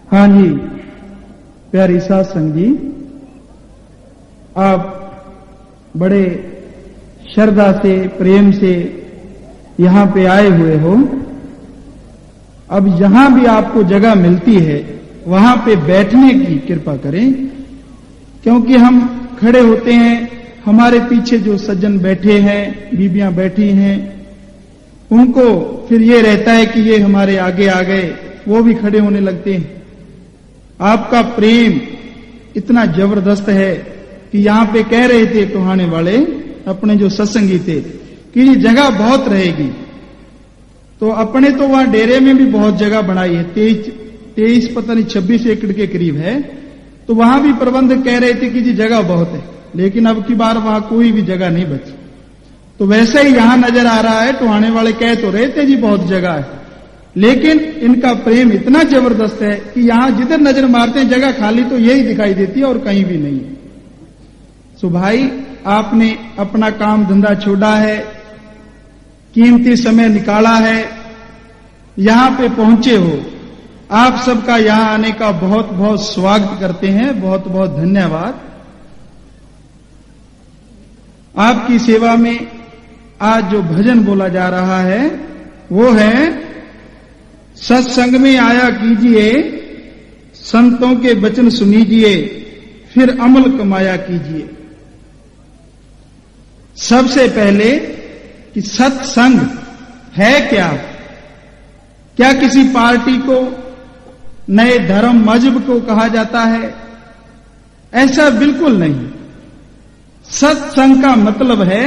हाँ जी, प्यारी साध संग जी, आप बड़े श्रद्धा से प्रेम से यहां पे आए हुए हो। अब जहां भी आपको जगह मिलती है वहां पे बैठने की कृपा करें, क्योंकि हम खड़े होते हैं, हमारे पीछे जो सज्जन बैठे हैं, बीबियां बैठी हैं, उनको फिर ये रहता है कि ये हमारे आगे आ गए, वो भी खड़े होने लगते हैं। आपका प्रेम इतना जबरदस्त है कि यहां पे कह रहे थे टोहाने वाले अपने जो सत्संगी थे कि ये जगह बहुत रहेगी। तो अपने तो वहां डेरे में भी बहुत जगह बनाई है, 23 पता नहीं 26 एकड़ के करीब है। तो वहां भी प्रबंधक कह रहे थे कि जी जगह बहुत है, लेकिन अब की बार वहां कोई भी जगह नहीं बची। तो वैसे ही यहां नजर आ रहा है, टोहाने वाले कह तो रहे थे जी बहुत जगह है, लेकिन इनका प्रेम इतना जबरदस्त है कि यहां जिधर नजर मारते हैं जगह खाली तो यही दिखाई देती है और कहीं भी नहीं। सो भाई, आपने अपना काम धंधा छोड़ा है, कीमती समय निकाला है, यहां पे पहुंचे हो। आप सबका यहां आने का बहुत बहुत स्वागत करते हैं, बहुत बहुत धन्यवाद। आपकी सेवा में आज जो भजन बोला जा रहा है वो है, सत्संग में आया कीजिए, संतों के वचन सुनीजिए, फिर अमल कमाया कीजिए। सबसे पहले कि सत्संग है क्या? क्या किसी पार्टी को, नए धर्म मजहब को कहा जाता है? ऐसा बिल्कुल नहीं। सत्संग का मतलब है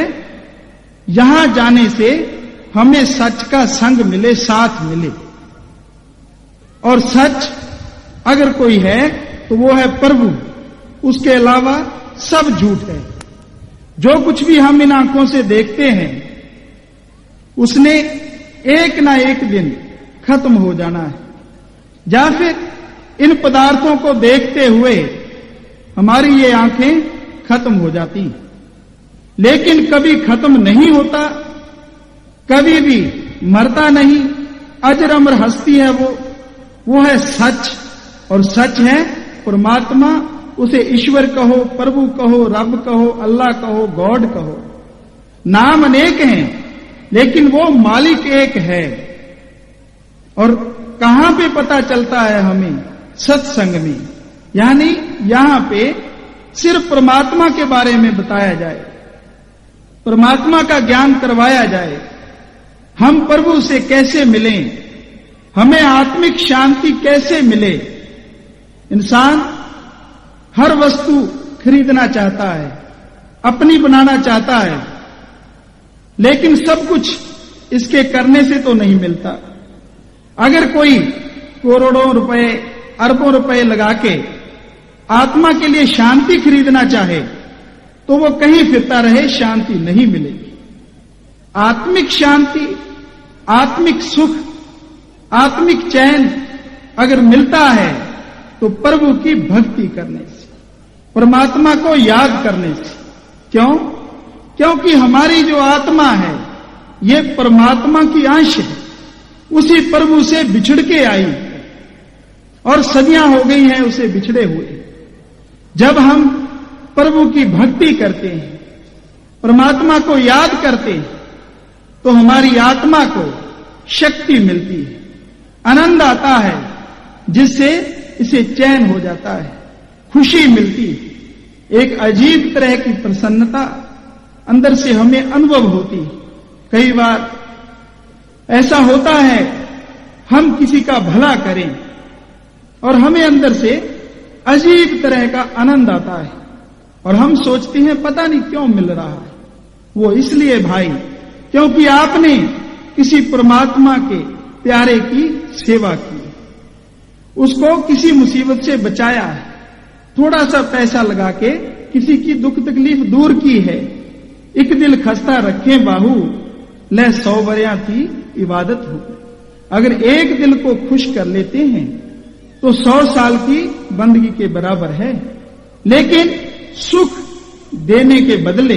यहां जाने से हमें सच का संग मिले, साथ मिले। और सच अगर कोई है तो वो है प्रभु, उसके अलावा सब झूठ है। जो कुछ भी हम इन आंखों से देखते हैं उसने एक ना एक दिन खत्म हो जाना है, या फिर इन पदार्थों को देखते हुए हमारी ये आंखें खत्म हो जाती, लेकिन कभी खत्म नहीं होता, कभी भी मरता नहीं, अजर अमर हस्ती है वो है सच। और सच है परमात्मा, उसे ईश्वर कहो, प्रभु कहो, रब कहो, अल्लाह कहो, गॉड कहो। नाम अनेक हैं लेकिन वो मालिक एक है। और कहां पे पता चलता है हमें? सत्संग में। यानी यहां पे सिर्फ परमात्मा के बारे में बताया जाए, परमात्मा का ज्ञान करवाया जाए, हम प्रभु से कैसे मिलें, हमें आत्मिक शांति कैसे मिले। इंसान हर वस्तु खरीदना चाहता है, अपनी बनाना चाहता है, लेकिन सब कुछ इसके करने से तो नहीं मिलता। अगर कोई करोड़ों रुपए, अरबों रुपए लगा के आत्मा के लिए शांति खरीदना चाहे तो वो कहीं फिरता रहे, शांति नहीं मिलेगी। आत्मिक शांति, आत्मिक सुख, आत्मिक चैन अगर मिलता है तो प्रभु की भक्ति करने से, परमात्मा को याद करने से। क्यों? क्योंकि हमारी जो आत्मा है ये परमात्मा की अंश है, उसी प्रभु से बिछड़ के आई और सदियां हो गई हैं उसे बिछड़े हुए। जब हम प्रभु की भक्ति करते हैं, परमात्मा को याद करते हैं, तो हमारी आत्मा को शक्ति मिलती है, आनंद आता है, जिससे इसे चैन हो जाता है, खुशी मिलती है, एक अजीब तरह की प्रसन्नता अंदर से हमें अनुभव होती है। कई बार ऐसा होता है हम किसी का भला करें और हमें अंदर से अजीब तरह का आनंद आता है और हम सोचते हैं पता नहीं क्यों मिल रहा है। वो इसलिए भाई क्योंकि आपने किसी परमात्मा के प्यारे की सेवा की, उसको किसी मुसीबत से बचाया है, थोड़ा सा पैसा लगा के किसी की दुख तकलीफ दूर की है। एक दिल खस्ता रखे बाहू, ले 100 बरियां थी इबादत हो। अगर एक दिल को खुश कर लेते हैं तो 100 साल की बंदगी के बराबर है। लेकिन सुख देने के बदले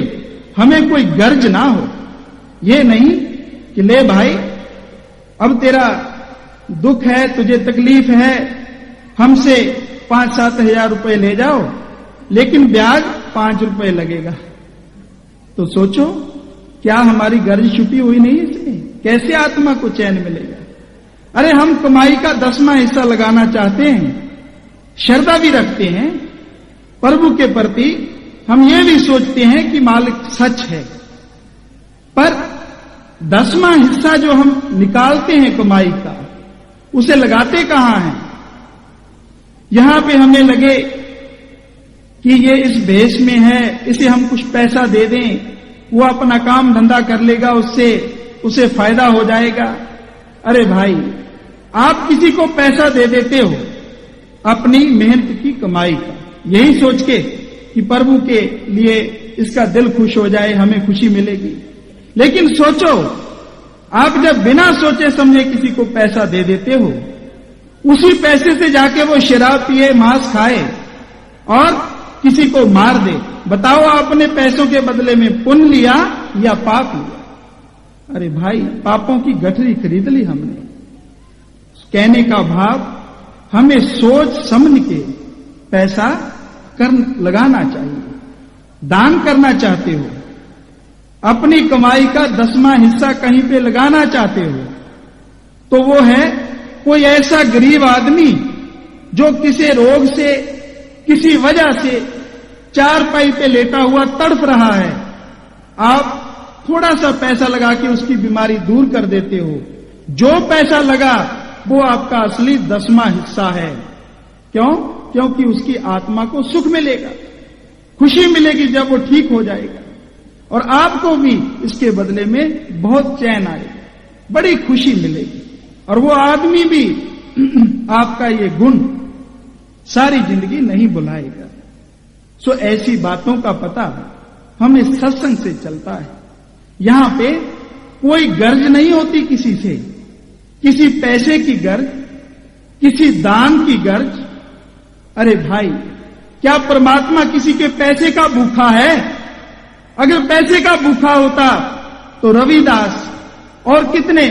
हमें कोई गर्ज ना हो, ये नहीं कि ले भाई अब तेरा दुख है, तुझे तकलीफ है, हमसे 5-7 हजार रुपए ले जाओ, लेकिन ब्याज 5 रुपए लगेगा। तो सोचो, क्या हमारी गर्ज छुपी हुई नहीं इसमें? कैसे आत्मा को चैन मिलेगा? अरे हम कमाई का 10वां हिस्सा लगाना चाहते हैं, श्रद्धा भी रखते हैं प्रभु के प्रति, हम ये भी सोचते हैं कि मालिक सच है, पर 10वां हिस्सा जो हम निकालते हैं कमाई का, उसे लगाते कहां हैं? यहां पे हमें लगे कि ये इस भेष में है, इसे हम कुछ पैसा दे दें, वो अपना काम धंधा कर लेगा, उससे उसे फायदा हो जाएगा। अरे भाई, आप किसी को पैसा दे देते हो अपनी मेहनत की कमाई का, यही सोच के कि प्रभु के लिए इसका दिल खुश हो जाए, हमें खुशी मिलेगी। लेकिन सोचो, आप जब बिना सोचे समझे किसी को पैसा दे देते हो, उसी पैसे से जाके वो शराब पिए, मांस खाए और किसी को मार दे, बताओ आपने पैसों के बदले में पुण्य लिया या पाप लिया? अरे भाई, पापों की गठरी खरीद ली हमने। कहने का भाव, हमें सोच समझ के पैसा लगाना चाहिए। दान करना चाहते हो, अपनी कमाई का 10वां हिस्सा कहीं पे लगाना चाहते हो, तो वो है कोई ऐसा गरीब आदमी जो किसी रोग से, किसी वजह से चारपाई पे लेटा हुआ तड़प रहा है, आप थोड़ा सा पैसा लगा के उसकी बीमारी दूर कर देते हो। जो पैसा लगा वो आपका असली 10वां हिस्सा है। क्यों? क्योंकि उसकी आत्मा को सुख मिलेगा, खुशी मिलेगी जब वो ठीक हो जाएगा, और आपको भी इसके बदले में बहुत चैन आएगा, बड़ी खुशी मिलेगी, और वो आदमी भी आपका ये गुण सारी जिंदगी नहीं भुलाएगा। सो ऐसी बातों का पता हमें सत्संग से चलता है। यहां पे कोई गर्ज नहीं होती किसी से, किसी पैसे की गर्ज, किसी दान की गर्ज। अरे भाई, क्या परमात्मा किसी के पैसे का भूखा है? अगर पैसे का भूखा होता तो रविदास और कितने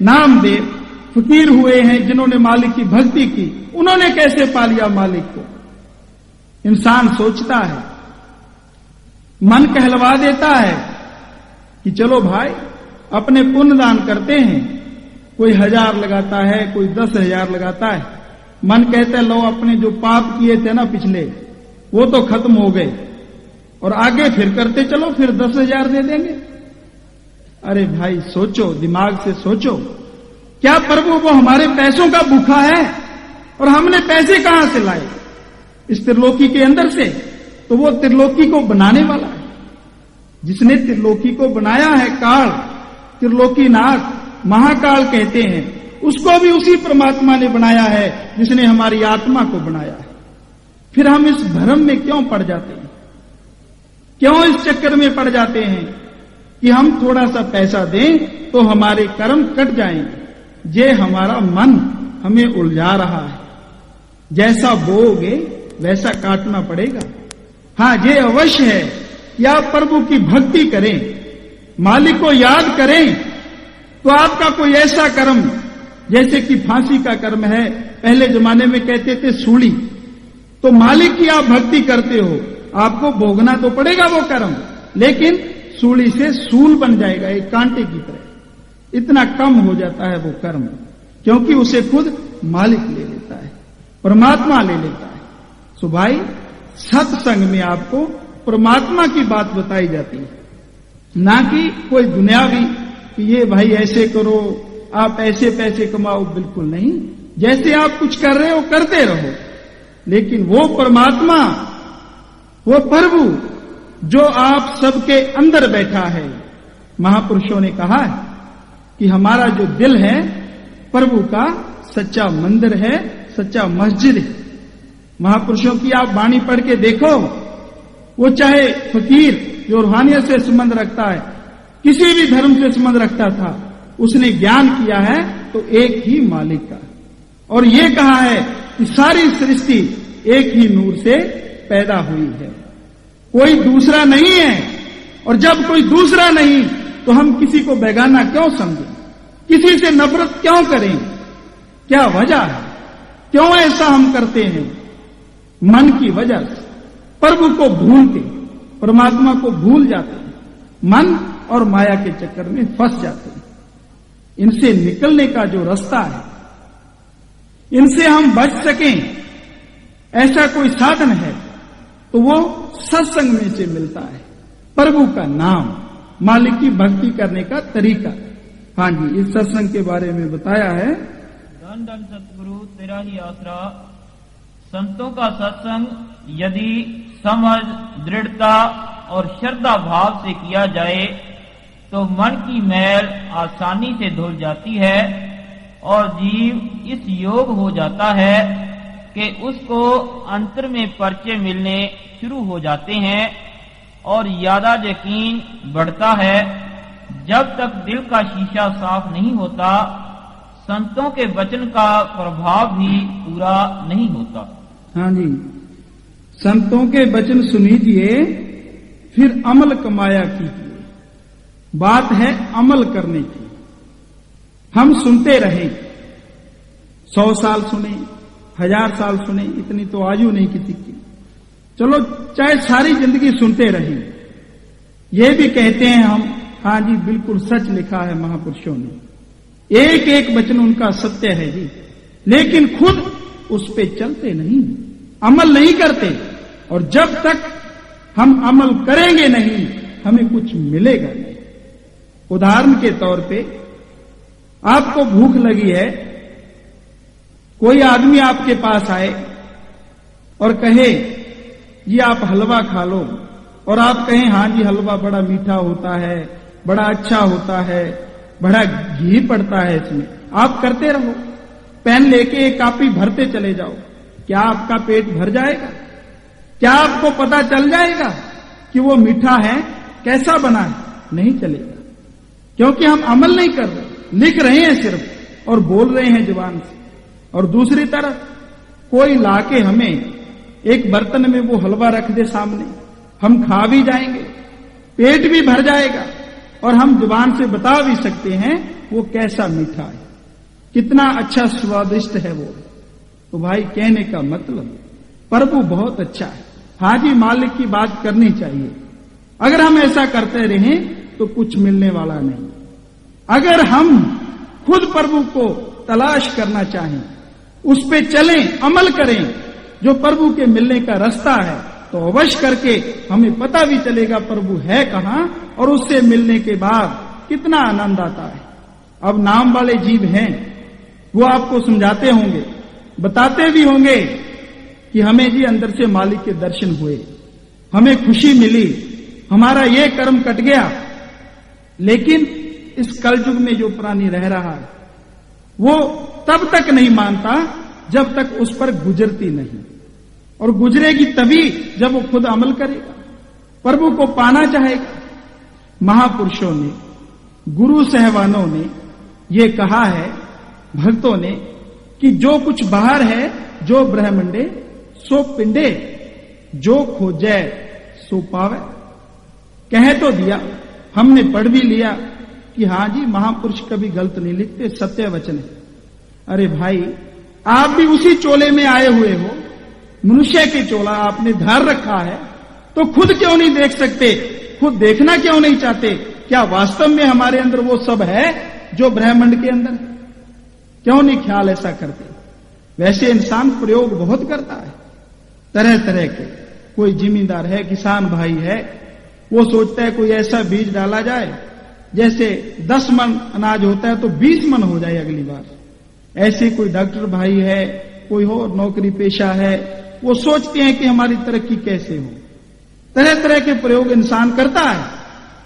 नामदेव फकीर हुए हैं जिन्होंने मालिक की भक्ति की, उन्होंने कैसे पा लिया मालिक को? इंसान सोचता है, मन कहलवा देता है कि चलो भाई अपने पुण्य दान करते हैं, कोई 1000 लगाता है, कोई 10,000 लगाता है। मन कहता है लो अपने जो पाप किए थे ना पिछले, वो तो खत्म हो गए, और आगे फिर करते चलो, फिर 10,000 दे देंगे। अरे भाई सोचो, दिमाग से सोचो, क्या प्रभु वो हमारे पैसों का भूखा है? और हमने पैसे कहां से लाए? इस त्रिलोकी के अंदर से। तो वो त्रिलोकी को बनाने वाला है, जिसने त्रिलोकी को बनाया है, काल, त्रिलोकीनाथ, महाकाल कहते हैं, उसको भी उसी परमात्मा ने बनाया है जिसने हमारी आत्मा को बनाया है। फिर हम इस भ्रम में क्यों पड़ जाते हैं? क्यों इस चक्कर में पड़ जाते हैं कि हम थोड़ा सा पैसा दें तो हमारे कर्म कट जाएंगे? ये हमारा मन हमें उलझा रहा है। जैसा बोओगे वैसा काटना पड़ेगा। हां, ये अवश्य है कि आप प्रभु की भक्ति करें, मालिक को याद करें, तो आपका कोई ऐसा कर्म, जैसे कि फांसी का कर्म है, पहले जमाने में कहते थे सूली, तो मालिक की आप भक्ति करते हो, आपको भोगना तो पड़ेगा वो कर्म, लेकिन सूली से सूल बन जाएगा, एक कांटे की तरह। इतना कम हो जाता है वो कर्म, क्योंकि उसे खुद मालिक ले लेता है, परमात्मा ले लेता है। सो भाई, सत्संग में आपको परमात्मा की बात बताई जाती है, ना कि कोई दुनियावी कि ये भाई ऐसे करो, आप ऐसे पैसे कमाओ। बिल्कुल नहीं, जैसे आप कुछ कर रहे हो करते रहो, लेकिन वो परमात्मा, वो प्रभु जो आप सबके अंदर बैठा है। महापुरुषों ने कहा है कि हमारा जो दिल है प्रभु का सच्चा मंदिर है, सच्चा मस्जिद है। महापुरुषों की आप वाणी पढ़ के देखो, वो चाहे फकीर जो रूहानियत से संबंध रखता है, किसी भी धर्म से संबंध रखता था, उसने ज्ञान किया है तो एक ही मालिक का, और ये कहा है कि सारी सृष्टि एक ही नूर से पैदा हुई है, कोई दूसरा नहीं है। और जब कोई दूसरा नहीं तो हम किसी को बेगाना क्यों समझें, किसी से नफरत क्यों करें? क्या वजह है? क्यों ऐसा हम करते हैं? मन की वजह से, प्रभु को भूल के परमात्मा को भूल जाते हैं, मन और माया के चक्कर में फंस जाते हैं। इनसे निकलने का जो रास्ता है, इनसे हम बच सकें, ऐसा कोई साधन है तो वो सत्संग में से मिलता है। प्रभु का नाम, मालिक की भक्ति करने का तरीका। हाँ जी, इस सत्संग के बारे में बताया है। धन धन सतगुरु तेरा ही आसरा। संतों का सत्संग यदि समझ, दृढ़ता और श्रद्धा भाव से किया जाए तो मन की मैल आसानी से धुल जाती है और जीव इस योग हो जाता है कि उसको अंतर में परिचय मिलने शुरू हो जाते हैं और ज्यादा यकीन बढ़ता है। जब तक दिल का शीशा साफ नहीं होता, संतों के वचन का प्रभाव भी पूरा नहीं होता। हाँ जी, संतों के वचन सुनीजिए, फिर अमल कमाया कीजिए। बात है अमल करने की। हम सुनते रहे, 100 साल सुने, 1000 साल सुने, इतनी तो आयु नहीं किसी की। चलो, चाहे सारी जिंदगी सुनते रहे, ये भी कहते हैं हम, हाँ जी बिल्कुल सच लिखा है महापुरुषों ने, एक एक वचन उनका सत्य है जी, लेकिन खुद उस पे चलते नहीं, अमल नहीं करते। और जब तक हम अमल करेंगे नहीं, हमें कुछ मिलेगा नहीं। उदाहरण के तौर पे, आपको भूख लगी है, कोई आदमी आपके पास आए और कहे ये आप हलवा खा लो, और आप कहें हाँ जी हलवा बड़ा मीठा होता है, बड़ा अच्छा होता है, बड़ा घी पड़ता है इसमें, आप करते रहो, पेन लेके एक कॉपी भरते चले जाओ। क्या आपका पेट भर जाएगा? क्या आपको पता चल जाएगा कि वो मीठा है, कैसा बना है? नहीं चलेगा, क्योंकि हम अमल नहीं कर रहे, लिख रहे हैं सिर्फ और बोल रहे हैं जुबान से। और दूसरी तरफ कोई लाके हमें एक बर्तन में वो हलवा रख दे सामने, हम खा भी जाएंगे, पेट भी भर जाएगा, और हम जुबान से बता भी सकते हैं वो कैसा मीठा है, कितना अच्छा स्वादिष्ट है वो। तो भाई कहने का मतलब, प्रभु बहुत अच्छा है। हाँ जी, मालिक की बात करनी चाहिए। अगर हम ऐसा करते रहें तो कुछ मिलने वाला नहीं। अगर हम खुद प्रभु को तलाश करना चाहें, उस पे चलें, अमल करें, जो प्रभु के मिलने का रास्ता है, तो अवश्य करके हमें पता भी चलेगा प्रभु है कहां, और उससे मिलने के बाद कितना आनंद आता है। अब नाम वाले जीव हैं, वो आपको समझाते होंगे, बताते भी होंगे कि हमें जी अंदर से मालिक के दर्शन हुए, हमें खुशी मिली, हमारा ये कर्म कट गया। लेकिन इस कलयुग में जो प्राणी रह रहा है, वो तब तक नहीं मानता जब तक उस पर गुजरती नहीं, और गुजरेगी तभी जब वो खुद अमल करेगा, प्रभु को पाना चाहेगा। महापुरुषों ने, गुरु साहिबानों ने ये कहा है, भक्तों ने, कि जो कुछ बाहर है, जो ब्रह्मंडे सो पिंडे, जो खोजे सो पावे। कह तो दिया, हमने पढ़ भी लिया कि हाँ जी महापुरुष कभी गलत नहीं लिखते, सत्य वचन है। अरे भाई, आप भी उसी चोले में आए हुए हो, मनुष्य के चोला आपने धार रखा है, तो खुद क्यों नहीं देख सकते? खुद देखना क्यों नहीं चाहते? क्या वास्तव में हमारे अंदर वो सब है जो ब्रह्मांड के अंदर है? क्यों नहीं ख्याल ऐसा करते? वैसे इंसान प्रयोग बहुत करता है तरह तरह के। कोई जिम्मेदार है, किसान भाई है, वो सोचता है कोई ऐसा बीज डाला जाए जैसे 10 मन अनाज होता है तो 20 मन हो जाए अगली बार। ऐसे कोई डॉक्टर भाई है, कोई हो नौकरी पेशा है, वो सोचते हैं कि हमारी तरक्की कैसे हो। तरह तरह के प्रयोग इंसान करता है,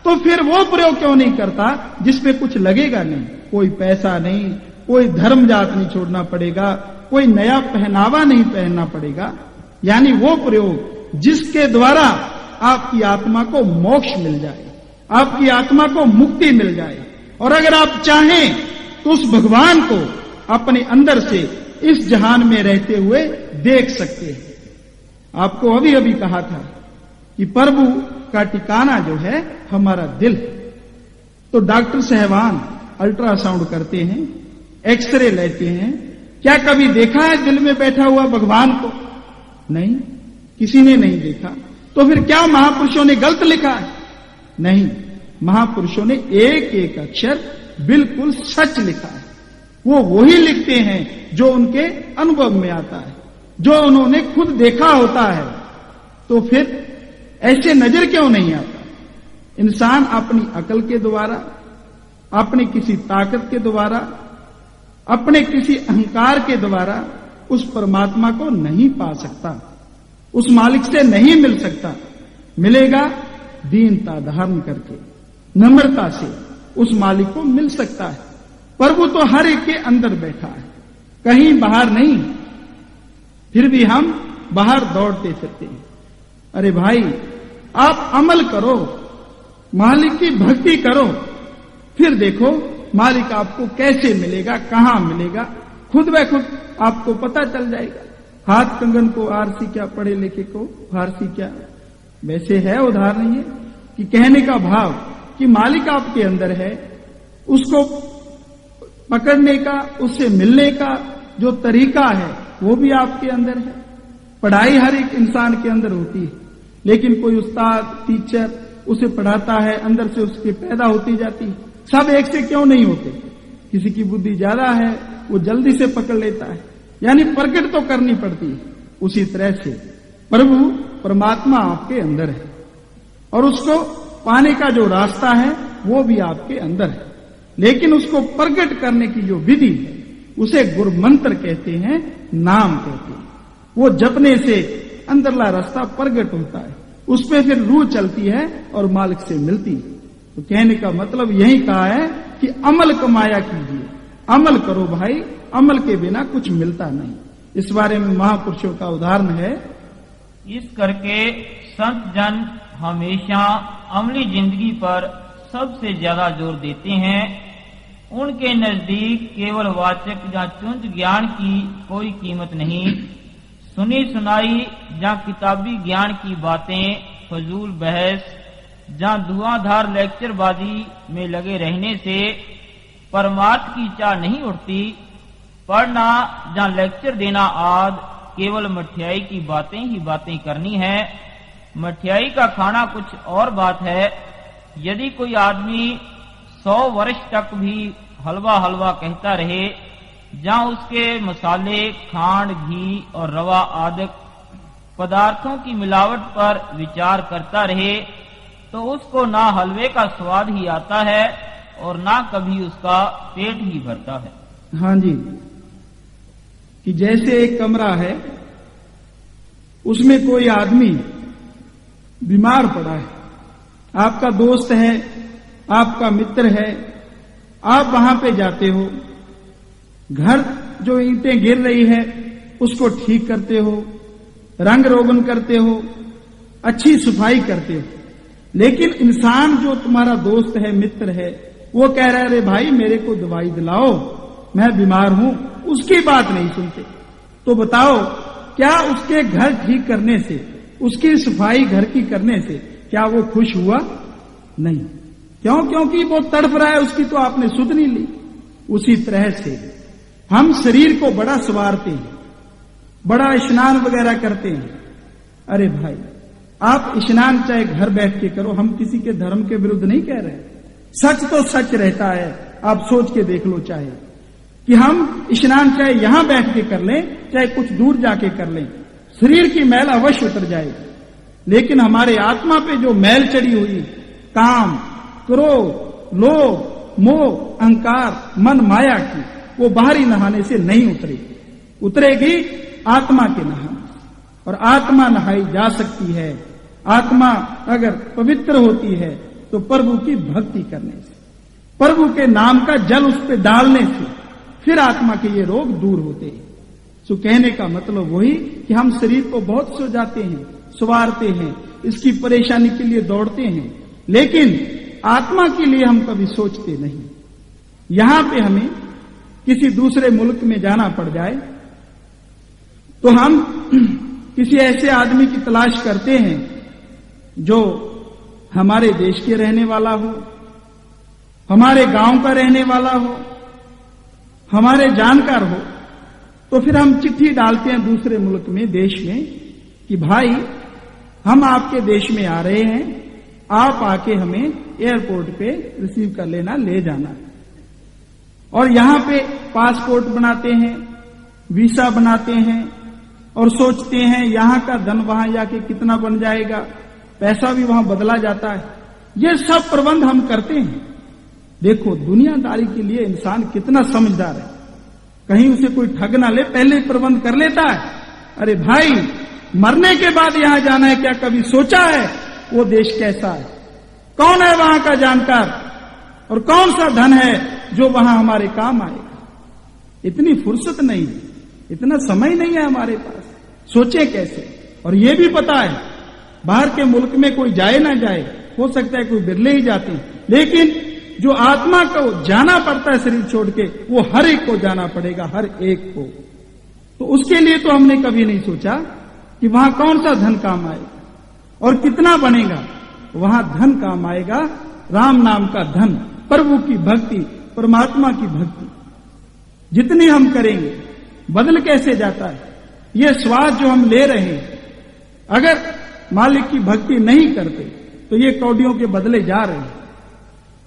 तो फिर वो प्रयोग क्यों नहीं करता जिसमें कुछ लगेगा नहीं? कोई पैसा नहीं, कोई धर्म जात नहीं छोड़ना पड़ेगा, कोई नया पहनावा नहीं पहनना पड़ेगा। यानी वो प्रयोग जिसके द्वारा आपकी आत्मा को मोक्ष मिल जाए, आपकी आत्मा को मुक्ति मिल जाए। और अगर आप चाहें तो उस भगवान को अपने अंदर से इस जहान में रहते हुए देख सकते हैं। आपको अभी अभी कहा था कि प्रभु का ठिकाना जो है हमारा दिल है। तो डॉक्टर साहबान अल्ट्रासाउंड करते हैं, एक्सरे लेते हैं, क्या कभी देखा है दिल में बैठा हुआ भगवान को? नहीं, किसी ने नहीं देखा। तो फिर क्या महापुरुषों ने गलत लिखा है? नहीं, महापुरुषों ने एक एक अक्षर बिल्कुल सच लिखा है। वो वही लिखते हैं जो उनके अनुभव में आता है, जो उन्होंने खुद देखा होता है। तो फिर ऐसे नजर क्यों नहीं आता? इंसान अपनी अकल के द्वारा, अपनी किसी ताकत के द्वारा, अपने किसी अहंकार के द्वारा उस परमात्मा को नहीं पा सकता, उस मालिक से नहीं मिल सकता। मिलेगा दीनता धारण करके, नम्रता से उस मालिक को मिल सकता है। पर वो तो हर एक के अंदर बैठा है, कहीं बाहर नहीं। फिर भी हम बाहर दौड़ते फिरते हैं। अरे भाई, आप अमल करो, मालिक की भक्ति करो, फिर देखो मालिक आपको कैसे मिलेगा, कहां मिलेगा, खुद ब खुद आपको पता चल जाएगा। हाथ कंगन को आरसी क्या, पढ़े लिखे को फारसी क्या। वैसे है उदाहरण ये कि कहने का भाव कि मालिक आपके अंदर है, उसको पकड़ने का, उससे मिलने का जो तरीका है वो भी आपके अंदर है। पढ़ाई हर एक इंसान के अंदर होती है, लेकिन कोई उस्ताद, टीचर उसे पढ़ाता है, अंदर से उसके पैदा होती जाती है। सब एक से क्यों नहीं होते? किसी की बुद्धि ज्यादा है, वो जल्दी से पकड़ लेता है, यानी प्रकट तो करनी पड़ती है। उसी तरह से प्रभु परमात्मा आपके अंदर है और उसको पाने का जो रास्ता है वो भी आपके अंदर है, लेकिन उसको प्रकट करने की जो विधि है उसे गुरु मंत्र कहते हैं, नाम कहते हैं। वो जपने से अंदरला रास्ता प्रकट होता है, उसमें फिर रूह चलती है और मालिक से मिलती है। तो कहने का मतलब यही कहा है कि अमल कमाया कीजिए, अमल करो भाई, अमल के बिना कुछ मिलता नहीं। इस बारे में महापुरुषों का उदाहरण है। इस करके संत जन हमेशा अमली जिंदगी पर सबसे ज्यादा जोर देते हैं। उनके नजदीक केवल वाचक या चुंज ज्ञान की कोई कीमत नहीं। सुनी सुनाई या किताबी ज्ञान की बातें, फजूल बहस या धुआंधार लेक्चरबाजी में लगे रहने से परमार्थ की चाह नहीं उठती। पढ़ना या लेक्चर देना आदि केवल मठियाई की बातें ही बातें करनी है। मठियाई का खाना कुछ और बात है। यदि कोई आदमी 100 वर्ष तक भी हलवा हलवा कहता रहे, जहां उसके मसाले, खांड, घी और रवा आदि पदार्थों की मिलावट पर विचार करता रहे, तो उसको ना हलवे का स्वाद ही आता है और ना कभी उसका पेट ही भरता है। हाँ जी, कि जैसे एक कमरा है, उसमें कोई आदमी बीमार पड़ा है, आपका दोस्त है, आपका मित्र है, आप वहां पे जाते हो, घर जो ईंटें गिर रही है उसको ठीक करते हो, रंग रोगन करते हो, अच्छी सफाई करते हो। लेकिन इंसान जो तुम्हारा दोस्त है, मित्र है, वो कह रहा है अरे भाई मेरे को दवाई दिलाओ, मैं बीमार हूं, उसकी बात नहीं सुनते। तो बताओ, क्या उसके घर ठीक करने से, उसकी सफाई घर की करने से क्या वो खुश हुआ? नहीं। क्यों? क्योंकि वो तड़प रहा है, उसकी तो आपने सुध नहीं ली। उसी तरह से हम शरीर को बड़ा संवारते हैं, बड़ा स्नान वगैरह करते हैं। अरे भाई, आप स्नान चाहे घर बैठ के करो, हम किसी के धर्म के विरुद्ध नहीं कह रहे। सच तो सच रहता है, आप सोच के देख लो, चाहे कि हम स्नान चाहे यहां बैठ के कर लें, चाहे कुछ दूर जाके कर लें, शरीर की मैल अवश्य उतर जाएगी। लेकिन हमारे आत्मा पे जो मैल चढ़ी हुई, काम, क्रोध, लोभ, मोह, अहंकार, मन माया की, वो बाहरी नहाने से नहीं उतरेगी। उतरेगी आत्मा के नहाने से। और आत्मा नहाई जा सकती है, आत्मा अगर पवित्र होती है तो प्रभु की भक्ति करने से, प्रभु के नाम का जल उस पर डालने से, फिर आत्मा के ये रोग दूर होते हैं। सो कहने का मतलब वही कि हम शरीर को बहुत सुजाते हैं, संवारते हैं, इसकी परेशानी के लिए दौड़ते हैं, लेकिन आत्मा के लिए हम कभी सोचते नहीं। यहां पे हमें किसी दूसरे मुल्क में जाना पड़ जाए तो हम किसी ऐसे आदमी की तलाश करते हैं जो हमारे देश के रहने वाला हो, हमारे गांव का रहने वाला हो, हमारे जानकार हो, तो फिर हम चिट्ठी डालते हैं दूसरे मुल्क में, देश में, कि भाई हम आपके देश में आ रहे हैं, आप आके हमें एयरपोर्ट पे रिसीव कर लेना, ले जाना। और यहां पे पासपोर्ट बनाते हैं, वीसा बनाते हैं और सोचते हैं यहां का धन वहां जाके कितना बन जाएगा, पैसा भी वहां बदला जाता है। ये सब प्रबंध हम करते हैं। देखो दुनियादारी के लिए इंसान कितना समझदार है, कहीं उसे कोई ठग ना ले, पहले ही प्रबंध कर लेता है। अरे भाई मरने के बाद यहां जाना है, क्या कभी सोचा है वो देश कैसा है, कौन है वहां का जानकार और कौन सा धन है जो वहां हमारे काम आएगा। इतनी फुर्सत नहीं, इतना समय नहीं है हमारे पास, सोचे कैसे। और ये भी पता है बाहर के मुल्क में कोई जाए ना जाए, हो सकता है कोई बिरले ही जाते हैं, लेकिन जो आत्मा को जाना पड़ता है शरीर छोड़ के, वो हर एक को जाना पड़ेगा, हर एक को। तो उसके लिए तो हमने कभी नहीं सोचा कि वहां कौन सा धन काम आएगा और कितना बनेगा। वहां धन काम आएगा, राम नाम का धन, प्रभु की भक्ति, परमात्मा की भक्ति। जितनी हम करेंगे बदल कैसे जाता है। ये श्वास जो हम ले रहे हैं, अगर मालिक की भक्ति नहीं करते तो ये कौड़ियों के बदले जा रहे हैं।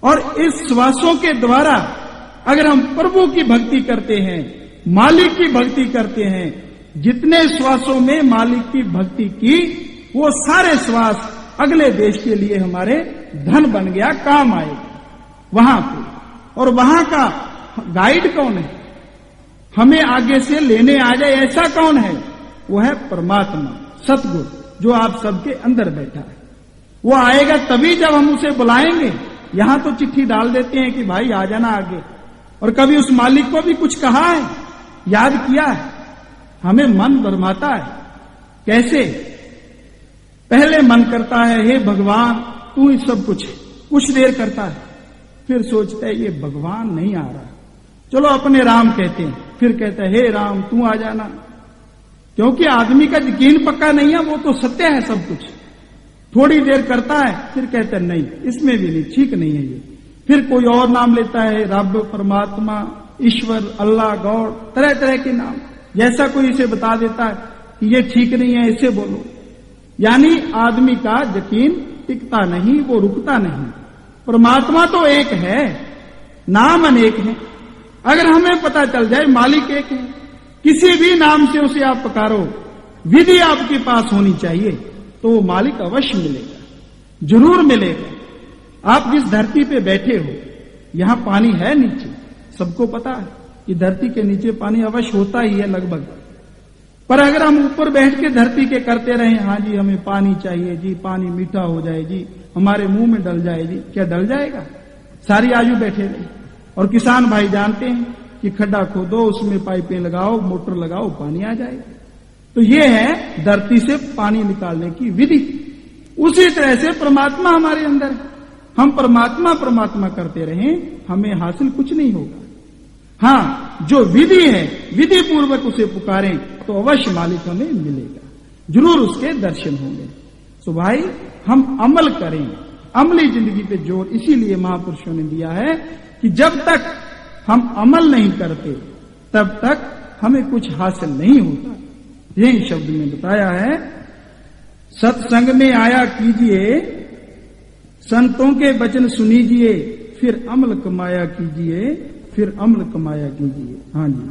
और इस श्वासों के द्वारा अगर हम प्रभु की भक्ति करते हैं, मालिक की भक्ति करते हैं, जितने श्वासों में मालिक की भक्ति की, वो सारे श्वास अगले देश के लिए हमारे धन बन गया, काम आएगा वहां पे। और वहां का गाइड कौन है, हमें आगे से लेने आ जाए ऐसा कौन है, वो है परमात्मा, सतगुरु, जो आप सबके अंदर बैठा है। वो आएगा तभी जब हम उसे बुलाएंगे। यहां तो चिट्ठी डाल देते हैं कि भाई आ जाना आगे, और कभी उस मालिक को भी कुछ कहा है, याद किया है। हमें मन भरमाता है, कैसे पहले मन करता है हे भगवान तू ही सब कुछ देर करता है, फिर सोचता है ये भगवान नहीं आ रहा, चलो अपने राम कहते हैं, फिर कहता है हे राम तू आ जाना। क्योंकि आदमी का यकीन पक्का नहीं है, वो तो सत्य है सब कुछ। थोड़ी देर करता है, फिर कहता है नहीं इसमें भी नहीं, ठीक नहीं है ये, फिर कोई और नाम लेता है, रब, परमात्मा, ईश्वर, अल्लाह, गॉड, तरह तरह के नाम, जैसा कोई इसे बता देता है कि ये ठीक नहीं है, इसे बोलो। यानी आदमी का यकीन टिकता नहीं, वो रुकता नहीं। परमात्मा तो एक है, नाम अनेक है। अगर हमें पता चल जाए मालिक एक है, किसी भी नाम से उसे आप पुकारो, विधि आपके पास होनी चाहिए, तो वो मालिक अवश्य मिलेगा, जरूर मिलेगा। आप जिस धरती पे बैठे हो, यहां पानी है नीचे, सबको पता है कि धरती के नीचे पानी अवश्य होता ही है लगभग। पर अगर हम ऊपर बैठ के धरती के करते रहे, हाँ जी हमें पानी चाहिए जी, पानी मीठा हो जाए जी, हमारे मुंह में डल जाए जी, क्या डल जाएगा? सारी आयु बैठे रहे। और किसान भाई जानते हैं कि खड्डा खोदो, उसमें पाइपें लगाओ, मोटर लगाओ, पानी आ जाएगा। तो ये है धरती से पानी निकालने की विधि। उसी तरह से परमात्मा हमारे अंदर है, हम परमात्मा परमात्मा करते रहें, हमें हासिल कुछ नहीं होगा। हाँ, जो विधि है, विधि पूर्वक उसे पुकारें तो अवश्य मालिक हमें मिलेगा, जरूर उसके दर्शन होंगे। तो भाई हम अमल करें, अमली जिंदगी पे जोर इसीलिए महापुरुषों ने दिया है कि जब तक हम अमल नहीं करते तब तक हमें कुछ हासिल नहीं होता। यही शब्द में बताया है, सत्संग में आया कीजिए, संतों के वचन सुनीजिए, फिर अमल कमाया कीजिए, फिर अमल कमाया कीजिए। हाँ जी,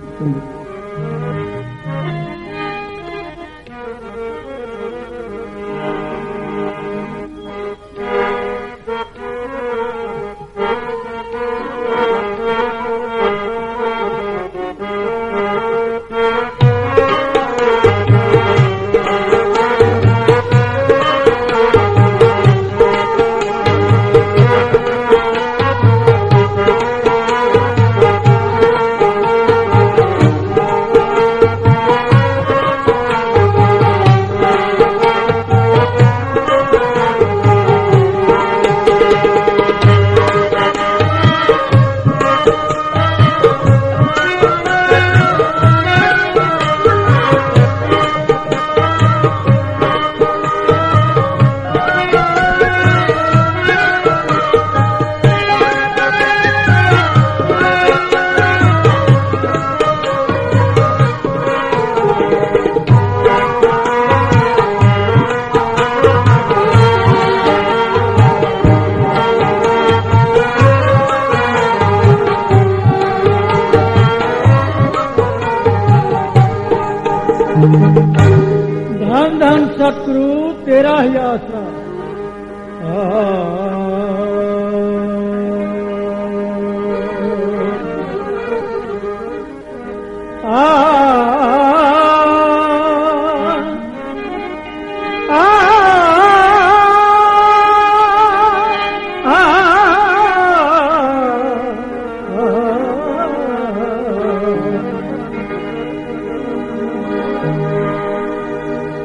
तेरा ही आसरा।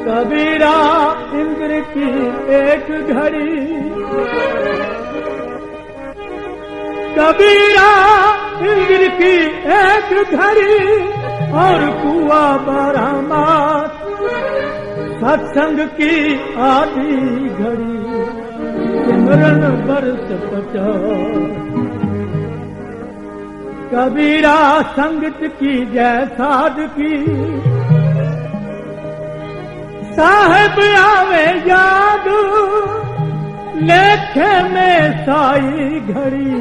कबीरा इंद्र की एक घड़ी, कबीरा इंद्र की एक घड़ी और कुआ बरामद सत्संग की आधी घड़ी, सिमरन बरस 50। कबीरा संगत की जय साधकी, साहेब आवे याद लेखे में साई घड़ी,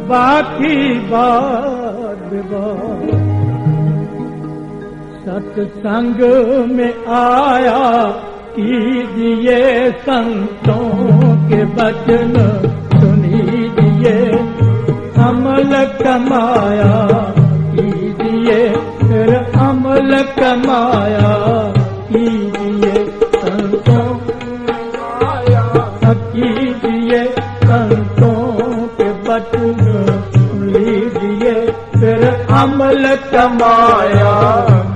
बाकी बात सत्संग में आया कीजिए, संतों के वचन सुनीजिए, अमल कमाया कीजिए, फिर अमल कमाया कीजिए, संतों कीजिए, संतों के वचन लीजिए, फिर अमल कमाया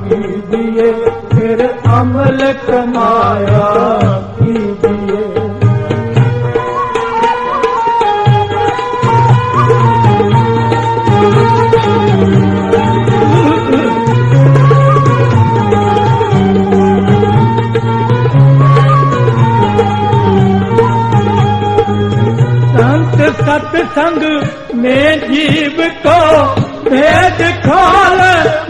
कीजिए, फिर अमल कमाया कीजिए। सत्संग में जीव को भेद खोल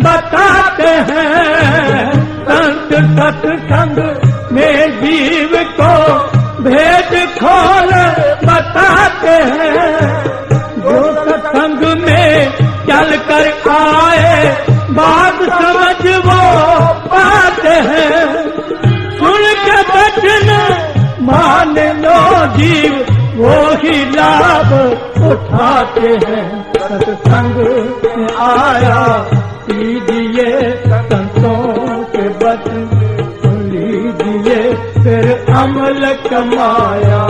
बताते हैं, संत सत्संग में जीव को भेद खोल बताते हैं, जो सत्संग में चल कर आए बात समझ वो पाते हैं, सुन के वचन मान लो जीव वो ही लाभ उठाते हैं, सत्संग में आया कीजिए, संतों के वचन लीजिए, फिर अमल कमाया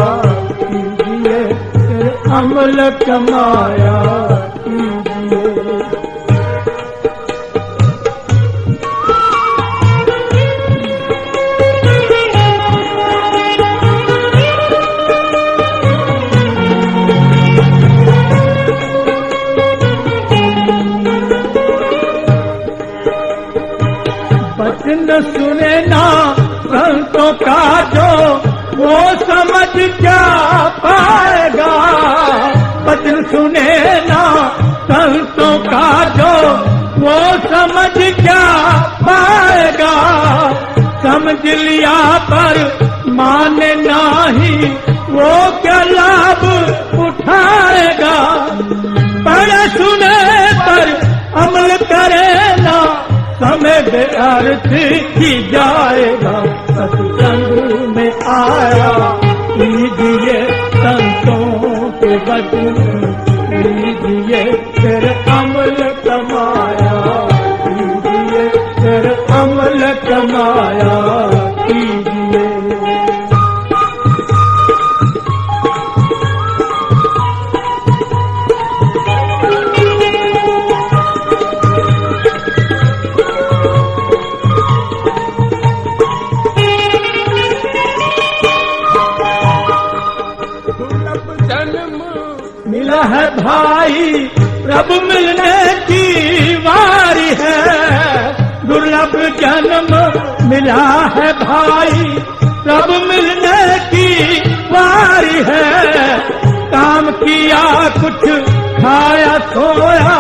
कीजिए, फिर अमल कमाया कीजिए। वचन सुने ना संतों का जो वो समझ क्या पाएगा, वचन सुने ना संतों का जो वो समझ क्या पाएगा, समझ लिया पर माने नहीं वो क्या लाभ उठाएगा, पढ़े सुने पर अमल करे ना समय व्यर्थ ही जाएगा, सत्संग में आया कीजिए, संतों के वचन लीजिए, फिर अमल कमाया कीजिए, फिर अमल कमाया कीजिए। मिला है भाई प्रभु मिलने की वारी है, दुर्लभ जन्म मिला है भाई प्रभु मिलने की वारी है, काम किया कुछ खाया सोया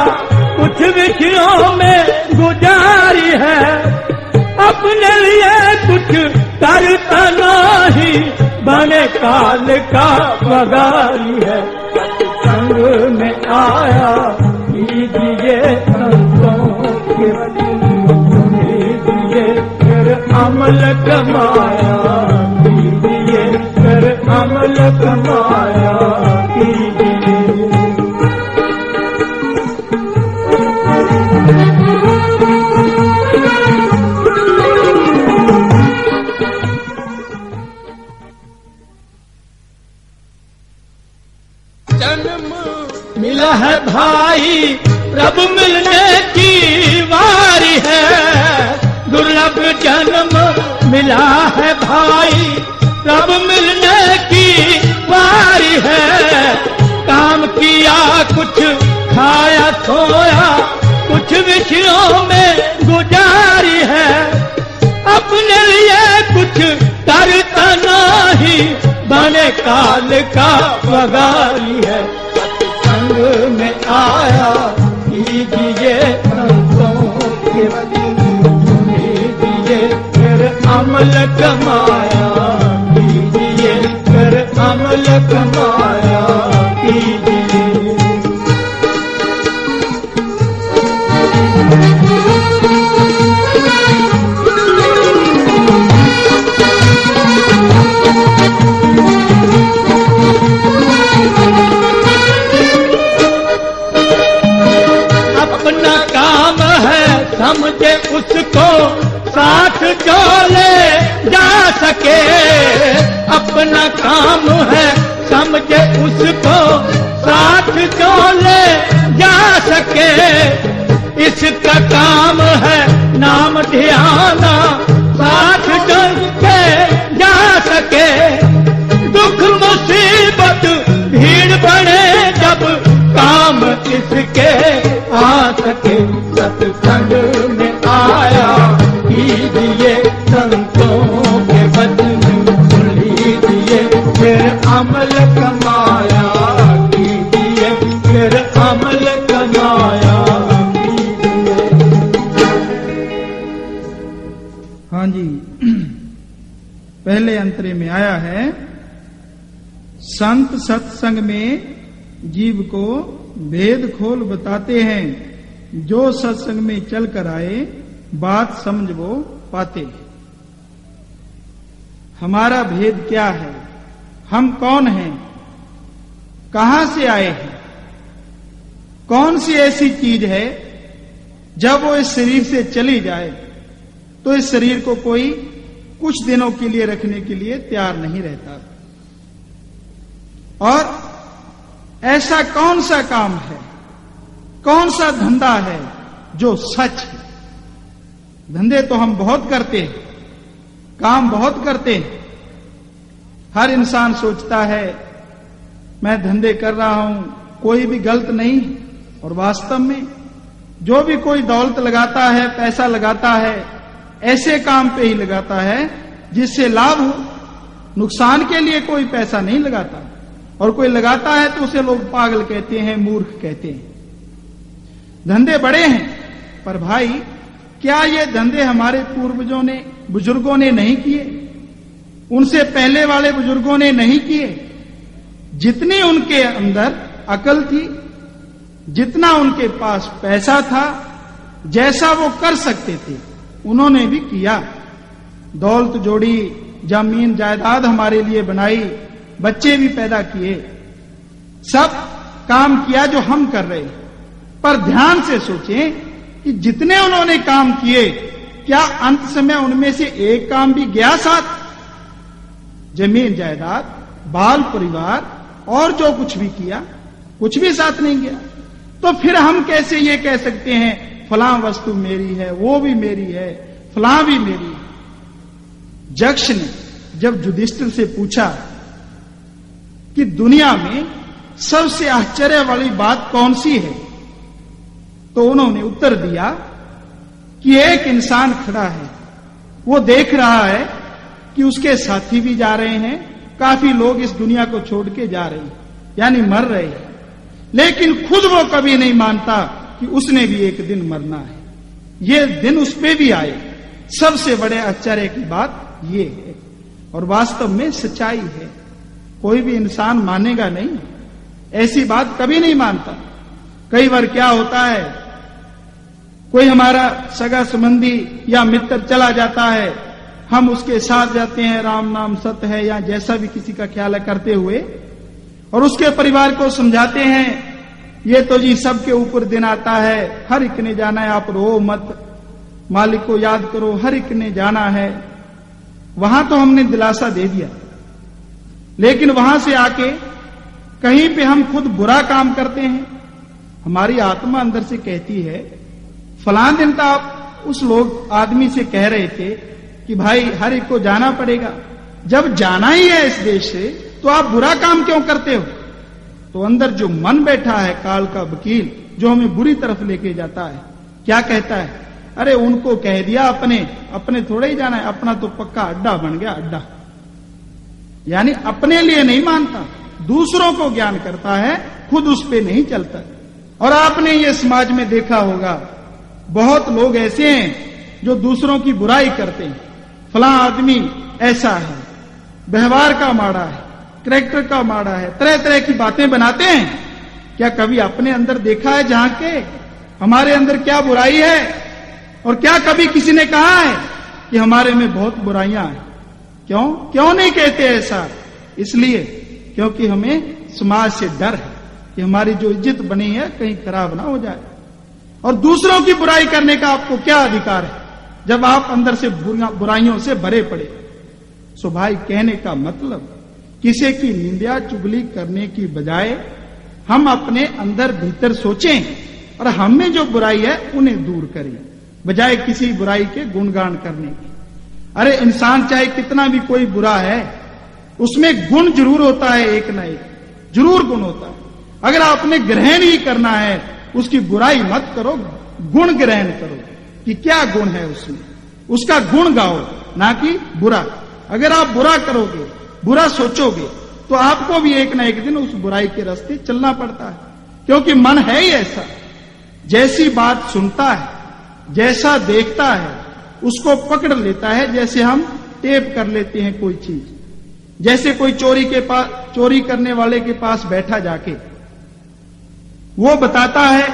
कुछ विषयों में गुजारी है, अपने लिए कुछ करता नहीं बने काल का बगारी है, संग में आया कीजिए, संतों के वचन सुनिए, फिर अमल कमाया जन्म मिला है भाई, प्रभु मिलने की वारी है। दुर्लभ जन्म मिला है भाई, प्रभु मिलने की वारी है। काम किया कुछ खाया सोया, कुछ विषयों में गुजारी है। अपने लिए कुछ करता नहीं, बने काल का वगारी है। सत्संग में आया कीजिए संतों के कीजिए, फिर अमल कमाया कीजिए, फिर अमल कमाया कीजिए। अपना काम है समझे उसको, साथ जो ले जा सके। अपना काम है समझे उसको, साथ जो ले जा सके। इसका काम है नाम ध्याना, साथ जो के जा सके। दुख मुसीबत भीड़ बढ़े जब, काम इसके आ सके। सत्संग में आया कीजिए संतों के वचन सुन लीजिए, फिर अमल कमाया कीजिए, फिर अमल कमाया कीजिए। हाँ जी, पहले अंतरे में आया है, संत सत्संग में जीव को भेद खोल बताते हैं। जो सत्संग में चल कर आए, बात समझ वो पाते हैं। हमारा भेद क्या है, हम कौन हैं, कहां से आए हैं, कौन सी ऐसी चीज है जब वो इस शरीर से चली जाए तो इस शरीर को कोई कुछ दिनों के लिए रखने के लिए तैयार नहीं रहता। और ऐसा कौन सा काम है, कौन सा धंधा है जो सच है। धंधे तो हम बहुत करते हैं, काम बहुत करते हैं। हर इंसान सोचता है मैं धंधे कर रहा हूं, कोई भी गलत नहीं। और वास्तव में जो भी कोई दौलत लगाता है, पैसा लगाता है, ऐसे काम पे ही लगाता है जिससे लाभ हो। नुकसान के लिए कोई पैसा नहीं लगाता। और कोई लगाता है तो उसे लोग पागल कहते हैं, मूर्ख कहते हैं। धंधे बड़े हैं, पर भाई क्या ये धंधे हमारे पूर्वजों ने, बुजुर्गों ने नहीं किए? उनसे पहले वाले बुजुर्गों ने नहीं किए? जितनी उनके अंदर अकल थी, जितना उनके पास पैसा था, जैसा वो कर सकते थे, उन्होंने भी किया। दौलत जोड़ी, जमीन जायदाद हमारे लिए बनाई, बच्चे भी पैदा किए, सब काम किया जो हम कर रहे हैं। पर ध्यान से सोचें कि जितने उन्होंने काम किए, क्या अंत समय उनमें से एक काम भी गया साथ? जमीन जायदाद, बाल परिवार और जो कुछ भी किया, कुछ भी साथ नहीं गया। तो फिर हम कैसे ये कह सकते हैं फलां वस्तु मेरी है, वो भी मेरी है, फलां भी मेरी है। जक्ष ने जब युधिष्ठिर से पूछा कि दुनिया में सबसे आश्चर्य वाली बात कौन सी है, तो उन्होंने उत्तर दिया कि एक इंसान खड़ा है, वो देख रहा है कि उसके साथी भी जा रहे हैं, काफी लोग इस दुनिया को छोड़ के जा रहे हैं, यानी मर रहे हैं, लेकिन खुद वो कभी नहीं मानता कि उसने भी एक दिन मरना है। ये दिन उस पे भी आए। सबसे बड़े आश्चर्य की बात ये है, और वास्तव में सच्चाई है। कोई भी इंसान मानेगा नहीं, ऐसी बात कभी नहीं मानता। कई बार क्या होता है, कोई हमारा सगा संबंधी या मित्र चला जाता है, हम उसके साथ जाते हैं, राम नाम सत्य है या जैसा भी किसी का ख्याल है करते हुए, और उसके परिवार को समझाते हैं ये तो जी सबके ऊपर दिन आता है, हर एक ने जाना है, आप रो मत, मालिक को याद करो, हर एक ने जाना है। वहां तो हमने दिलासा दे दिया, लेकिन वहां से आके कहीं पे हम खुद बुरा काम करते हैं, हमारी आत्मा अंदर से कहती है, फलां दिन तो आप उस लोग आदमी से कह रहे थे कि भाई हर एक को जाना पड़ेगा, जब जाना ही है इस देश से तो आप बुरा काम क्यों करते हो? तो अंदर जो मन बैठा है काल का वकील, जो हमें बुरी तरफ लेके जाता है, क्या कहता है? अरे उनको कह दिया, अपने थोड़े ही जाना है, अपना तो पक्का अड्डा बन गया, अड्डा। यानी अपने लिए नहीं मानता, दूसरों को ज्ञान करता है, खुद उस पे नहीं चलता। और आपने ये समाज में देखा होगा, बहुत लोग ऐसे हैं जो दूसरों की बुराई करते हैं। फलां आदमी ऐसा है, व्यवहार का माड़ा है, कैरेक्टर का माड़ा है, तरह तरह की बातें बनाते हैं। क्या कभी अपने अंदर देखा है झांक के हमारे अंदर क्या बुराई है? और क्या कभी किसी ने कहा है कि हमारे में बहुत बुराइयां हैं? क्यों नहीं कहते ऐसा? इसलिए क्योंकि हमें समाज से डर है कि हमारी जो इज्जत बनी है कहीं खराब ना हो जाए। और दूसरों की बुराई करने का आपको क्या अधिकार है जब आप अंदर से बुराइयों से भरे पड़े? सो भाई, कहने का मतलब किसी की निंदा चुगली करने की बजाय हम अपने अंदर भीतर सोचें और हम में जो बुराई है उन्हें दूर करें, बजाय किसी बुराई के गुणगान करने की। अरे इंसान चाहे कितना भी कोई बुरा है, उसमें गुण जरूर होता है, एक ना एक जरूर गुण होता है। अगर आपने ग्रहण ही करना है, उसकी बुराई मत करो, गुण ग्रहण करो कि क्या गुण है उसमें, उसका गुण गाओ, ना कि बुरा। अगर आप बुरा करोगे, बुरा सोचोगे, तो आपको भी एक ना एक दिन उस बुराई के रास्ते चलना पड़ता है, क्योंकि मन है ही ऐसा। जैसी बात सुनता है, जैसा देखता है, उसको पकड़ लेता है। जैसे हम टेप कर लेते हैं कोई चीज, जैसे कोई चोरी करने वाले के पास बैठा जाके वो बताता है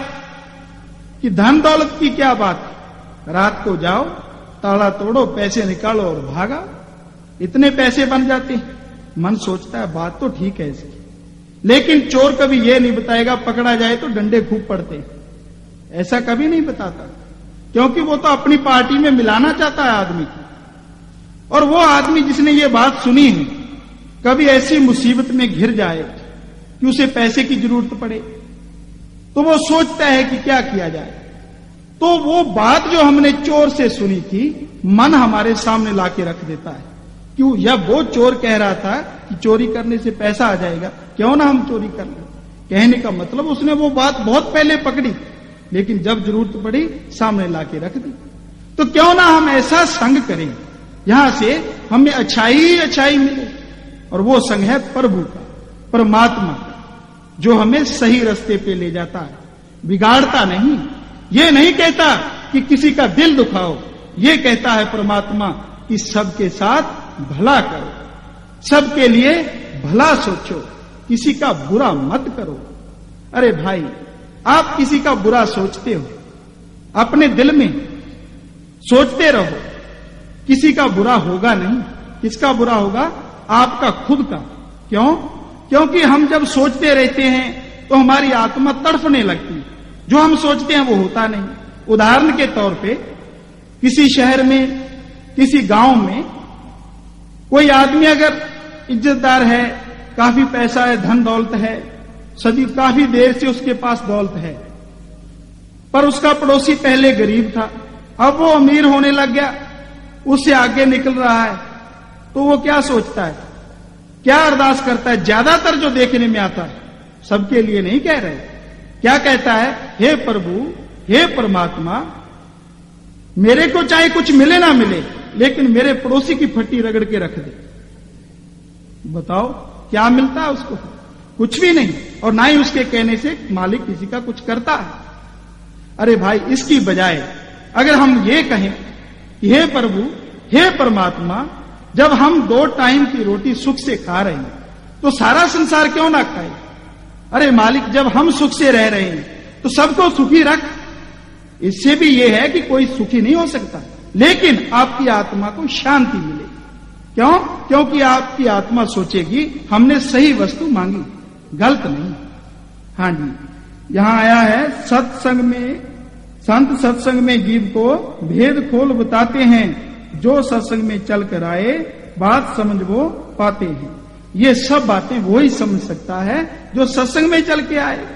कि धन दौलत की क्या बात है, रात को जाओ, ताला तोड़ो, पैसे निकालो और भागा, इतने पैसे बन जाते हैं। मन सोचता है बात तो ठीक है इसकी, लेकिन चोर कभी यह नहीं बताएगा पकड़ा जाए तो डंडे खूब पड़ते हैं, ऐसा कभी नहीं बताता, क्योंकि वो तो अपनी पार्टी में मिलाना चाहता है आदमी को। और वो आदमी जिसने ये बात सुनी है, कभी ऐसी मुसीबत में घिर जाए कि उसे पैसे की जरूरत पड़े, तो वो सोचता है कि क्या किया जाए। तो वो बात जो हमने चोर से सुनी थी, मन हमारे सामने लाके रख देता है। क्यों? या वो चोर कह रहा था कि चोरी करने से पैसा आ जाएगा, क्यों ना हम चोरी कर लें। कहने का मतलब उसने वो बात बहुत पहले पकड़ी, लेकिन जब जरूरत पड़ी सामने लाके रख दी। तो क्यों ना हम ऐसा संग करें यहां से हमें अच्छाई मिले, और वो संग है प्रभु का, परमात्मा का, जो हमें सही रास्ते पे ले जाता है, बिगाड़ता नहीं। ये नहीं कहता कि किसी का दिल दुखाओ, ये कहता है परमात्मा कि सबके साथ भला करो, सबके लिए भला सोचो, किसी का बुरा मत करो। अरे भाई, आप किसी का बुरा सोचते हो, अपने दिल में सोचते रहो, किसी का बुरा होगा नहीं। किसका बुरा होगा? आपका खुद का। क्यों? क्योंकि हम जब सोचते रहते हैं तो हमारी आत्मा तड़फने लगती है, जो हम सोचते हैं वो होता नहीं। उदाहरण के तौर पे, किसी शहर में, किसी गांव में कोई आदमी अगर इज्जतदार है, काफी पैसा है, धन दौलत है, काफी देर से उसके पास दौलत है, पर उसका पड़ोसी पहले गरीब था, अब वो अमीर होने लग गया, उससे आगे निकल रहा है, तो वो क्या सोचता है, क्या अरदास करता है? ज्यादातर जो देखने में आता है, सबके लिए नहीं कह रहे, क्या कहता है? हे प्रभु, हे परमात्मा, मेरे को चाहे कुछ मिले ना मिले, लेकिन मेरे पड़ोसी की फट्टी रगड़ के रख दे। बताओ क्या मिलता है उसको? कुछ भी नहीं, और ना ही उसके कहने से मालिक किसी का कुछ करता है। अरे भाई, इसकी बजाय अगर हम ये कहें कि हे प्रभु, हे परमात्मा, जब हम 2 टाइम की रोटी सुख से खा रहे हैं तो सारा संसार क्यों ना खाए? अरे मालिक, जब हम सुख से रह रहे हैं तो सबको सुखी रख। इससे भी यह है कि कोई सुखी नहीं हो सकता, लेकिन आपकी आत्मा को शांति मिलेगी। क्यों? क्योंकि आपकी आत्मा सोचेगी हमने सही वस्तु मांगी, गलत नहीं। हां जी, यहां आया है, सत्संग में, संत सत्संग में जीव को भेद खोल बताते हैं, जो सत्संग में चल कर आए बात समझ वो पाते हैं। ये सब बातें वही समझ सकता है जो सत्संग में चल के आए।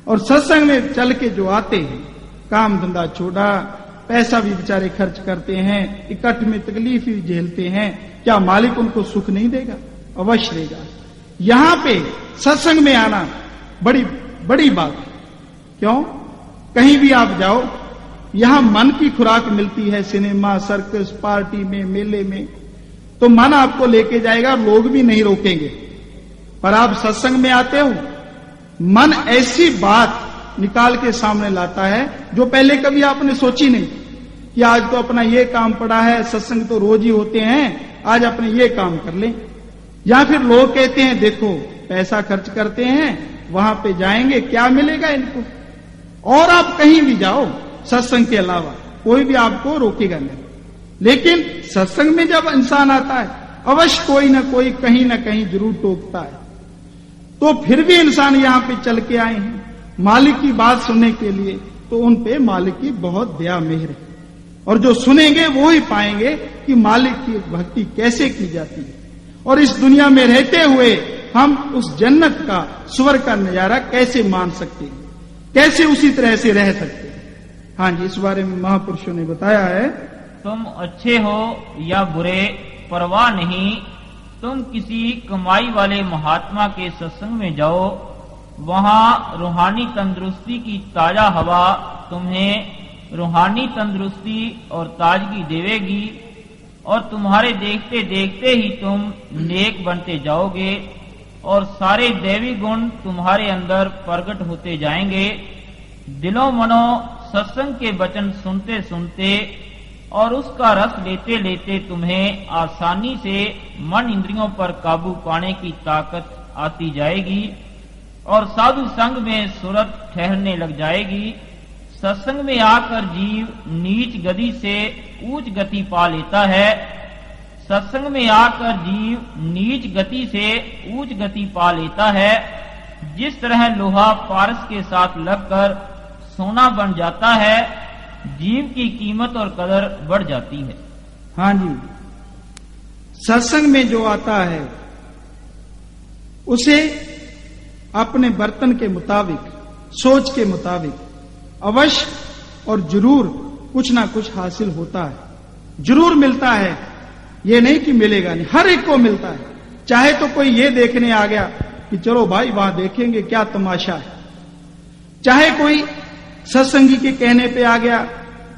और सत्संग में चल के जो आते हैं, काम धंधा छोड़ा, पैसा भी बेचारे खर्च करते हैं, इकट्ठ में तकलीफ भी झेलते हैं, क्या मालिक उनको सुख नहीं देगा? अवश्य देगा। यहां पे सत्संग में आना बड़ी बड़ी बात है। क्यों? कहीं भी आप जाओ, यहां मन की खुराक मिलती है, सिनेमा, सर्कस, पार्टी में, मेले में, तो मन आपको लेके जाएगा, लोग भी नहीं रोकेंगे। पर आप सत्संग में आते हो, मन ऐसी बात निकाल के सामने लाता है जो पहले कभी आपने सोची नहीं कि आज तो अपना ये काम पड़ा है, सत्संग तो रोज ही होते हैं, आज अपने ये काम कर लें। या फिर लोग कहते हैं देखो पैसा खर्च करते हैं, वहां पे जाएंगे, क्या मिलेगा इनको? और आप कहीं भी जाओ सत्संग के अलावा, कोई भी आपको रोकेगा नहीं। लेकिन सत्संग में जब इंसान आता है, अवश्य कोई ना कोई कहीं ना कहीं जरूर टोकता है। तो फिर भी इंसान यहां पे चल के आए हैं मालिक की बात सुनने के लिए, तो उन पे मालिक की बहुत दया मेहर है। और जो सुनेंगे वो ही पाएंगे कि मालिक की भक्ति कैसे की जाती है, और इस दुनिया में रहते हुए हम उस जन्नत का, स्वर्ग का नजारा कैसे मान सकते हैं, कैसे उसी तरह से रह सकते हैं। हाँ जी, इस बारे में महापुरुषों ने बताया है। तुम अच्छे हो या बुरे परवाह नहीं, तुम किसी कमाई वाले महात्मा के सत्संग में जाओ, वहां रूहानी तंदुरुस्ती की ताजा हवा तुम्हें रूहानी तंदुरुस्ती और ताजगी देवेगी, और तुम्हारे देखते देखते ही तुम नेक बनते जाओगे, और सारे दैवी गुण तुम्हारे अंदर प्रकट होते जाएंगे। दिलो मनो सत्संग के वचन सुनते सुनते और उसका रस लेते लेते तुम्हें आसानी से मन इंद्रियों पर काबू पाने की ताकत आती जाएगी, और साधु संग में सूरत ठहरने लग जाएगी। सत्संग में आकर जीव नीच गति से ऊंच गति पा लेता है। सत्संग में आकर जीव नीच गति से ऊंच गति पा लेता है। जिस तरह लोहा पारस के साथ लगकर सोना बन जाता है, जीव की कीमत और कदर बढ़ जाती है। हाँ जी, सत्संग में जो आता है उसे अपने बर्तन के मुताबिक, सोच के मुताबिक अवश्य और जरूर कुछ ना कुछ हासिल होता है, जरूर मिलता है। ये नहीं कि मिलेगा नहीं, हर एक को मिलता है। चाहे तो कोई ये देखने आ गया कि चलो भाई वहां देखेंगे क्या तमाशा है, चाहे कोई सत्संगी के कहने पे आ गया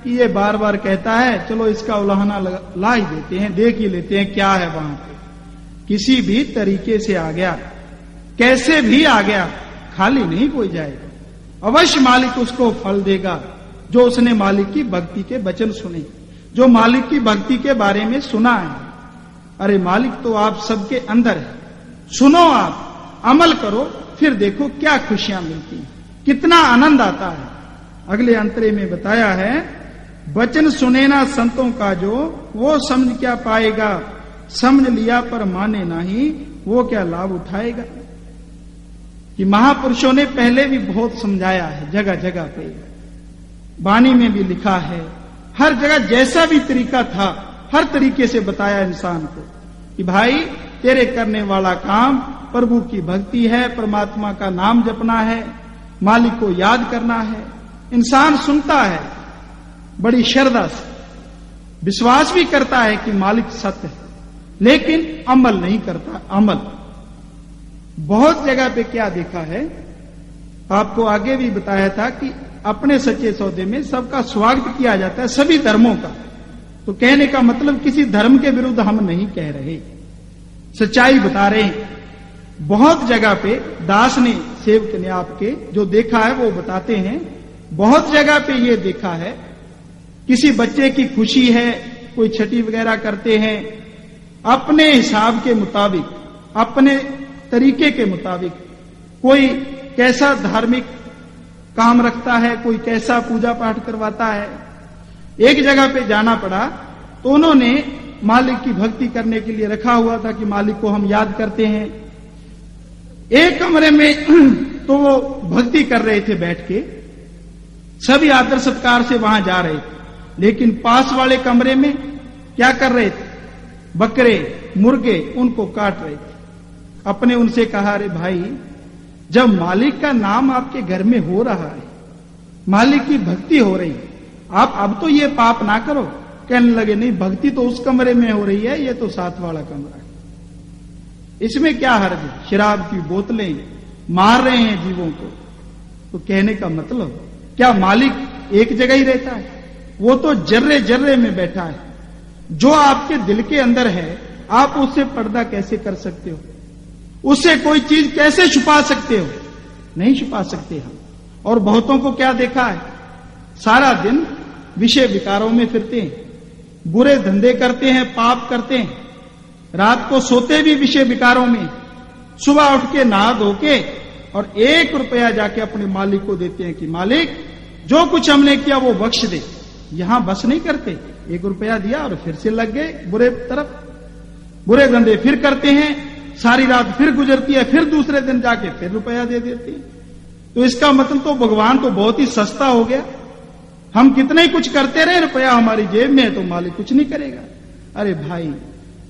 कि ये बार बार कहता है, चलो इसका उलाहना ला ही देते हैं, देख ही लेते हैं क्या है वहां पे। किसी भी तरीके से आ गया, कैसे भी आ गया, खाली नहीं कोई जाएगा। अवश्य मालिक उसको फल देगा जो उसने मालिक की भक्ति के वचन सुने, जो मालिक की भक्ति के बारे में सुना है। अरे मालिक तो आप सबके अंदर है, सुनो, आप अमल करो, फिर देखो क्या खुशियां मिलती हैं, कितना आनंद आता है। अगले अंतरे में बताया है, वचन सुने ना संतों का जो, वो समझ क्या पाएगा, समझ लिया पर माने नहीं, वो क्या लाभ उठाएगा। कि महापुरुषों ने पहले भी बहुत समझाया है, जगह जगह पे वाणी में भी लिखा है, हर जगह जैसा भी तरीका था हर तरीके से बताया इंसान को कि भाई तेरे करने वाला काम प्रभु की भक्ति है, परमात्मा का नाम जपना है, मालिक को याद करना है। इंसान सुनता है बड़ी श्रद्धा से, विश्वास भी करता है कि मालिक सत्य है, लेकिन अमल नहीं करता। अमल बहुत जगह पे क्या देखा है, आपको आगे भी बताया था कि अपने सच्चे सौदे में सबका स्वागत किया जाता है, सभी धर्मों का। तो कहने का मतलब किसी धर्म के विरुद्ध हम नहीं कह रहे, सच्चाई बता रहे हैं। बहुत जगह पे दास ने, सेवक ने आपके जो देखा है वो बताते हैं, बहुत जगह पे ये देखा है, किसी बच्चे की खुशी है, कोई छठी वगैरह करते हैं, अपने हिसाब के मुताबिक, अपने तरीके के मुताबिक, कोई कैसा धार्मिक काम रखता है, कोई कैसा पूजा पाठ करवाता है। एक जगह पे जाना पड़ा तो उन्होंने मालिक की भक्ति करने के लिए रखा हुआ था कि मालिक को हम याद करते हैं। एक कमरे में तो वो भक्ति कर रहे थे बैठ के, सभी आदर सत्कार से वहां जा रहे थे, लेकिन पास वाले कमरे में क्या कर रहे थे, बकरे मुर्गे उनको काट रहे थे। अपने उनसे कहा, अरे भाई, जब मालिक का नाम आपके घर में हो रहा है, मालिक की भक्ति हो रही है, आप अब तो ये पाप ना करो। कहने लगे, नहीं, भक्ति तो उस कमरे में हो रही है, ये तो साथ वाला कमरा है, इसमें क्या हर्ज है? शराब की बोतलें मार रहे हैं जीवों को। तो कहने का मतलब, क्या मालिक एक जगह ही रहता है? वो तो जर्रे जर्रे में बैठा है। जो आपके दिल के अंदर है, आप उससे पर्दा कैसे कर सकते हो? उससे कोई चीज कैसे छुपा सकते हो? नहीं छुपा सकते हम। और बहुतों को क्या देखा है, सारा दिन विषय विकारों में फिरते हैं, बुरे धंधे करते हैं, पाप करते हैं, रात को सोते भी विषय विकारों में, सुबह उठ के नहा धो के और 1 रुपया जाके अपने मालिक को देते हैं कि मालिक, जो कुछ हमने किया वो बख्श दे। यहां बस नहीं करते, 1 रुपया दिया और फिर से लग गए बुरे तरफ, बुरे धंधे फिर करते हैं, सारी रात फिर गुजरती है, फिर दूसरे दिन जाके फिर रुपया दे देते हैं। तो इसका मतलब तो भगवान तो बहुत ही सस्ता हो गया। हम कितने ही कुछ करते रहे, रुपया हमारी जेब में है तो मालिक कुछ नहीं करेगा। अरे भाई,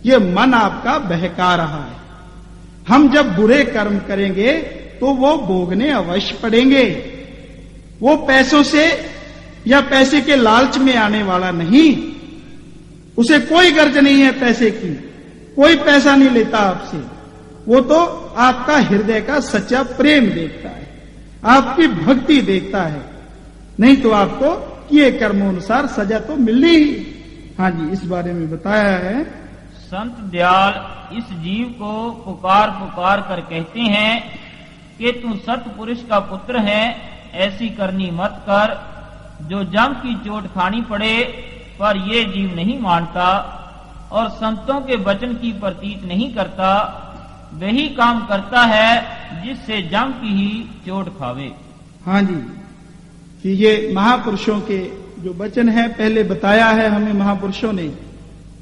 ये मन आपका बहका रहा है। हम जब बुरे कर्म करेंगे तो वो भोगने अवश्य पड़ेंगे। वो पैसों से या पैसे के लालच में आने वाला नहीं, उसे कोई गर्ज नहीं है पैसे की, कोई पैसा नहीं लेता आपसे। वो तो आपका हृदय का सच्चा प्रेम देखता है, आपकी भक्ति देखता है। नहीं तो आपको किए कर्मोनुसार सजा तो मिलनी ही। हाँ जी, इस बारे में बताया है। संत दयाल इस जीव को पुकार पुकार कर कहते हैं कि तू सत्पुरुष का पुत्र है, ऐसी करनी मत कर। जो जम की चोट खानी पड़े पर ये जीव नहीं मानता और संतों के वचन की प्रतीत नहीं करता, वही काम करता है जिससे जम की ही चोट खावे। हाँ जी, कि ये महापुरुषों के जो वचन है, पहले बताया है हमें महापुरुषों ने,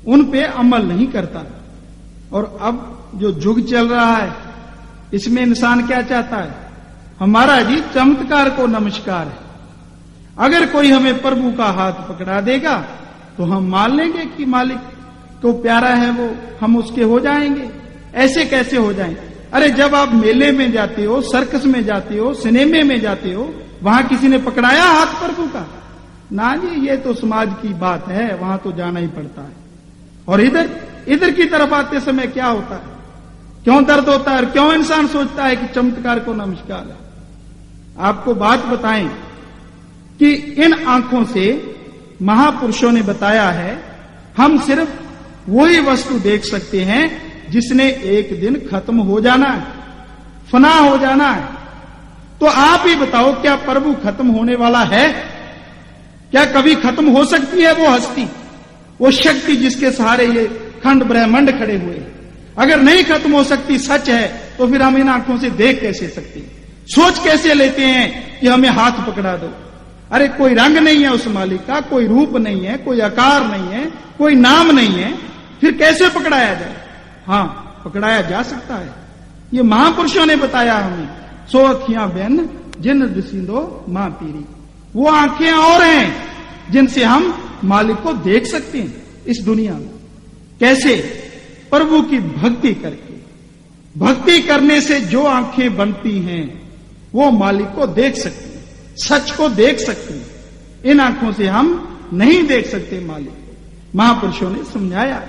उन पे अमल नहीं करता। और अब जो युग चल रहा है, इसमें इंसान क्या चाहता है? हमारा जी चमत्कार को नमस्कार है। अगर कोई हमें प्रभु का हाथ पकड़ा देगा तो हम मान लेंगे कि मालिक को प्यारा है वो, हम उसके हो जाएंगे। ऐसे कैसे हो जाएं? अरे जब आप मेले में जाते हो, सर्कस में जाते हो, सिनेमे में जाते हो, वहां किसी ने पकड़ाया हाथ प्रभु का? ना जी, ये तो समाज की बात है, वहां तो जाना ही पड़ता है। और इधर की तरफ आते समय क्या होता है? क्यों दर्द होता है और क्यों इंसान सोचता है कि चमत्कार को नमस्कार है? आपको बात बताएं कि इन आंखों से महापुरुषों ने बताया है, हम सिर्फ वही वस्तु देख सकते हैं जिसने एक दिन खत्म हो जाना है, फना हो जाना है। तो आप ही बताओ, क्या प्रभु खत्म होने वाला है? क्या कभी खत्म हो सकती है वो हस्ती, वो शक्ति जिसके सहारे ये खंड ब्रह्मांड खड़े हुए हैं? अगर नहीं खत्म हो सकती, सच है, तो फिर हम इन आंखों से देख कैसे सकते हैं? सोच कैसे लेते हैं कि हमें हाथ पकड़ा दो? अरे कोई रंग नहीं है उस मालिक का, कोई रूप नहीं है, कोई आकार नहीं है, कोई नाम नहीं है, फिर कैसे पकड़ाया जाए? हाँ, पकड़ाया जा सकता है। ये महापुरुषों ने बताया हमें। सो अखियां बेन जिन दिसिंदो मां पीरी, वो आंखें और हैं जिनसे हम मालिक को देख सकते हैं इस दुनिया में। कैसे? प्रभु की भक्ति करके। भक्ति करने से जो आंखें बनती हैं वो मालिक को देख सकती हैं, सच को देख सकती हैं। इन आंखों से हम नहीं देख सकते मालिक को, महापुरुषों ने समझाया।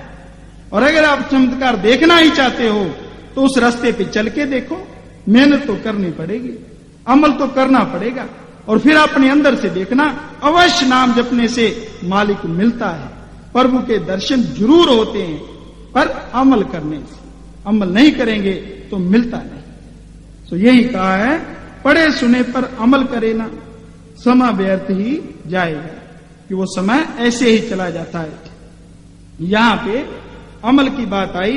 और अगर आप चमत्कार देखना ही चाहते हो तो उस रास्ते पे चल के देखो। मेहनत तो करनी पड़ेगी, अमल तो करना पड़ेगा, और फिर अपने अंदर से देखना। अवश्य नाम जपने से मालिक मिलता है, प्रभु के दर्शन जरूर होते हैं, पर अमल करने से। अमल नहीं करेंगे तो मिलता नहीं। तो यही कहा है, पढ़े सुने पर अमल करे ना, समय व्यर्थ ही जाएगा। कि वो समय ऐसे ही चला जाता है। यहां पे अमल की बात आई।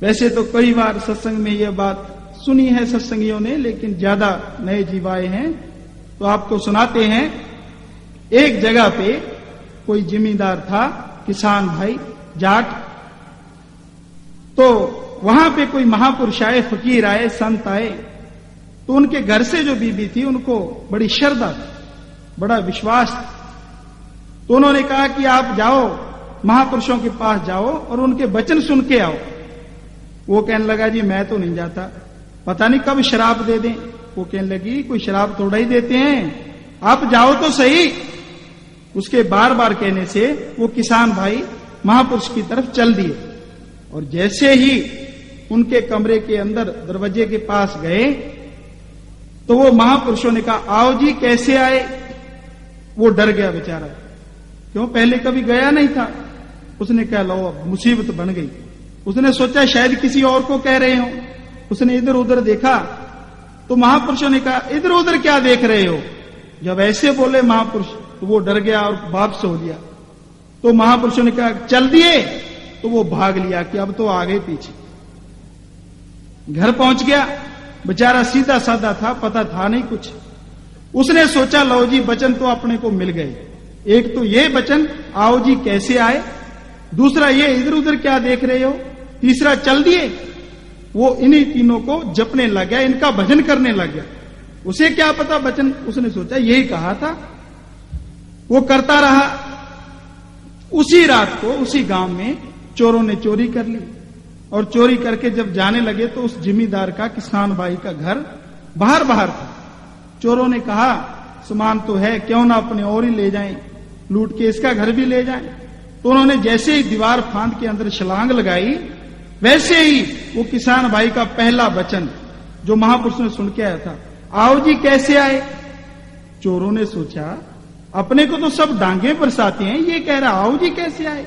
वैसे तो कई बार सत्संग में यह बात सुनी है सत्संगियों ने, लेकिन ज्यादा नए जीव आए हैं तो आपको सुनाते हैं। एक जगह पे कोई जिम्मेदार था, किसान भाई जाट। तो वहां पे कोई महापुरुष आए, फकीर आए, संत आए। तो उनके घर से जो बीबी थी उनको बड़ी श्रद्धा थी, बड़ा विश्वास था। तो उन्होंने कहा कि आप जाओ, महापुरुषों के पास जाओ और उनके वचन सुन के आओ। वो कहने लगा जी मैं तो नहीं जाता, पता नहीं कब शराब दे दें। वो कहने लगी कोई शराब थोड़ा ही देते हैं, आप जाओ तो सही। उसके बार बार कहने से वो किसान भाई महापुरुष की तरफ चल दिए, और जैसे ही उनके कमरे के अंदर दरवाजे के पास गए तो वो महापुरुषों ने कहा आओ जी कैसे आए। वो डर गया बेचारा, क्यों पहले कभी गया नहीं था। उसने कहा लो अब मुसीबत बन गई। उसने सोचा शायद किसी और को कह रहे हो। उसने इधर उधर देखा तो महापुरुषों ने कहा इधर उधर क्या देख रहे हो। जब ऐसे बोले महापुरुष तो वो डर गया और वापस हो लिया। तो महापुरुषों ने कहा चल दिए, तो वो भाग लिया कि अब तो आ गए पीछे। घर पहुंच गया, बेचारा सीधा साधा था, पता था नहीं कुछ। उसने सोचा लो जी वचन तो अपने को मिल गए, एक तो ये वचन आओ जी कैसे आए, दूसरा ये इधर उधर क्या देख रहे हो, तीसरा चल दिए। वो इन्हीं तीनों को जपने लग गया, इनका भजन करने लग गया। उसे क्या पता वचन, उसने सोचा यही कहा था। वो करता रहा। उसी रात को उसी गांव में चोरों ने चोरी कर ली, और चोरी करके जब जाने लगे तो उस जिमीदार का, किसान भाई का घर बाहर बाहर था। चोरों ने कहा सामान तो है, क्यों ना अपने और ही ले जाएं, लूट के इसका घर भी ले जाएं। तो उन्होंने जैसे ही दीवार फांद के अंदर छलांग लगाई, वैसे ही वो किसान भाई का पहला वचन जो महापुरुष ने सुन के आया था, आओ जी कैसे आए। चोरों ने सोचा अपने को तो सब डांगे बरसाते हैं, ये कह रहा आओ जी कैसे आए।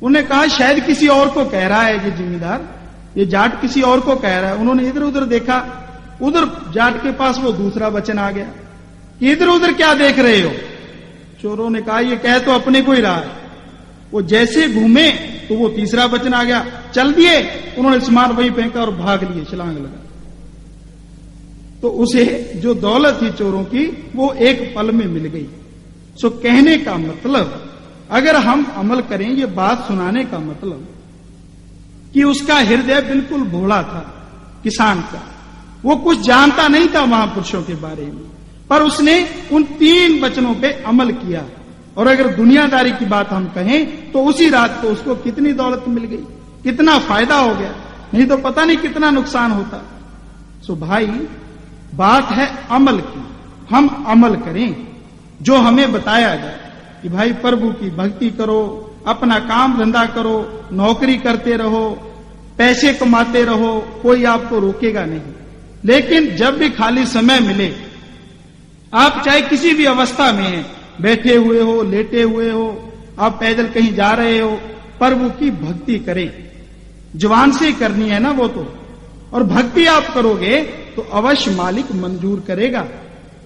उन्हें कहा शायद किसी और को कह रहा है, ये जिम्मेदार, ये जाट किसी और को कह रहा है। उन्होंने इधर उधर देखा, उधर जाट के पास वो दूसरा वचन आ गया कि इधर उधर क्या देख रहे हो। चोरों ने कहा ये कह तो अपने को ही रहा है। वो जैसे घूमे तो वो तीसरा वचन आ गया, चल दिए। उन्होंने सामान वही फेंका और भाग लिए, छलांग लगा। तो उसे जो दौलत थी चोरों की वो एक पल में मिल गई। सो कहने का मतलब अगर हम अमल करें, ये बात सुनाने का मतलब कि उसका हृदय बिल्कुल भोला था किसान का। वो कुछ जानता नहीं था महापुरुषों के बारे में, पर उसने उन 3 वचनों पे अमल किया। और अगर दुनियादारी की बात हम कहें तो उसी रात को उसको कितनी दौलत मिल गई, कितना फायदा हो गया, नहीं तो पता नहीं कितना नुकसान होता। सो भाई बात है अमल की। हम अमल करें जो हमें बताया जाए कि भाई प्रभु की भक्ति करो, अपना काम धंधा करो, नौकरी करते रहो, पैसे कमाते रहो, कोई आपको रोकेगा नहीं। लेकिन जब भी खाली समय मिले, आप चाहे किसी भी अवस्था में हैं, बैठे हुए हो, लेटे हुए हो, आप पैदल कहीं जा रहे हो, प्रभु की भक्ति करें। जवान से करनी है ना वो तो, और भक्ति आप करोगे तो अवश्य मालिक मंजूर करेगा।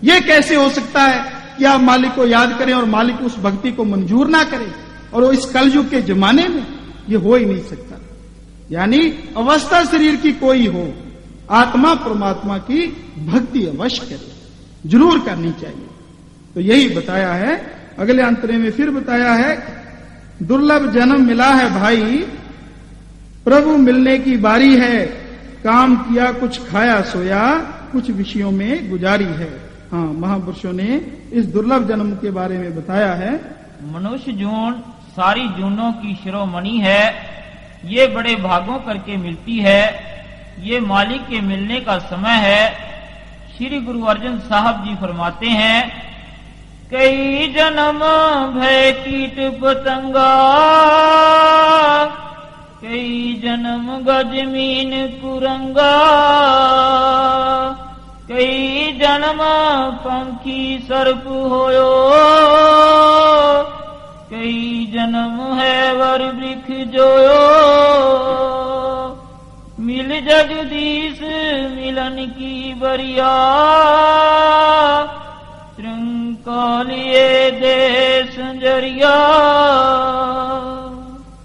ये कैसे हो सकता है कि आप मालिक को याद करें और मालिक उस भक्ति को मंजूर ना करे, और वो इस कलयुग के जमाने में ये हो ही नहीं सकता। यानी अवस्था शरीर की कोई हो, आत्मा परमात्मा की भक्ति अवश्य करे, जरूर करनी चाहिए। तो यही बताया है। अगले अंतरे में फिर बताया है दुर्लभ जन्म मिला है भाई, प्रभु मिलने की बारी है, काम किया कुछ खाया सोया, कुछ विषयों में गुजारी है। हाँ, महापुरुषों ने इस दुर्लभ जन्म के बारे में बताया है। मनुष्य जून सारी जूनों की शिरोमणि है, ये बड़े भागों करके मिलती है, ये मालिक के मिलने का समय है। श्री गुरु अर्जन साहब जी फरमाते हैं, कई जन्म भय कीट पतंगा, कई जन्म गजमीन कुरंगा, कई जन्म पंखी सर्प होयो, कई जन्म है वर वृक्ष जोयो, मिल जगदीश मिलन की बरिया, त्रिंकालिए देश जरिया।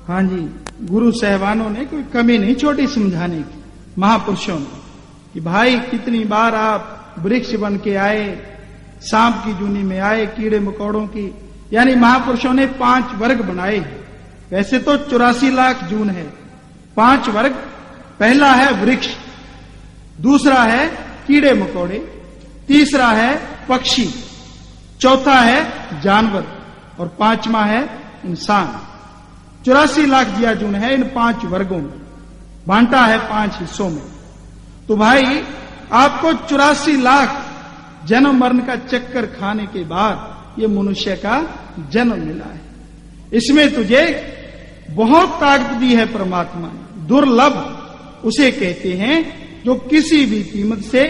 हाँ जी, गुरु साहबानों ने कोई कमी नहीं छोटी समझाने की, महापुरुषों ने, कि भाई कितनी बार आप वृक्ष बन के आए, सांप की जूनी में आए, कीड़े मकोड़ों की, यानी महापुरुषों ने 5 वर्ग बनाए। वैसे तो 84 लाख जून है, 5 वर्ग। पहला है वृक्ष, दूसरा है कीड़े मकोड़े, तीसरा है पक्षी, चौथा है जानवर, और 5वां है इंसान। 84 लाख जिया जून है इन 5 वर्गों में। बांटा है 5 हिस्सों में। तो भाई आपको 84 लाख जन्म मरण का चक्कर खाने के बाद ये मनुष्य का जन्म मिला है। इसमें तुझे बहुत ताकत दी है परमात्मा ने। दुर्लभ उसे कहते हैं जो किसी भी कीमत से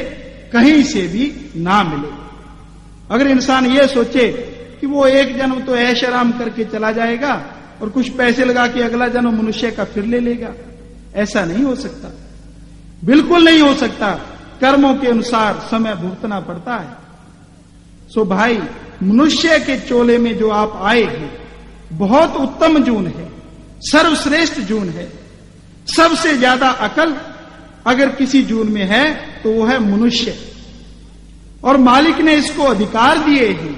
कहीं से भी ना मिले। अगर इंसान ये सोचे कि वो एक जन्म तो ऐश आराम करके चला जाएगा और कुछ पैसे लगा के अगला जन्म मनुष्य का फिर ले लेगा, ऐसा नहीं हो सकता, बिल्कुल नहीं हो सकता। कर्मों के अनुसार समय भुगतना पड़ता है। सो भाई, मनुष्य के चोले में जो आप आए हैं बहुत उत्तम जून है, सर्वश्रेष्ठ जून है। सबसे ज्यादा अकल अगर किसी जून में है तो वो है मनुष्य। और मालिक ने इसको अधिकार दिए हैं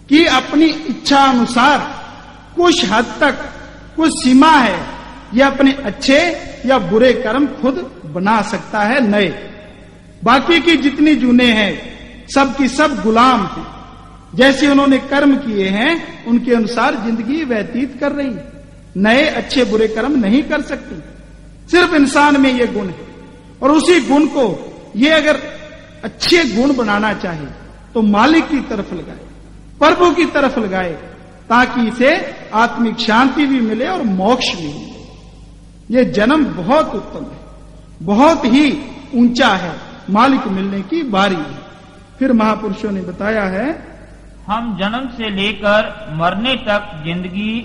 कि अपनी इच्छा अनुसार कुछ हद तक, कुछ सीमा है, ये अपने अच्छे या बुरे कर्म खुद बना सकता है नए। बाकी की जितनी जूने हैं सब की सब गुलाम हैं। जैसे उन्होंने कर्म किए हैं उनके अनुसार जिंदगी व्यतीत कर रही है। नए अच्छे बुरे कर्म नहीं कर सकती। सिर्फ इंसान में ये गुण है और उसी गुण को ये अगर अच्छे गुण बनाना चाहे तो मालिक की तरफ लगाए, प्रभु की तरफ लगाए, ताकि इसे आत्मिक शांति भी मिले और मोक्ष भी मिले। ये जन्म बहुत उत्तम है, बहुत ही ऊंचा है। मालिक मिलने की बारी है। फिर महापुरुषों ने बताया है, हम जन्म से लेकर मरने तक जिंदगी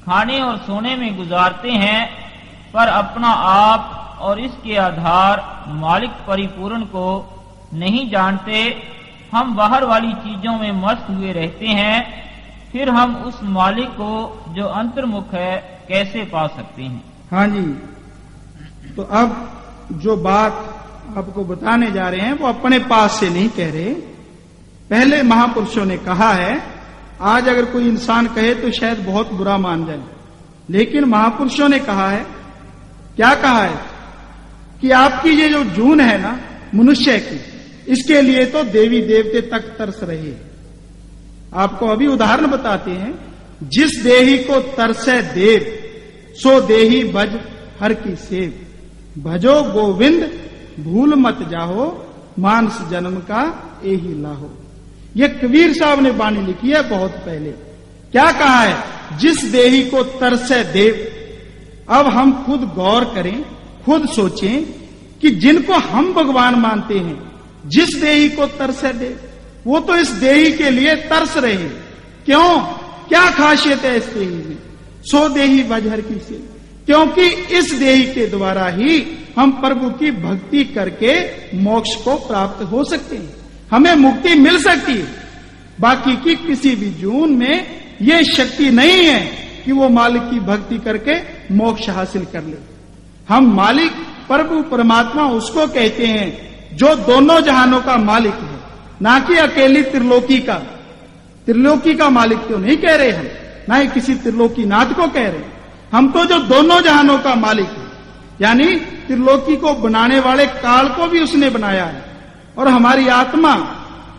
खाने और सोने में गुजारते हैं, पर अपना आप और इसके आधार मालिक परिपूर्ण को नहीं जानते। हम बाहर वाली चीजों में मस्त हुए रहते हैं, फिर हम उस मालिक को जो अंतर्मुख है कैसे पा सकते हैं। हाँ जी, तो अब जो बात आपको बताने जा रहे हैं वो अपने पास से नहीं कह रहे। पहले महापुरुषों ने कहा है, आज अगर कोई इंसान कहे तो शायद बहुत बुरा मान जाए, लेकिन महापुरुषों ने कहा है, क्या कहा है कि आपकी ये जो जून है ना मनुष्य की, इसके लिए तो देवी देवते तक तरस रहे। आपको अभी उदाहरण बताते हैं, जिस देही को तरसे देव सो देही भज हर की सेव, भजो गोविंद भूल मत जाहो, मानस जन्म का एही लाहो। ये कबीर साहब ने बानी लिखी है बहुत पहले। क्या कहा है, जिस देही को तरसे देव। अब हम खुद गौर करें, खुद सोचें कि जिनको हम भगवान मानते हैं, जिस देही को तरसे देव, वो तो इस देही के लिए तरस रहे हैं। क्यों? क्या खासियत है इस देही में? सो देही बजहर की से, क्योंकि इस देही के द्वारा ही हम प्रभु की भक्ति करके मोक्ष को प्राप्त हो सकते हैं, हमें मुक्ति मिल सकती है। बाकी की किसी भी जून में ये शक्ति नहीं है कि वो मालिक की भक्ति करके मोक्ष हासिल कर ले। हम मालिक प्रभु परमात्मा उसको कहते हैं जो दोनों जहानों का मालिक है, ना कि अकेली त्रिलोकी का। त्रिलोकी का मालिक तो नहीं कह रहे हम, ना ही किसी त्रिलोकी नाथ को कह रहे। हम तो जो दोनों जहानों का मालिक है, यानी त्रिलोकी को बनाने वाले काल को भी उसने बनाया है, और हमारी आत्मा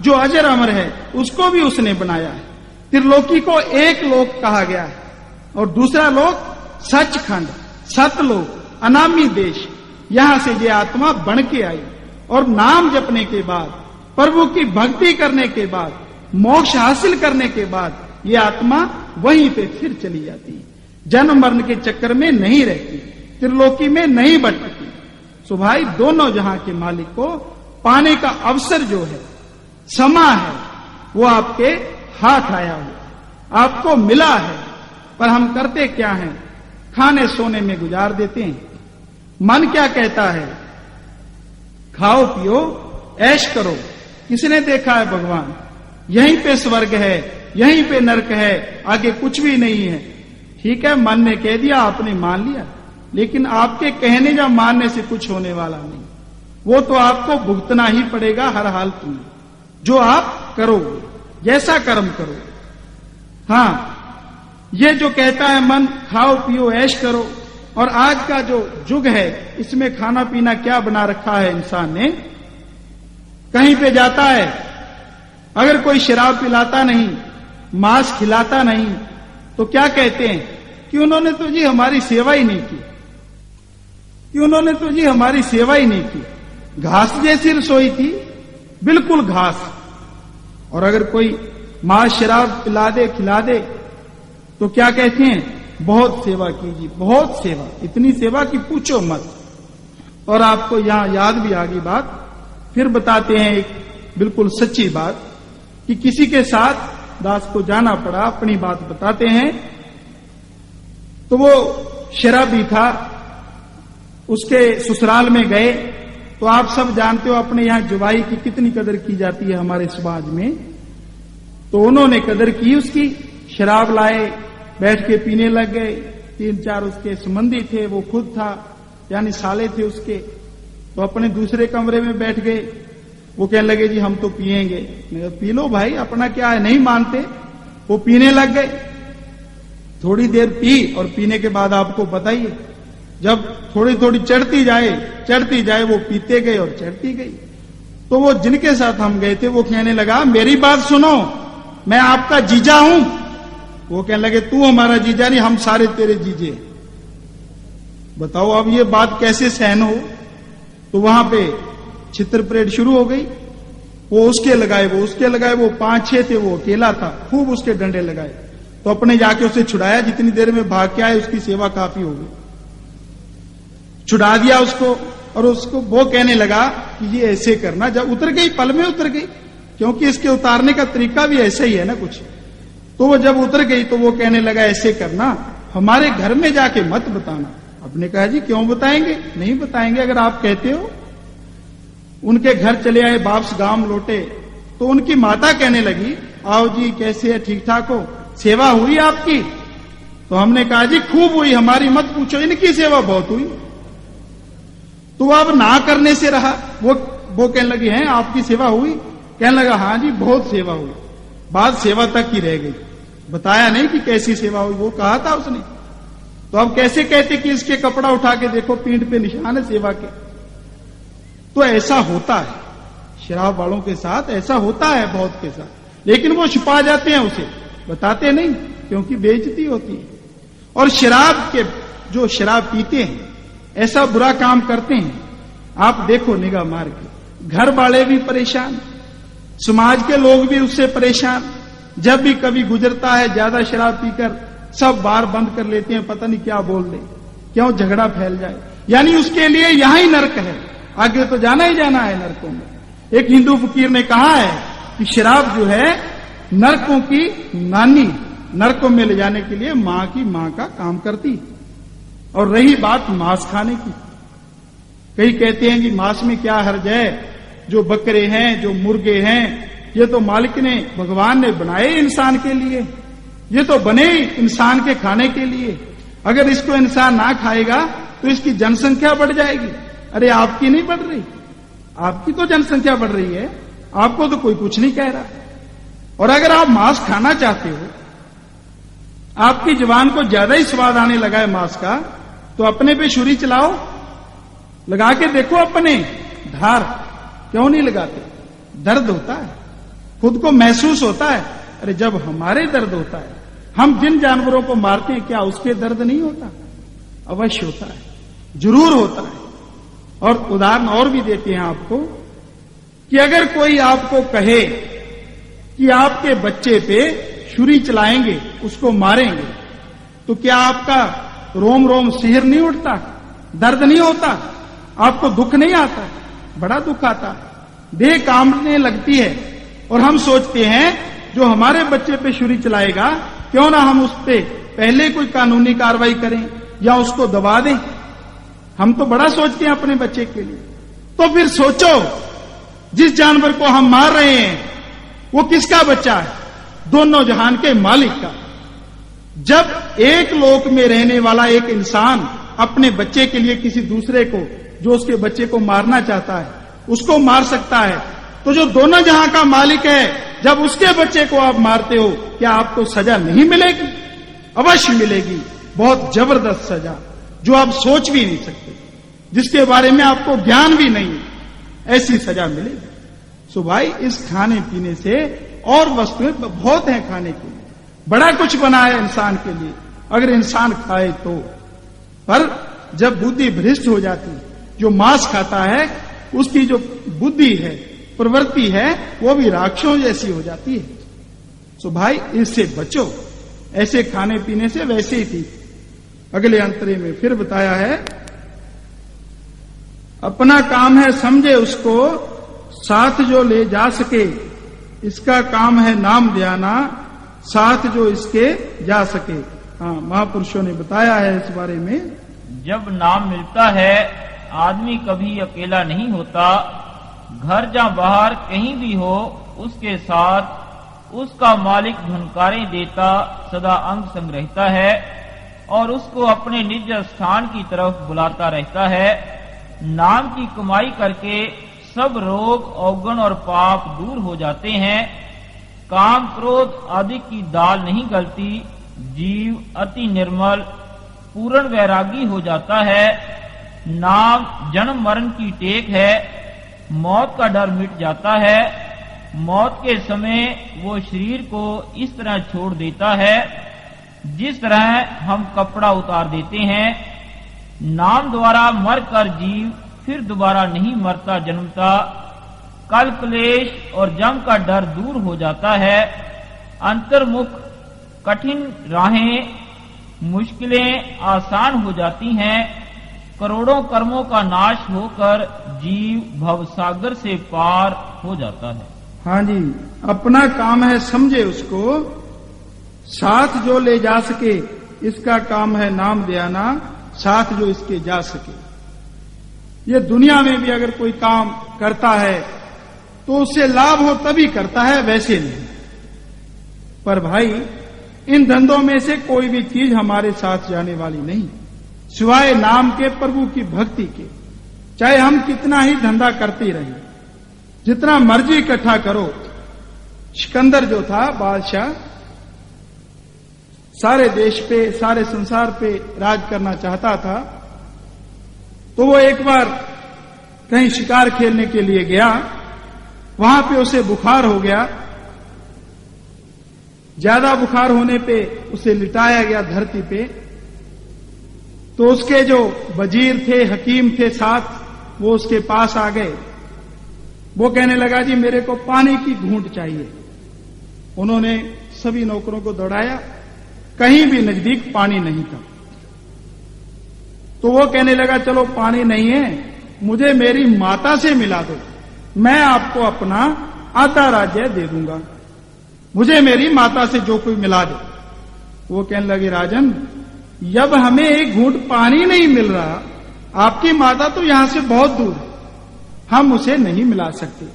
जो अजर अमर है उसको भी उसने बनाया है। त्रिलोकी को एक लोक कहा गया है और दूसरा लोक सचखंड, सतलोक, अनामी देश। यहां से ये आत्मा बन के आई और नाम जपने के बाद, प्रभु की भक्ति करने के बाद, मोक्ष हासिल करने के बाद ये आत्मा वहीं पे फिर चली जाती है। जन्म मरण के चक्कर में नहीं रहती, त्रिलोकी में नहीं भटकती। सो भाई, दोनों जहां के मालिक को पाने का अवसर जो है, समा है, वो आपके हाथ आया हुआ, आपको मिला है। पर हम करते क्या हैं? खाने सोने में गुजार देते हैं। मन क्या कहता है? खाओ पियो ऐश करो। किसने देखा है भगवान? यहीं पे स्वर्ग है, यहीं पे नरक है, आगे कुछ भी नहीं है। ठीक है, मन ने कह दिया, आपने मान लिया, लेकिन आपके कहने या मानने से कुछ होने वाला नहीं। वो तो आपको भुगतना ही पड़ेगा हर हालत में, जो आप करोगे, जैसा कर्म करोगे। हाँ, ये जो कहता है मन खाओ पियो ऐश करो, और आज का जो युग है इसमें खाना पीना क्या बना रखा है इंसान ने। कहीं पे जाता है, अगर कोई शराब पिलाता नहीं, मांस खिलाता नहीं, तो क्या कहते हैं कि उन्होंने तो जी हमारी सेवा ही नहीं की। कि उन्होंने तो जी हमारी सेवा ही नहीं की। घास जैसी रसोई थी, बिल्कुल घास। और अगर कोई मांस शराब पिला दे खिला दे तो क्या कहते हैं, बहुत सेवा कीजिए, बहुत सेवा, इतनी सेवा कि पूछो मत। और आपको यहां याद भी आ गई बात, फिर बताते हैं एक बिल्कुल सच्ची बात कि किसी के साथ दास को जाना पड़ा, अपनी बात बताते हैं। तो वो शराबी था, उसके ससुराल में गए। तो आप सब जानते हो अपने यहां जुबाई की कितनी कदर की जाती है हमारे समाज में। तो उन्होंने कदर की उसकी, शराब लाए, बैठ के पीने लग गए। 3-4 उसके संबंधी थे, वो खुद था, यानी साले थे उसके। तो अपने दूसरे कमरे में बैठ गए। वो कहने लगे जी हम तो पिएंगे। मैं कहा पी लो भाई, अपना क्या है, नहीं मानते। वो पीने लग गए। थोड़ी देर पी और पीने के बाद आपको बताइए, जब थोड़ी थोड़ी चढ़ती जाए वो पीते गए और चढ़ती गई। तो वो जिनके साथ हम गए थे वो कहने लगा मेरी बात सुनो, मैं आपका जीजा हूं। वो कहने लगे तू हमारा जीजा नहीं, हम सारे तेरे जीजे। बताओ अब ये बात कैसे सहन हो। तो वहां पे छित्र परेड शुरू हो गई। वो उसके लगाए, वो 5-6 थे, वो अकेला था, खूब उसके डंडे लगाए। तो अपने जाके उसे छुड़ाया, जितनी देर में भाग के आए उसकी सेवा काफी हो गई। छुड़ा दिया उसको और उसको वो कहने लगा कि ये ऐसे करना। जब उतर गई, पल में उतर गई, क्योंकि इसके उतारने का तरीका भी ऐसा ही है ना कुछ। तो वो जब उतर गई तो वो कहने लगा ऐसे करना, हमारे घर में जाके मत बताना। आपने कहा जी क्यों बताएंगे, नहीं बताएंगे अगर आप कहते हो। उनके घर चले आए, वापस गांव लौटे तो उनकी माता कहने लगी आओ जी कैसे है, ठीक ठाक हो, सेवा हुई आपकी। तो हमने कहा जी खूब हुई, हमारी मत पूछो, इनकी सेवा बहुत हुई। तो अब ना करने से रहा। वो कहने लगी हैं आपकी सेवा हुई। कहने लगा हाँ जी बहुत सेवा हुई। बात सेवा तक ही रह गई, बताया नहीं कि कैसी सेवा हुई, वो कहा था उसने। तो अब कैसे कहते कि इसके कपड़ा उठा के देखो, पीठ पे निशान है सेवा के। तो ऐसा होता है शराब वालों के साथ, ऐसा होता है बहुत के साथ। लेकिन वो छुपा जाते हैं, उसे बताते नहीं, क्योंकि बेइज्जती होती है। और शराब के जो शराब पीते हैं, ऐसा बुरा काम करते हैं, आप देखो निगाह मार के, घर वाले भी परेशान, समाज के लोग भी उससे परेशान। जब भी कभी गुजरता है ज्यादा शराब पीकर, सब बार बंद कर लेते हैं, पता नहीं क्या बोल दे, क्यों झगड़ा फैल जाए। यानी उसके लिए यहां ही नर्क है, आगे तो जाना ही जाना है नरकों में। एक हिंदू फकीर ने कहा है कि शराब जो है नरकों की नानी, नरकों में ले जाने के लिए मां का काम करती। और रही बात मांस खाने की, कई कहते हैं कि मांस में क्या हर्ज है, जो बकरे हैं, जो मुर्गे हैं, ये तो मालिक ने, भगवान ने बनाए इंसान के लिए, ये तो बने इंसान के खाने के लिए। अगर इसको इंसान ना खाएगा तो इसकी जनसंख्या बढ़ जाएगी। अरे आपकी नहीं बढ़ रही, आपकी तो जनसंख्या बढ़ रही है, आपको तो कोई कुछ नहीं कह रहा। और अगर आप मांस खाना चाहते हो, आपकी जुबान को ज्यादा ही स्वाद आने लगा है मांस का, तो अपने पे छुरी चलाओ, लगा के देखो अपने धार। क्यों नहीं लगाते, दर्द होता है, खुद को महसूस होता है। अरे जब हमारे दर्द होता है, हम जिन जानवरों को मारते हैं, क्या उसके दर्द नहीं होता? अवश्य होता है, जरूर होता है। और उदाहरण और भी देते हैं आपको कि अगर कोई आपको कहे कि आपके बच्चे पे छुरी चलाएंगे, उसको मारेंगे, तो क्या आपका रोम रोम सिहर नहीं उठता, दर्द नहीं होता, आपको दुख नहीं आता? बड़ा दुख आता, देह कांपने लगती है। और हम सोचते हैं जो हमारे बच्चे पे छुरी चलाएगा, क्यों ना हम उस पे पहले कोई कानूनी कार्रवाई करें या उसको दबा दें। हम तो बड़ा सोचते हैं अपने बच्चे के लिए। तो फिर सोचो, जिस जानवर को हम मार रहे हैं वो किसका बच्चा है? दोनों जहान के मालिक का। जब एक लोक में रहने वाला एक इंसान अपने बच्चे के लिए किसी दूसरे को, जो उसके बच्चे को मारना चाहता है, उसको मार सकता है, तो जो दोनों जहां का मालिक है, जब उसके बच्चे को आप मारते हो, क्या आपको सजा नहीं मिलेगी? अवश्य मिलेगी, बहुत जबरदस्त सजा, जो आप सोच भी नहीं सकते, जिसके बारे में आपको ज्ञान भी नहीं, ऐसी सजा मिलेगी। सो भाई, इस खाने पीने से, और वस्तुएं बहुत हैं खाने के लिए, बड़ा कुछ बना है इंसान के लिए, अगर इंसान खाए तो। पर जब बुद्धि भ्रष्ट हो जाती, जो मांस खाता है उसकी जो बुद्धि है, प्रवृत्ति है, वो भी राक्षसों जैसी हो जाती है। तो भाई इससे बचो, ऐसे खाने पीने से वैसे ही थी। अगले अंतरे में फिर बताया है, अपना काम है समझे उसको, साथ जो ले जा सके, इसका काम है नाम ध्याना, साथ जो इसके जा सके। हाँ, महापुरुषों ने बताया है इस बारे में। जब नाम मिलता है आदमी कभी अकेला नहीं होता, घर या बाहर कहीं भी हो उसके साथ उसका मालिक धुनकारें देता सदा अंग संग रहता है और उसको अपने निज स्थान की तरफ बुलाता रहता है। नाम की कमाई करके सब रोग अवगुण और पाप दूर हो जाते हैं। काम क्रोध आदि की दाल नहीं गलती, जीव अति निर्मल पूर्ण वैरागी हो जाता है। नाम जन्म मरण की टेक है, मौत का डर मिट जाता है। मौत के समय वो शरीर को इस तरह छोड़ देता है जिस तरह हम कपड़ा उतार देते हैं। नाम द्वारा मरकर जीव फिर दोबारा नहीं मरता जन्मता। कल क्लेश और जम का डर दूर हो जाता है। अंतर्मुख कठिन राहें मुश्किलें आसान हो जाती हैं। करोड़ों कर्मों का नाश होकर जीव भवसागर से पार हो जाता है। हाँ जी, अपना काम है समझे उसको, साथ जो ले जा सके, इसका काम है नाम ध्याना, साथ जो इसके जा सके। ये दुनिया में भी अगर कोई काम करता है तो उससे लाभ हो तभी करता है, वैसे नहीं। पर भाई इन धंधों में से कोई भी चीज हमारे साथ जाने वाली नहीं, सिवाय नाम के, प्रभु की भक्ति के। चाहे हम कितना ही धंधा करते रहे, जितना मर्जी इकट्ठा करो। सिकंदर जो था बादशाह, सारे देश पे, सारे संसार पे राज करना चाहता था। तो वो एक बार कहीं शिकार खेलने के लिए गया, वहां पे उसे बुखार हो गया। ज्यादा बुखार होने पे उसे लिटाया गया धरती पे। तो उसके जो वजीर थे, हकीम थे साथ, वो उसके पास आ गए। वो कहने लगा, जी मेरे को पानी की घूंट चाहिए। उन्होंने सभी नौकरों को दौड़ाया, कहीं भी नजदीक पानी नहीं था। तो वो कहने लगा, चलो पानी नहीं है, मुझे मेरी माता से मिला दो, मैं आपको अपना आधा राज्य दे दूंगा, मुझे मेरी माता से जो कोई मिला दे। वो कहने लगे, राजन जब हमें एक घूंट पानी नहीं मिल रहा, आपकी माता तो यहां से बहुत दूर है, हम उसे नहीं मिला सकते।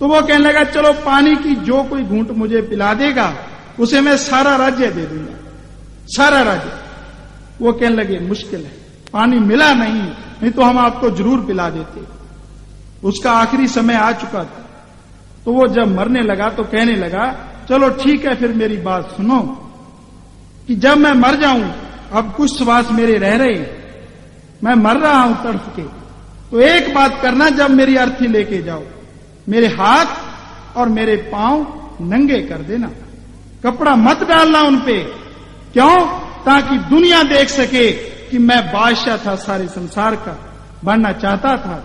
तो वो कहने लगा, चलो पानी की जो कोई घूंट मुझे पिला देगा उसे मैं सारा राज्य दे दूंगा, सारा राज्य। वो कहने लगे, मुश्किल है, पानी मिला नहीं तो हम आपको जरूर पिला देते। उसका आखिरी समय आ चुका था। तो वो जब मरने लगा तो कहने लगा, चलो ठीक है, फिर मेरी बात सुनो कि जब मैं मर जाऊं, अब कुछ श्वास मेरे रह रहे, मैं मर रहा हूं तड़फ के, तो एक बात करना, जब मेरी अर्थी लेके जाओ, मेरे हाथ और मेरे पांव नंगे कर देना, कपड़ा मत डालना उन पे। क्यों? ताकि दुनिया देख सके कि मैं बादशाह था, सारे संसार का बनना चाहता था,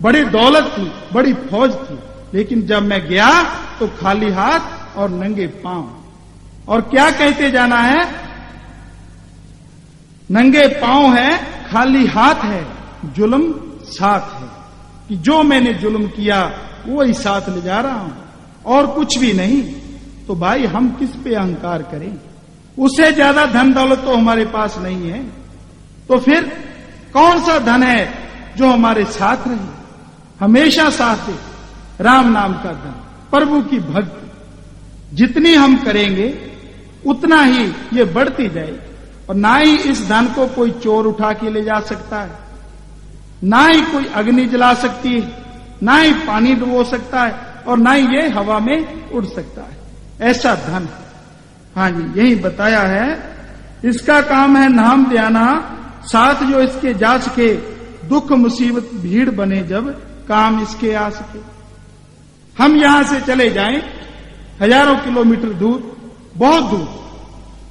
बड़ी दौलत थी, बड़ी फौज थी, लेकिन जब मैं गया तो खाली हाथ और नंगे पांव। और क्या कहते जाना है? नंगे पांव है, खाली हाथ है, जुल्म साथ है, कि जो मैंने जुल्म किया वो ही साथ ले जा रहा हूं और कुछ भी नहीं। तो भाई हम किस पे अहंकार करें? उससे ज्यादा धन दौलत तो हमारे पास नहीं है। तो फिर कौन सा धन है जो हमारे साथ रहे, हमेशा साथ दे? राम नाम का धन, प्रभु की भक्ति जितनी हम करेंगे उतना ही ये बढ़ती जाएगी। और ना ही इस धन को कोई चोर उठा के ले जा सकता है, ना ही कोई अग्नि जला सकती है, ना ही पानी डुबो सकता है, और ना ही ये हवा में उड़ सकता है। ऐसा धन है। हाँ जी, यही बताया है। इसका काम है नाम ध्याना, साथ जो इसके जा सके, दुख मुसीबत भीड़ बने जब, काम इसके आ सके। हम यहां से चले जाएं हजारों किलोमीटर दूर, बहुत दूर,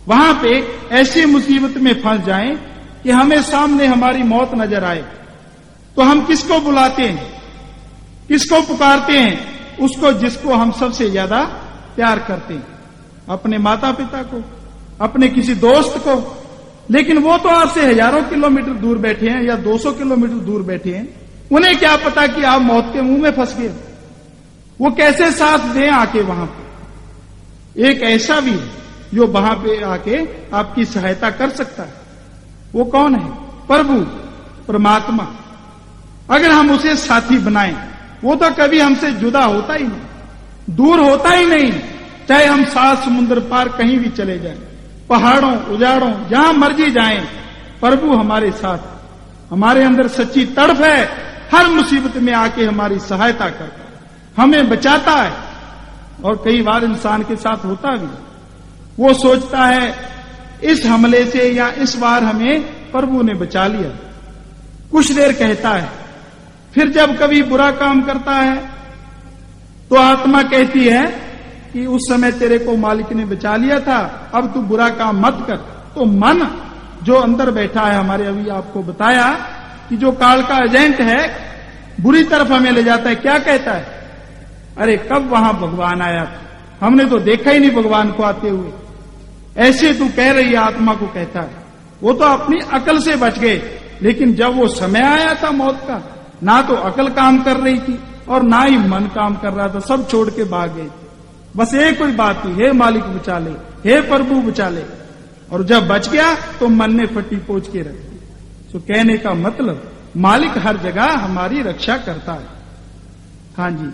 वहां पे ऐसी मुसीबत में फंस जाएं कि हमें सामने हमारी मौत नजर आए, तो हम किसको बुलाते हैं, किसको पुकारते हैं? उसको जिसको हम सबसे ज्यादा प्यार करते हैं, अपने माता पिता को, अपने किसी दोस्त को। लेकिन वो तो आपसे हजारों किलोमीटर दूर बैठे हैं या 200 किलोमीटर दूर बैठे हैं, उन्हें क्या पता कि आप मौत के मुंह में फंस गए। वो कैसे साथ दें आके वहां पे? एक ऐसा भी है जो वहां पे आके आपकी सहायता कर सकता है। वो कौन है? प्रभु परमात्मा। अगर हम उसे साथी बनाएं, वो तो कभी हमसे जुदा होता ही नहीं, दूर होता ही नहीं। चाहे हम 7 समुद्र पार कहीं भी चले जाएं, पहाड़ों उजाड़ों जहां मर्जी जाएं, प्रभु हमारे साथ। हमारे अंदर सच्ची तड़प है, हर मुसीबत में आके हमारी सहायता करता है, हमें बचाता है। और कई बार इंसान के साथ होता भी, वो सोचता है इस हमले से या इस बार हमें प्रभु ने बचा लिया, कुछ देर कहता है, फिर जब कभी बुरा काम करता है तो आत्मा कहती है कि उस समय तेरे को मालिक ने बचा लिया था, अब तू बुरा काम मत कर। तो मन जो अंदर बैठा है, हमारे अभी आपको बताया कि जो काल का एजेंट है, बुरी तरफ हमें ले जाता है। क्या कहता है? अरे कब वहां भगवान आया था, हमने तो देखा ही नहीं भगवान को आते हुए। ऐसे तू कह रही है, आत्मा को कहता है। वो तो अपनी अकल से बच गए, लेकिन जब वो समय आया था मौत का, ना तो अकल काम कर रही थी और ना ही मन काम कर रहा था, सब छोड़ के भाग गए। बस एक कोई बात थी, हे मालिक बचा ले, हे प्रभु बचा ले। और जब बच गया तो मन ने फटी पोंछ के रख दी। तो कहने का मतलब मालिक हर जगह हमारी रक्षा करता है। हाँ जी,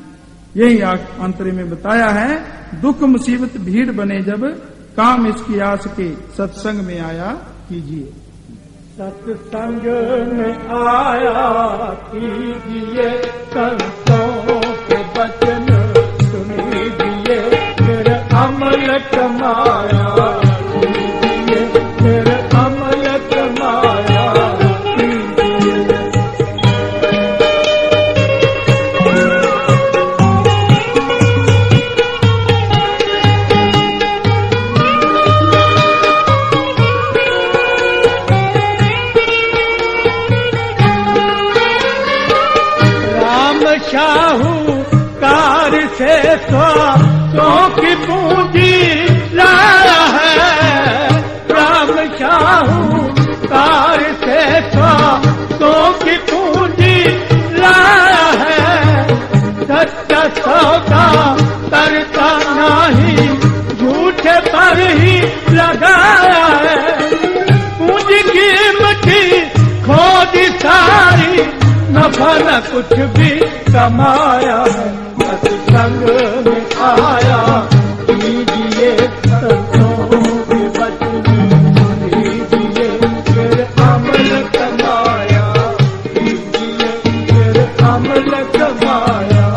यही अंतरे में बताया है, दुख मुसीबत भीड़ बने जब, काम इसकी आस के सत्संग में आया कीजिए। सत्संग में आया कीजिए, संतों के वचन सुनिए, फिर अमल कमाया कीजिए, फिर अमल कमाया कीजिए। साहूकार से स्वार्थों की पूंजी लाया है, राम साहूकार से स्वार्थों की पूंजी लाया है। सच्चा सौदा करता नहीं, झूठे पर ही लगाया है। पूंजी कीमती खोदी सारी, नफा न कुछ भी कमाया है। सत्संग में आया कीजिए, संतों के वचन सुनिए, फिर अमल कमाया कीजिए, फिर अमल कमाया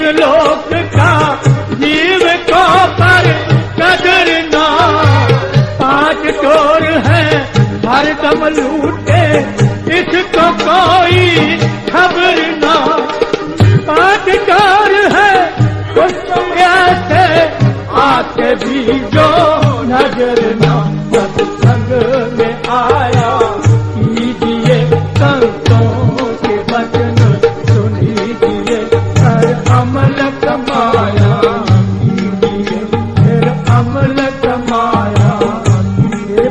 लोक का जीव को पर कदर ना। 5 चोर है हर दम लूटे, इसको कोई खबर ना। 5 चोर है उसको ऐसे आके भी जो नजर ना। सत्संग में आया कीजिए, संतों के वचन सुनिए, अमल कमाया कीजिए, फिर अमल कमाया कीजिए।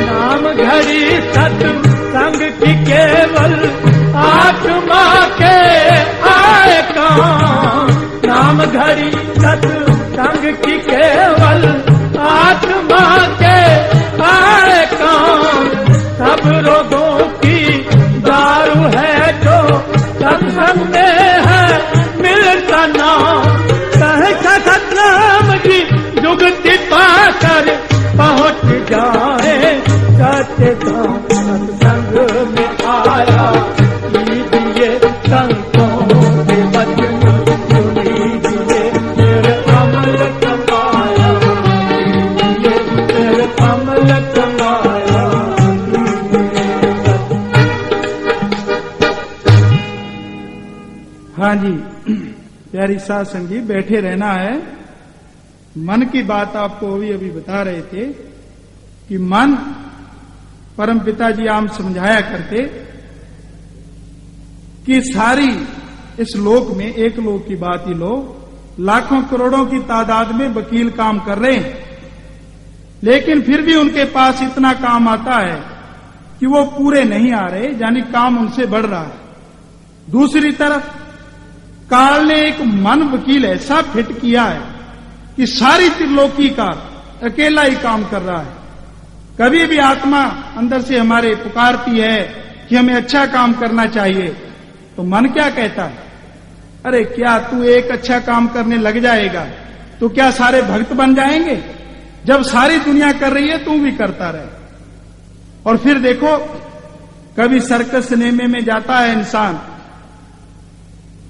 नाम घड़ी सत्संग की केवल आत्मा के आए काम। नाम घड़ी सत्संग की केवल आत्मा के आए काम। सब रोगों की हाँ जी, प्यारी साध संगी, बैठे रहना है। मन की बात आपको अभी बता रहे थे कि मन, परम पिताजी आम समझाया करते कि सारी इस लोक में, एक लोक की बात ही लो, लाखों करोड़ों की तादाद में वकील काम कर रहे हैं, लेकिन फिर भी उनके पास इतना काम आता है कि वो पूरे नहीं आ रहे, यानी काम उनसे बढ़ रहा है। दूसरी तरफ काल ने एक मन वकील ऐसा फिट किया है कि सारी त्रिलोकी का अकेला ही काम कर रहा है। कभी भी आत्मा अंदर से हमारे पुकारती है कि हमें अच्छा काम करना चाहिए, तो मन क्या कहता है, अरे क्या तू एक अच्छा काम करने लग जाएगा तो क्या सारे भक्त बन जाएंगे? जब सारी दुनिया कर रही है तू भी करता रहे। और फिर देखो, कभी सर्कस सिनेमे में जाता है इंसान,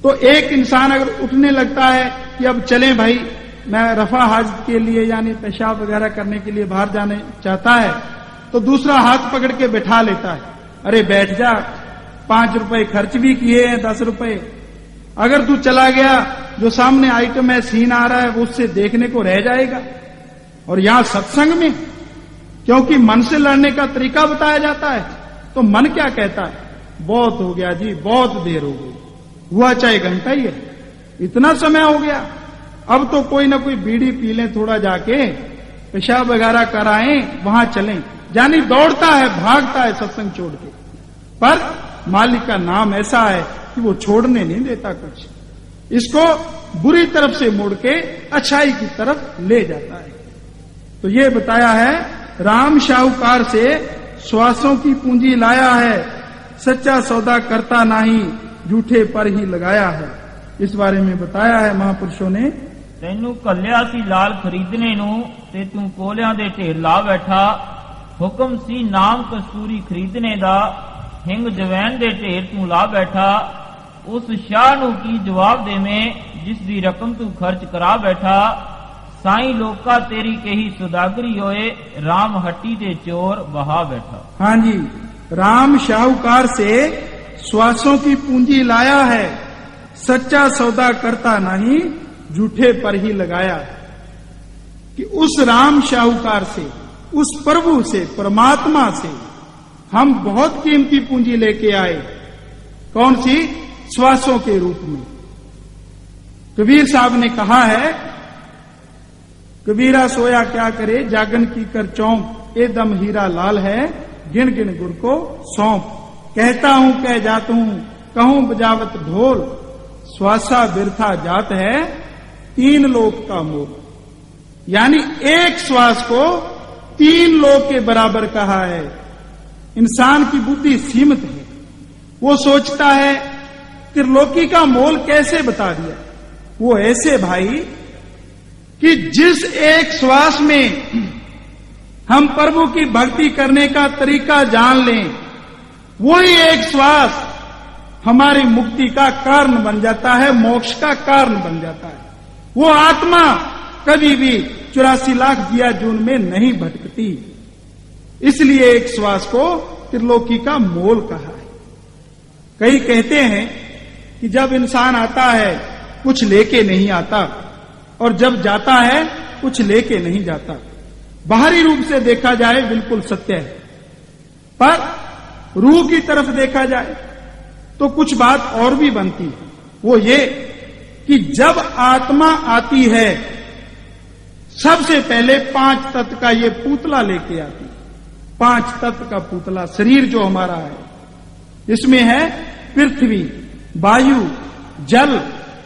तो एक इंसान अगर उठने लगता है कि अब चलें भाई, मैं रफा हाजत के लिए यानी पेशाब वगैरह करने के लिए बाहर जाने चाहता है, तो दूसरा हाथ पकड़ के बैठा लेता है, अरे बैठ जा, 5 रुपए खर्च भी किए हैं, 10 रुपए। अगर तू चला गया, जो सामने आइटम है, सीन आ रहा है, वो उससे देखने को रह जाएगा। और यहां सत्संग में, क्योंकि मन से लड़ने का तरीका बताया जाता है, तो मन क्या कहता है, बहुत हो गया जी, बहुत देर हो गई, हुआ चाहे घंटा ही है, इतना समय हो गया, अब तो कोई ना कोई बीड़ी पी लें, थोड़ा जाके पेशाब वगैरह कराएं, वहां चलें। यानी दौड़ता है, भागता है सत्संग छोड़ के, पर मालिक का नाम ऐसा है कि वो छोड़ने नहीं देता कुछ, इसको बुरी तरफ से मोड़ के अच्छाई की तरफ ले जाता है। तो ये बताया है, राम शाहूकार से श्वासों की पूंजी लाया है, सच्चा सौदा करता नहीं, झूठे पर ही लगाया है। इस बारे में बताया है महापुरुषों ने। तैनू कल्या सी लाल खरीदने नू ते तू कोलियां दे ढेर ला बैठा, हुक्म सी नाम कस्तूरी खरीदने दा, हिंग जवैन दे ढेर तू ला बैठा, उस शाह नू की जवाब देवें जिस दी रकम तू खर्च करा बैठा, साई लोका तेरी कही सुदागरी होए, राम हट्टी दे चोर बहा बैठा। हाँ जी, राम शाहूकार से श्वासों की पूंजी लाया है, सच्चा सौदा करता नहीं, झूठे पर ही लगाया। कि उस राम शाहूकार से, उस प्रभु से, परमात्मा से हम बहुत कीमती पूंजी लेके आए। कौन सी? श्वासों के रूप में। कबीर साहब ने कहा है, कबीरा सोया क्या करे, जागन की कर चौंक, ए दम हीरा लाल है, गिन गिन गुर को सौंप। कहता हूं कह जात हूं, कहूं बजावत ढोल, श्वासा बिरथा जात है, 3 लोक का मोल। यानी एक श्वास को 3 लोक के बराबर कहा है। इंसान की बुद्धि सीमित है, वो सोचता है त्रिलोकी का मोल कैसे बता दिया। वो ऐसे भाई कि जिस एक श्वास में हम प्रभु की भक्ति करने का तरीका जान लें, वही एक श्वास हमारी मुक्ति का कारण बन जाता है, मोक्ष का कारण बन जाता है। वो आत्मा कभी भी 84 लाख दिया जून में नहीं भटकती। इसलिए एक श्वास को त्रिलोकी का मोल कहा है। कई कहते हैं कि जब इंसान आता है कुछ लेके नहीं आता, और जब जाता है कुछ लेके नहीं जाता। बाहरी रूप से देखा जाए बिल्कुल सत्य है, पर रूह की तरफ देखा जाए तो कुछ बात और भी बनती है। वो ये कि जब आत्मा आती है, सबसे पहले 5 तत्व का ये पुतला लेके आती है। 5 तत्व का पुतला शरीर जो हमारा है, इसमें है पृथ्वी, वायु, जल,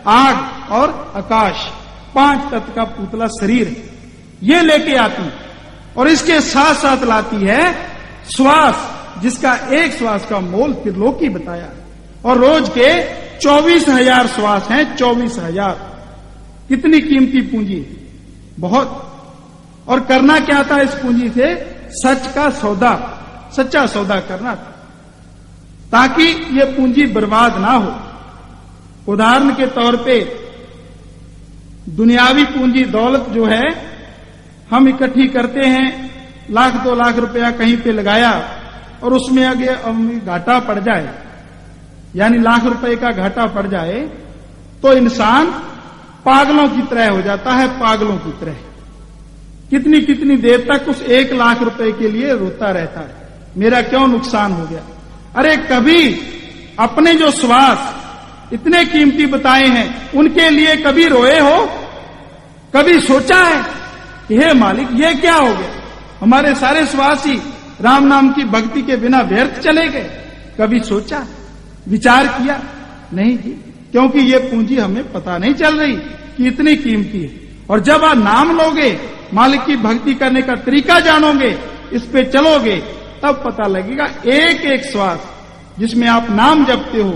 आग और आकाश। 5 तत्व का पुतला शरीर ये लेके आती, और इसके साथ साथ लाती है श्वास, जिसका एक श्वास का मोल त्रिलोकी बताया। और रोज के 24,000 श्वास हैं, 24,000। कितनी कीमती पूंजी, बहुत। और करना क्या था इस पूंजी से? सच का सौदा, सच्चा सौदा करना था, ताकि ये पूंजी बर्बाद ना हो। उदाहरण के तौर पे दुनियावी पूंजी दौलत जो है हम इकट्ठी करते हैं, 1,00,000 2 लाख रुपया कहीं पे लगाया और उसमें आगे घाटा पड़ जाए, यानी 1,00,000 रुपए का घाटा पड़ जाए, तो इंसान पागलों की तरह हो जाता है, पागलों की तरह। कितनी कितनी देर तक उस 1 लाख रुपए के लिए रोता रहता है, मेरा क्यों नुकसान हो गया। अरे कभी अपने जो श्वास इतने कीमती बताए हैं उनके लिए कभी रोए हो? कभी सोचा है कि हे मालिक ये क्या हो गया, हमारे सारे श्वास ही राम नाम की भक्ति के बिना व्यर्थ चले गए? कभी सोचा, विचार किया? नहीं जी, क्योंकि ये पूंजी हमें पता नहीं चल रही कि इतनी कीमती है। और जब आप नाम लोगे, मालिक की भक्ति करने का तरीका जानोगे, इस पे चलोगे, तब पता लगेगा एक एक श्वास जिसमें आप नाम जपते हो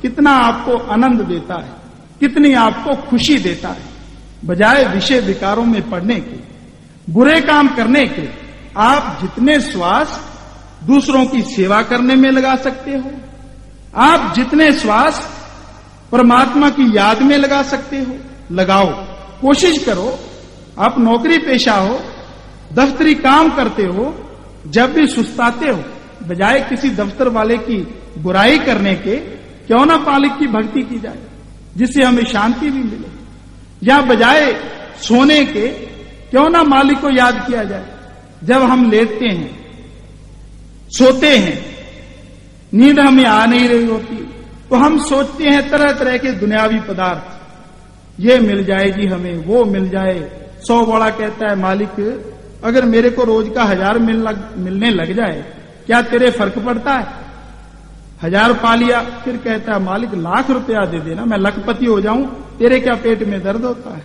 कितना आपको आनंद देता है, कितनी आपको खुशी देता है। बजाय विषय विकारों में पड़ने के, बुरे काम करने के, आप जितने श्वास दूसरों की सेवा करने में लगा सकते हो, आप जितने श्वास परमात्मा की याद में लगा सकते हो, लगाओ। कोशिश करो, आप नौकरी पेशा हो, दफ्तरी काम करते हो, जब भी सुस्ताते हो, बजाय किसी दफ्तर वाले की बुराई करने के, क्यों ना मालिक की भक्ति की जाए जिससे हमें शांति भी मिले। या बजाय सोने के, क्यों ना मालिक को याद किया जाए। जब हम लेटते हैं, सोते हैं, नींद हमें आ नहीं रही होती, तो हम सोचते हैं तरह तरह के दुनियावी पदार्थ, ये मिल जाएगी हमें, वो मिल जाए। 100 बड़ा कहता है मालिक अगर मेरे को रोज का 1000 मिलने लग जाए, क्या तेरे फर्क पड़ता है? 1000 पा लिया, फिर कहता है मालिक 1,00,000 रुपया दे देना, मैं लखपति हो जाऊं, तेरे क्या पेट में दर्द होता है?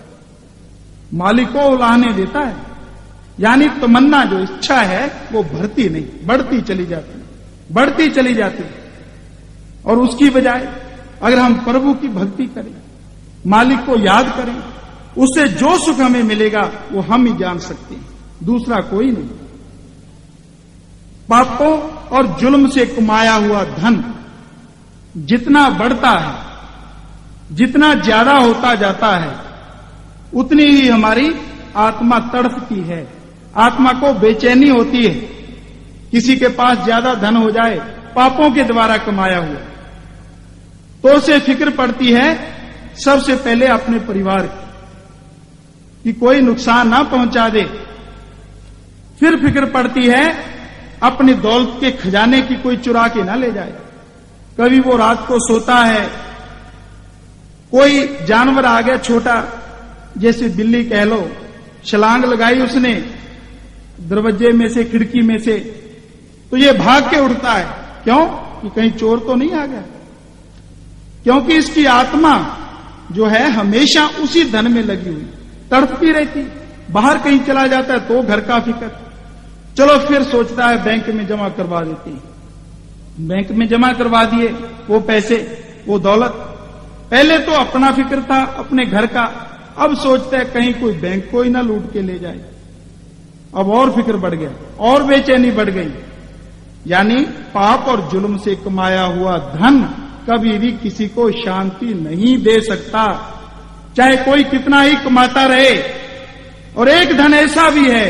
मालिक को उलाहने देता है। यानी तमन्ना जो इच्छा है वो भरती नहीं, बढ़ती चली जाती, बढ़ती चली जाती। और उसकी बजाय अगर हम प्रभु की भक्ति करें, मालिक को याद करें, उससे जो सुख हमें मिलेगा वो हम ही जान सकते हैं, दूसरा कोई नहीं। पापों और जुल्म से कमाया हुआ धन जितना बढ़ता है, जितना ज्यादा होता जाता है, उतनी ही हमारी आत्मा तड़पती है, आत्मा को बेचैनी होती है। किसी के पास ज्यादा धन हो जाए पापों के द्वारा कमाया हुआ, तो उसे फिक्र पड़ती है सबसे पहले अपने परिवार की, कि कोई नुकसान ना पहुंचा दे। फिर फिक्र पड़ती है अपनी दौलत के खजाने की कोई चुरा के ना ले जाए। कभी वो रात को सोता है, कोई जानवर आ गया छोटा, जैसे बिल्ली कह लो, छलांग लगाई उसने दरवाजे में से, खिड़की में से, तो ये भाग के उठता है। क्यों? कि कहीं चोर तो नहीं आ गया। क्योंकि इसकी आत्मा जो है हमेशा उसी धन में लगी हुई, तड़पती रहती। बाहर कहीं चला जाता है तो घर का फिक्र, चलो फिर सोचता है बैंक में जमा करवा देते हैं। बैंक में जमा करवा दिए वो पैसे, वो दौलत। पहले तो अपना फिक्र था, अपने घर का, अब सोचता है कहीं कोई बैंक को ही ना लूट के ले जाए। अब और फिक्र बढ़ गया, और बेचैनी बढ़ गई। यानी पाप और जुल्म से कमाया हुआ धन कभी भी किसी को शांति नहीं दे सकता, चाहे कोई कितना ही कमाता रहे। और एक धन ऐसा भी है,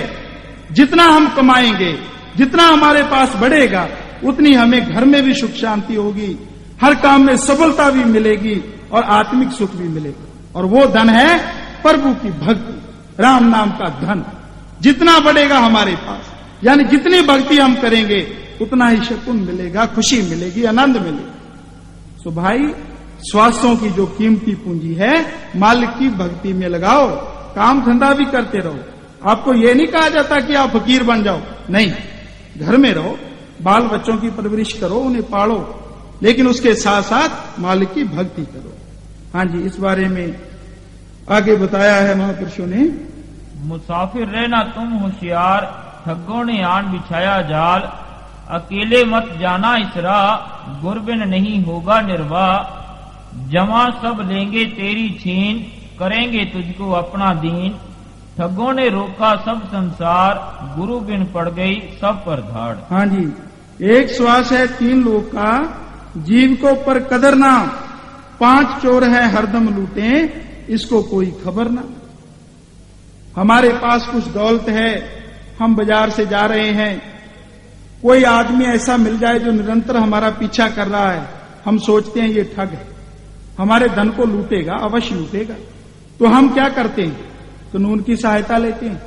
जितना हम कमाएंगे, जितना हमारे पास बढ़ेगा, उतनी हमें घर में भी सुख शांति होगी, हर काम में सफलता भी मिलेगी और आत्मिक सुख भी मिलेगा। और वो धन है प्रभु की भक्ति, राम नाम का धन। जितना बढ़ेगा हमारे पास, यानी जितनी भक्ति हम करेंगे, उतना ही सुकून मिलेगा, खुशी मिलेगी, आनंद मिलेगा। तो भाई, श्वासों की जो कीमती पूंजी है, मालिक की भक्ति में लगाओ, काम धंधा भी करते रहो। आपको ये नहीं कहा जाता कि आप फकीर बन जाओ, नहीं, घर में रहो, बाल बच्चों की परवरिश करो, उन्हें पालो, लेकिन उसके साथ साथ मालिक की भक्ति करो। हाँ जी, इस बारे में आगे बताया है महापुरुषों ने। मुसाफिर रहना तुम होशियार, ठगों ने आन बिछाया जाल, अकेले मत जाना इसरा, गुरबिन नहीं होगा निर्वाह, जमा सब लेंगे तेरी छीन, करेंगे तुझको अपना दीन, ठगों ने रोका सब संसार, गुरु बिन पड़ गई सब पर धाड़। हाँ जी, एक श्वास है 3 लोग का, जीव को पर कदर ना, 5 चोर है हरदम लूटे, इसको कोई खबर ना। हमारे पास कुछ दौलत है, हम बाजार से जा रहे हैं, कोई आदमी ऐसा मिल जाए जो निरंतर हमारा पीछा कर रहा है, हम सोचते हैं ये ठग है, हमारे धन को लूटेगा, अवश्य लूटेगा। तो हम क्या करते हैं? कानून की सहायता लेते हैं,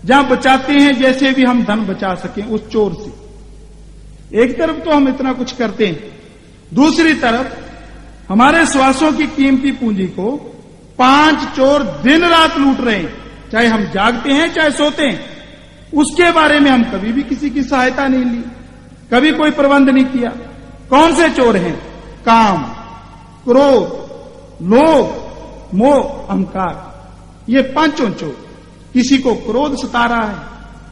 जहां बचाते हैं जैसे भी हम धन बचा सकें उस चोर से। एक तरफ तो हम इतना कुछ करते हैं, दूसरी तरफ हमारे श्वासों की कीमती पूंजी को 5 चोर दिन रात लूट रहे हैं, चाहे हम जागते हैं चाहे सोते हैं। उसके बारे में हम कभी भी किसी की सहायता नहीं ली, कभी कोई प्रबंध नहीं किया। कौन से चोर हैं? काम, क्रोध, लोभ, मोह, अहंकार, ये पांचों चोर। किसी को क्रोध सता रहा है,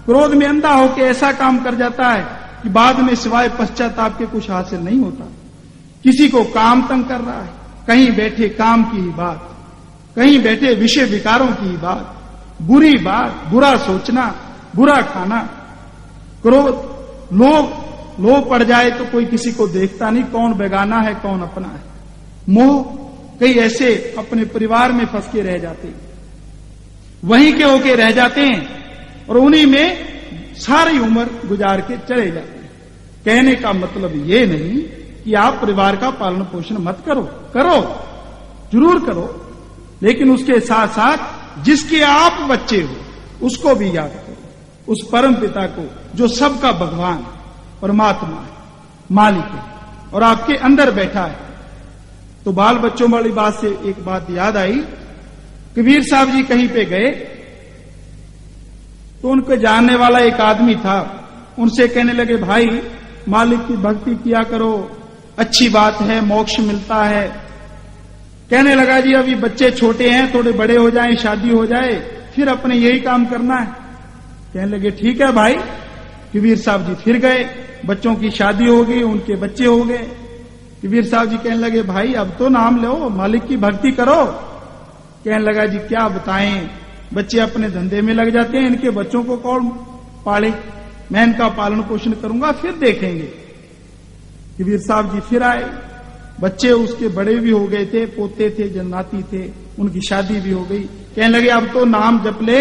क्रोध में अंधा होकर ऐसा काम कर जाता है कि बाद में सिवाय पश्चाताप के कुछ हासिल नहीं होता। किसी को काम तंग कर रहा है, कहीं बैठे काम की ही बात, कहीं बैठे विषय विकारों की ही बात, बुरी बात, बुरा सोचना, बुरा खाना, क्रोध, लोभ पड़ जाए तो कोई किसी को देखता नहीं, कौन बेगाना है कौन अपना है। मोह, कई ऐसे अपने परिवार में फंस के रह जाते हैं, वहीं के होके रह जाते हैं और उन्हीं में सारी उम्र गुजार के चले जाते हैं। कहने का मतलब ये नहीं कि आप परिवार का पालन पोषण मत करो, करो, जरूर करो, लेकिन उसके साथ साथ जिसके आप बच्चे हो उसको भी याद करो, उस परम पिता को जो सबका भगवान, परमात्मा है, मालिक है और आपके अंदर बैठा है। तो बाल बच्चों वाली बात से एक बात याद आई। कबीर साहब जी कहीं पे गए तो उनको जानने वाला एक आदमी था, उनसे कहने लगे, भाई मालिक की भक्ति किया करो, अच्छी बात है, मोक्ष मिलता है। कहने लगा, जी अभी बच्चे छोटे हैं, थोड़े बड़े हो जाएं, शादी हो जाए, फिर अपने यही काम करना है। कहने लगे, ठीक है भाई। कबीर साहब जी फिर गए, बच्चों की शादी हो गई, उनके बच्चे हो गए। कबीर साहब जी कहने लगे, भाई अब तो नाम लो, मालिक की भक्ति करो। कहने लगा, जी क्या बताएं, बच्चे अपने धंधे में लग जाते हैं, इनके बच्चों को कौन पाले, मैं इनका पालन पोषण करूंगा, फिर देखेंगे। कबीर साहब जी फिर आए, बच्चे उसके बड़े भी हो गए थे, पोते थे, जन्नाती थे, उनकी शादी भी हो गई। कहने लगे, अब तो नाम जप ले,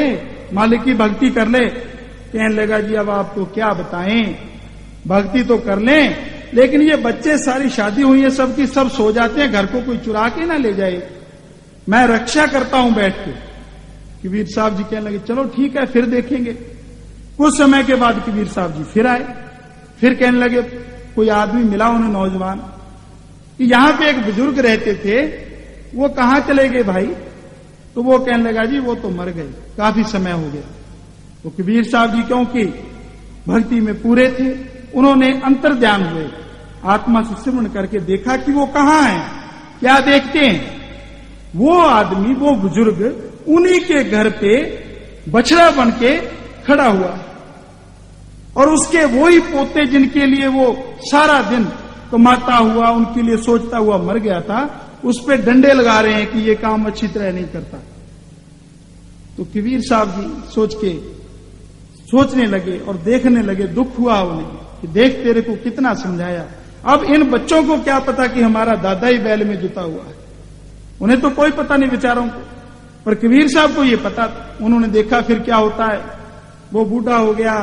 मालिक की भक्ति कर ले। कहने लगा, जी अब आपको क्या बताएं, भक्ति तो कर लें, लेकिन ये बच्चे सारी शादी हुई है, सबकी सब सो जाते हैं, घर को कोई चुरा के ना ले जाए, मैं रक्षा करता हूं बैठ के। कबीर साहब जी कहने लगे, चलो ठीक है, फिर देखेंगे। कुछ समय के बाद कबीर साहब जी फिर आए, फिर कहने लगे, कोई आदमी मिला उन्हें नौजवान कि यहां पे एक बुजुर्ग रहते थे, वो कहां चले गए भाई? तो वो कहने लगा, जी वो तो मर गए, काफी समय हो गया। तो कबीर साहब जी क्योंकि भक्ति में पूरे थे, उन्होंने अंतर्ध्यान हुए, आत्मा से सिमरण करके देखा कि वो कहां है। क्या देखते हैं? वो आदमी, वो बुजुर्ग उन्हीं के घर पे बछड़ा बन के खड़ा हुआ और उसके वो ही पोते जिनके लिए वो सारा दिन कमाता हुआ, उनके लिए सोचता हुआ मर गया था, उस पे डंडे लगा रहे हैं कि ये काम अच्छी तरह नहीं करता। तो कबीर साहब जी सोचने लगे और देखने लगे, दुख हुआ उन्हें कि देख तेरे को कितना समझाया, अब इन बच्चों को क्या पता कि हमारा दादा ही बैल में जुता हुआ है, उन्हें तो कोई पता नहीं बेचारों को, पर कबीर साहब को ये पता। उन्होंने देखा फिर क्या होता है, वो बूढ़ा हो गया,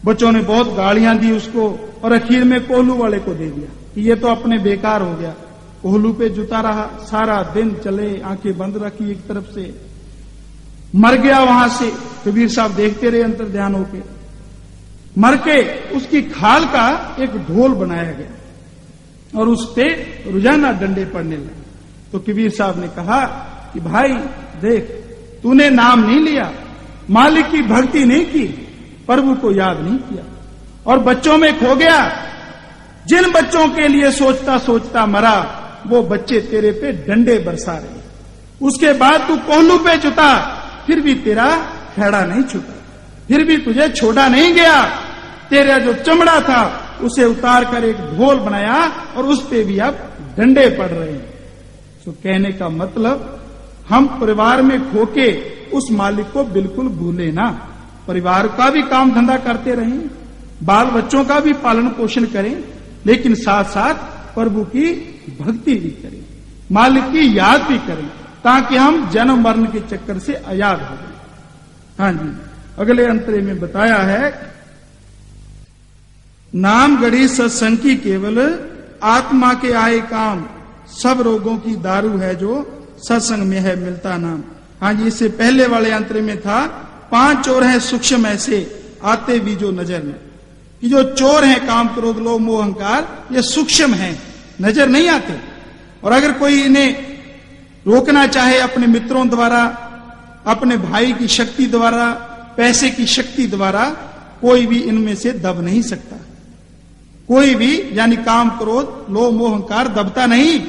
बच्चों ने बहुत गालियां दी उसको और आखिर में कोहलू वाले को दे दिया कि ये तो अपने बेकार हो गया। कोहलू पे जुता रहा, सारा दिन चले, आंखें बंद रखी एक तरफ से, मर गया वहां से। कबीर साहब देखते रहे अंतर्ध्यान होके, मर के उसकी खाल का एक ढोल बनाया गया और उस पे रोजाना डंडे पड़ने लगे। तो कबीर साहब ने कहा कि भाई देख, तूने नाम नहीं लिया, मालिक की भक्ति नहीं की, प्रभु को याद नहीं किया और बच्चों में खो गया। जिन बच्चों के लिए सोचता सोचता मरा, वो बच्चे तेरे पे डंडे बरसा रहे। उसके बाद तू कोहलू पे जुता, फिर भी तेरा खेड़ा नहीं छूटा, फिर भी तुझे छोड़ा नहीं गया। तेरा जो चमड़ा था उसे उतार कर एक ढोल बनाया और उस पे भी अब डंडे पड़ रहे हैं। तो कहने का मतलब, हम परिवार में खोके उस मालिक को बिल्कुल भूले ना, परिवार का भी काम धंधा करते रहें, बाल बच्चों का भी पालन पोषण करें, लेकिन साथ साथ प्रभु की भक्ति भी करें, मालिक की याद भी करें, ताकि हम जन्म मरण के चक्कर से आजाद हो जाए। हाँ जी, अगले अंतरे में बताया है, नाम गढ़ी सत्संग की केवल आत्मा के आए काम, सब रोगों की दारू है जो सत्संग में है मिलता नाम। हाँ जी, इससे पहले वाले अंतरे में था 5 चोर हैं सूक्ष्म ऐसे आते भी जो नजर में, कि जो चोर हैं काम क्रोध लोभ मोह अहंकार, ये सूक्ष्म हैं, नजर नहीं आते। और अगर कोई इन्हें रोकना चाहे अपने मित्रों द्वारा, अपने भाई की शक्ति द्वारा, पैसे की शक्ति द्वारा, कोई भी इनमें से दब नहीं सकता। कोई भी, यानी काम क्रोध लोभ मोह अहंकार दबता नहीं।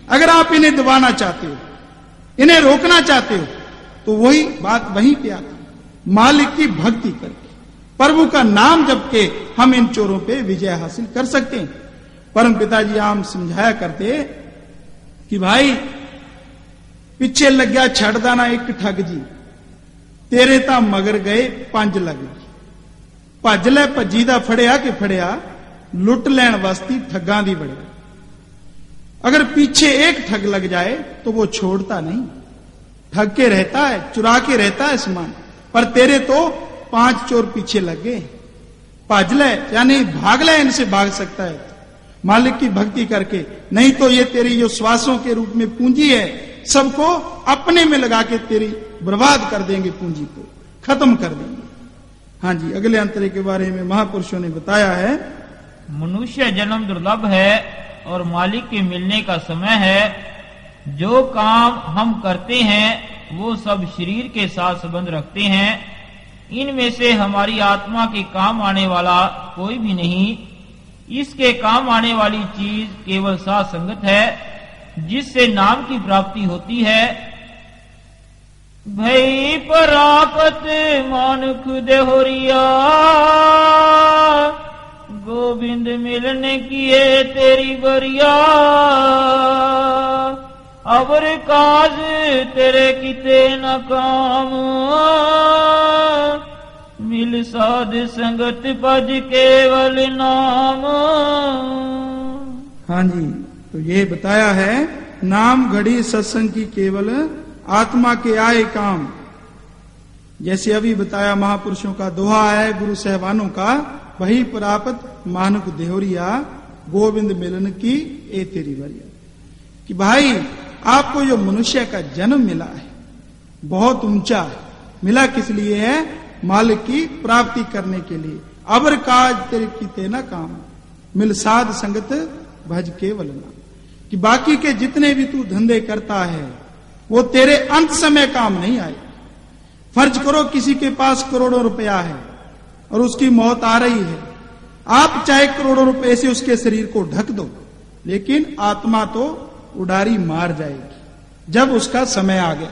अगर आप इन्हें दबाना चाहते हो, इन्हें रोकना चाहते हो, तो वही बात वहीं पे आती, मालिक की भक्ति करके, प्रभु का नाम जप के हम इन चोरों पे विजय हासिल कर सकते हैं। परम पिताजी आम समझाया करते कि भाई पिछे लग गया छड़दाना एक ठग जी, तेरे ता मगर गए 5 लग गए। भज ले भजी दा फड़िया कि फड़िया, लुट लैन वास्ती ठगां दी बड़े। अगर पीछे एक ठग लग जाए तो वो छोड़ता नहीं, ठग के रहता है, चुरा के रहता है सामान। पर तेरे तो 5 चोर पीछे लग गए, भज ले यानी भाग ले, इनसे भाग सकता है मालिक की भक्ति करके। नहीं तो ये तेरी जो श्वासों के रूप में पूंजी है, सबको अपने में लगा के तेरी बर्बाद कर देंगे, पूंजी को खत्म कर देंगे। हाँ जी, अगले अंतरे के बारे में महापुरुषों ने बताया है, मनुष्य जन्म दुर्लभ है और मालिक के मिलने का समय है। जो काम हम करते हैं वो सब शरीर के साथ संबंध रखते हैं। इनमें से हमारी आत्मा के काम आने वाला कोई भी नहीं। इसके काम आने वाली चीज केवल साथ संगत है, जिससे नाम की प्राप्ति होती है। भई परापत मानुख देहोरिया, गोविंद मिलने किए तेरी बरिया। अवर काज तेरे किते न काम, मिल साध संगत भज केवल नाम। हाँ जी, तो ये बताया है नाम घड़ी सत्संग की केवल आत्मा के आए काम। जैसे अभी बताया महापुरुषों का दोहा है, गुरु साहबानों का, वही प्राप्त मानुक देहोरिया, गोविंद मिलन की ए तेरी बरिया। कि भाई आपको जो मनुष्य का जन्म मिला है बहुत ऊंचा है। मिला किस लिए है? मालिक की प्राप्ति करने के लिए। अबर काज तेरे की तेना काम, मिल साध संगत भज केवल नाम। कि बाकी के जितने भी तू धंधे करता है वो तेरे अंत समय काम नहीं आए। फर्ज करो किसी के पास करोड़ों रुपया है और उसकी मौत आ रही है, आप चाहे करोड़ों रुपए से उसके शरीर को ढक दो, लेकिन आत्मा तो उडारी मार जाएगी जब उसका समय आ गया।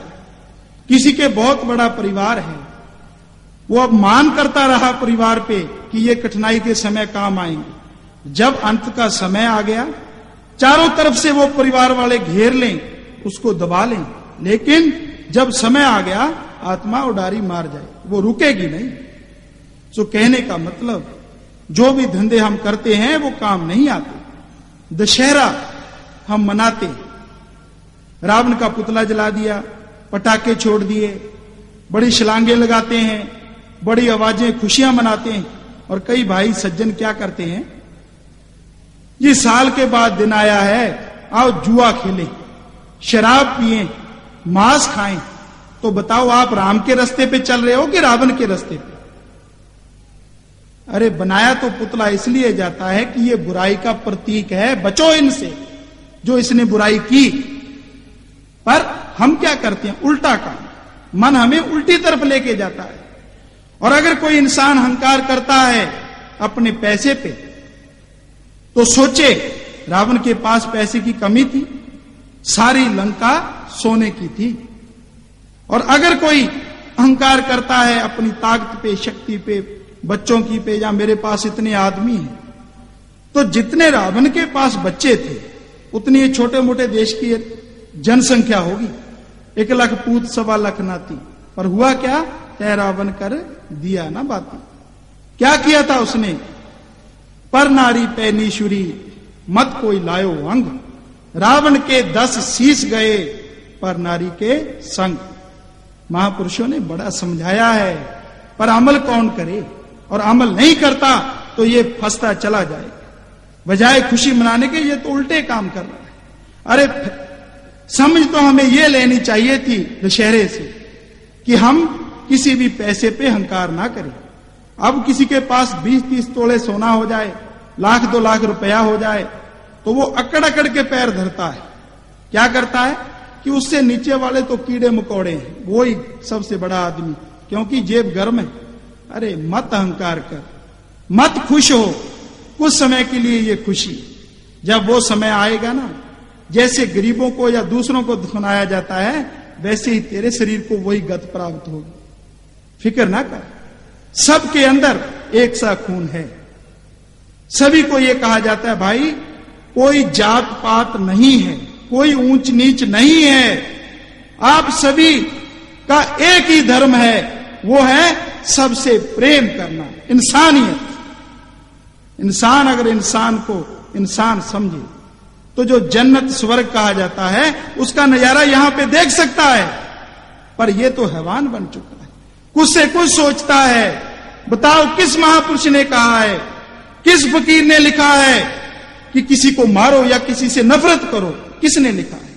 किसी के बहुत बड़ा परिवार है, वो अब मान करता रहा परिवार पे कि ये कठिनाई के समय काम आएंगे। जब अंत का समय आ गया, चारों तरफ से वो परिवार वाले घेर लें, उसको दबा लें, लेकिन जब समय आ गया आत्मा उडारी मार जाए, वो रुकेगी नहीं। सो कहने का मतलब जो भी धंधे हम करते हैं वो काम नहीं आते। दशहरा हम मनाते, रावण का पुतला जला दिया, पटाखे छोड़ दिए, बड़ी छलांगे लगाते हैं, बड़ी आवाजें खुशियां मनाते हैं। और कई भाई सज्जन क्या करते हैं, ये साल के बाद दिन आया है, आओ जुआ खेलें, शराब पिएं, मांस खाएं। तो बताओ आप राम के रास्ते पे चल रहे हो कि रावण के रास्ते पे? अरे बनाया तो पुतला इसलिए जाता है कि ये बुराई का प्रतीक है, बचो इनसे जो इसने बुराई की। पर हम क्या करते हैं, उल्टा काम, मन हमें उल्टी तरफ लेके जाता है। और अगर कोई इंसान अहंकार करता है अपने पैसे पे, तो सोचे रावण के पास पैसे की कमी थी, सारी लंका सोने की थी। और अगर कोई अहंकार करता है अपनी ताकत पे, शक्ति पे, बच्चों की पे, या मेरे पास इतने आदमी हैं, तो जितने रावण के पास बच्चे थे उतनी छोटे मोटे देश की जनसंख्या होगी। 1 लाख पूत 1.25 लाख नाती। पर हुआ क्या, तय रावण कर दिया ना बाती। क्या किया था उसने, पर नारी पे नीशुरी मत कोई लायो अंग। रावण के 10 शीश गए पर नारी के संग। महापुरुषों ने बड़ा समझाया है, पर अमल कौन करे, और अमल नहीं करता तो ये फंसता चला जाएगा। बजाय खुशी मनाने के ये तो उल्टे काम कर रहा है। अरे समझ तो हमें ये लेनी चाहिए थी दशहरे से कि हम किसी भी पैसे पे अहंकार ना करें। अब किसी के पास 20-30 तोले सोना हो जाए, 1-2 लाख रुपया हो जाए, तो वो अकड़ अकड़ के पैर धरता है। क्या करता है कि उससे नीचे वाले तो कीड़े मकोड़े हैं, वो ही सबसे बड़ा आदमी, क्योंकि जेब गर्म है। अरे मत अहंकार कर, मत खुश हो कुछ समय के लिए। ये खुशी जब वो समय आएगा ना, जैसे गरीबों को या दूसरों को सुनाया जाता है, वैसे ही तेरे शरीर को वही गत प्राप्त होगी। फिक्र ना कर, सबके अंदर एक सा खून है। सभी को यह कहा जाता है भाई कोई जात पात नहीं है, कोई ऊंच नीच नहीं है, आप सभी का एक ही धर्म है, वो है सबसे प्रेम करना, इंसानियत। इंसान अगर इंसान को इंसान समझे तो जो जन्नत स्वर्ग कहा जाता है उसका नजारा यहां पे देख सकता है। पर यह तो हैवान बन चुका है, कुछ से कुछ सोचता है। बताओ किस महापुरुष ने कहा है, किस फकीर ने लिखा है कि किसी को मारो या किसी से नफरत करो? किसने लिखा है?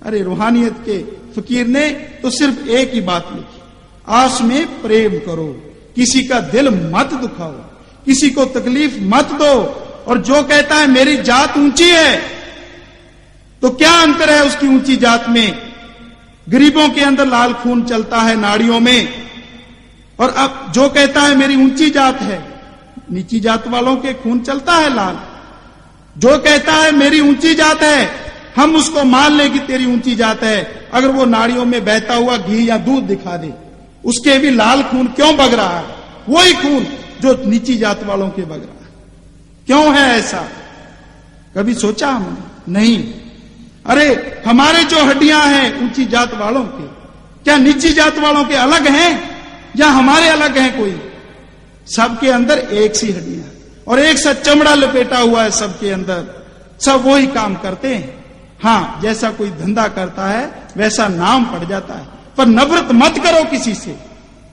अरे रूहानियत के फकीर ने तो सिर्फ एक ही बात लिखी, आपस में प्रेम करो, किसी का दिल मत दुखाओ, किसी को तकलीफ मत दो। और जो कहता है मेरी जात ऊंची है, तो क्या अंतर है उसकी ऊंची जात में? गरीबों के अंदर लाल खून चलता है नाड़ियों में, और अब जो कहता है मेरी ऊंची जात है, नीची जात वालों के खून चलता है लाल। जो कहता है मेरी ऊंची जात है, हम उसको मान ले कि तेरी ऊंची जात है, अगर वो नाड़ियों में बहता हुआ घी या दूध दिखा दे, उसके भी लाल खून क्यों बग रहा है? वही खून जो नीची जात वालों के बग रहा है। क्यों है ऐसा? कभी सोचा हमने? नहीं। अरे हमारे जो हड्डियां हैं ऊंची जात वालों के, क्या नीची जात वालों के अलग हैं या हमारे अलग हैं? कोई, सबके अंदर एक सी हड्डियां और एक सा चमड़ा लपेटा हुआ है सबके अंदर। सब वही काम करते हैं। हां, जैसा कोई धंधा करता है वैसा नाम पड़ जाता है, पर नफरत मत करो किसी से।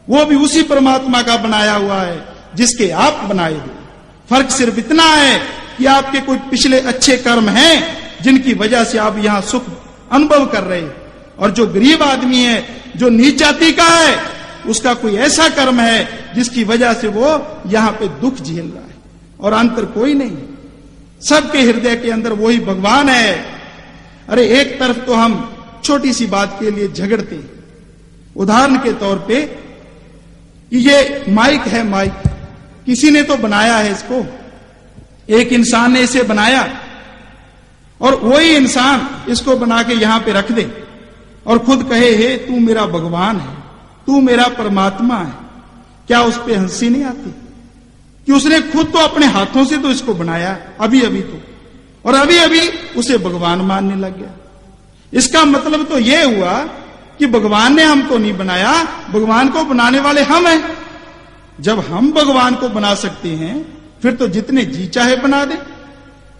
वो भी उसी परमात्मा का बनाया हुआ है जिसके आप बनाए हो। फर्क सिर्फ इतना है कि आपके कोई पिछले अच्छे कर्म हैं जिनकी वजह से आप यहां सुख अनुभव कर रहे हैं, और जो गरीब आदमी है, जो नीच जाति का है, उसका कोई ऐसा कर्म है जिसकी वजह से वो यहां पे दुख झेल रहा है। और अंतर कोई नहीं, सबके हृदय के अंदर वही भगवान है। अरे एक तरफ तो हम छोटी सी बात के लिए झगड़ते हैं। उदाहरण के तौर पे ये माइक है, माइक किसी ने तो बनाया है इसको, एक इंसान ने इसे बनाया, और वही इंसान इसको बना के यहां पे रख दे और खुद कहे हे तू मेरा भगवान है, तू मेरा परमात्मा है। क्या उस पे हंसी नहीं आती कि उसने खुद तो अपने हाथों से तो इसको बनाया अभी अभी तो, और अभी अभी उसे भगवान मानने लग गया। इसका मतलब तो यह हुआ कि भगवान ने हमको नहीं बनाया, भगवान को बनाने वाले हम हैं। जब हम भगवान को बना सकते हैं, फिर तो जितने जी चाहे बना दे।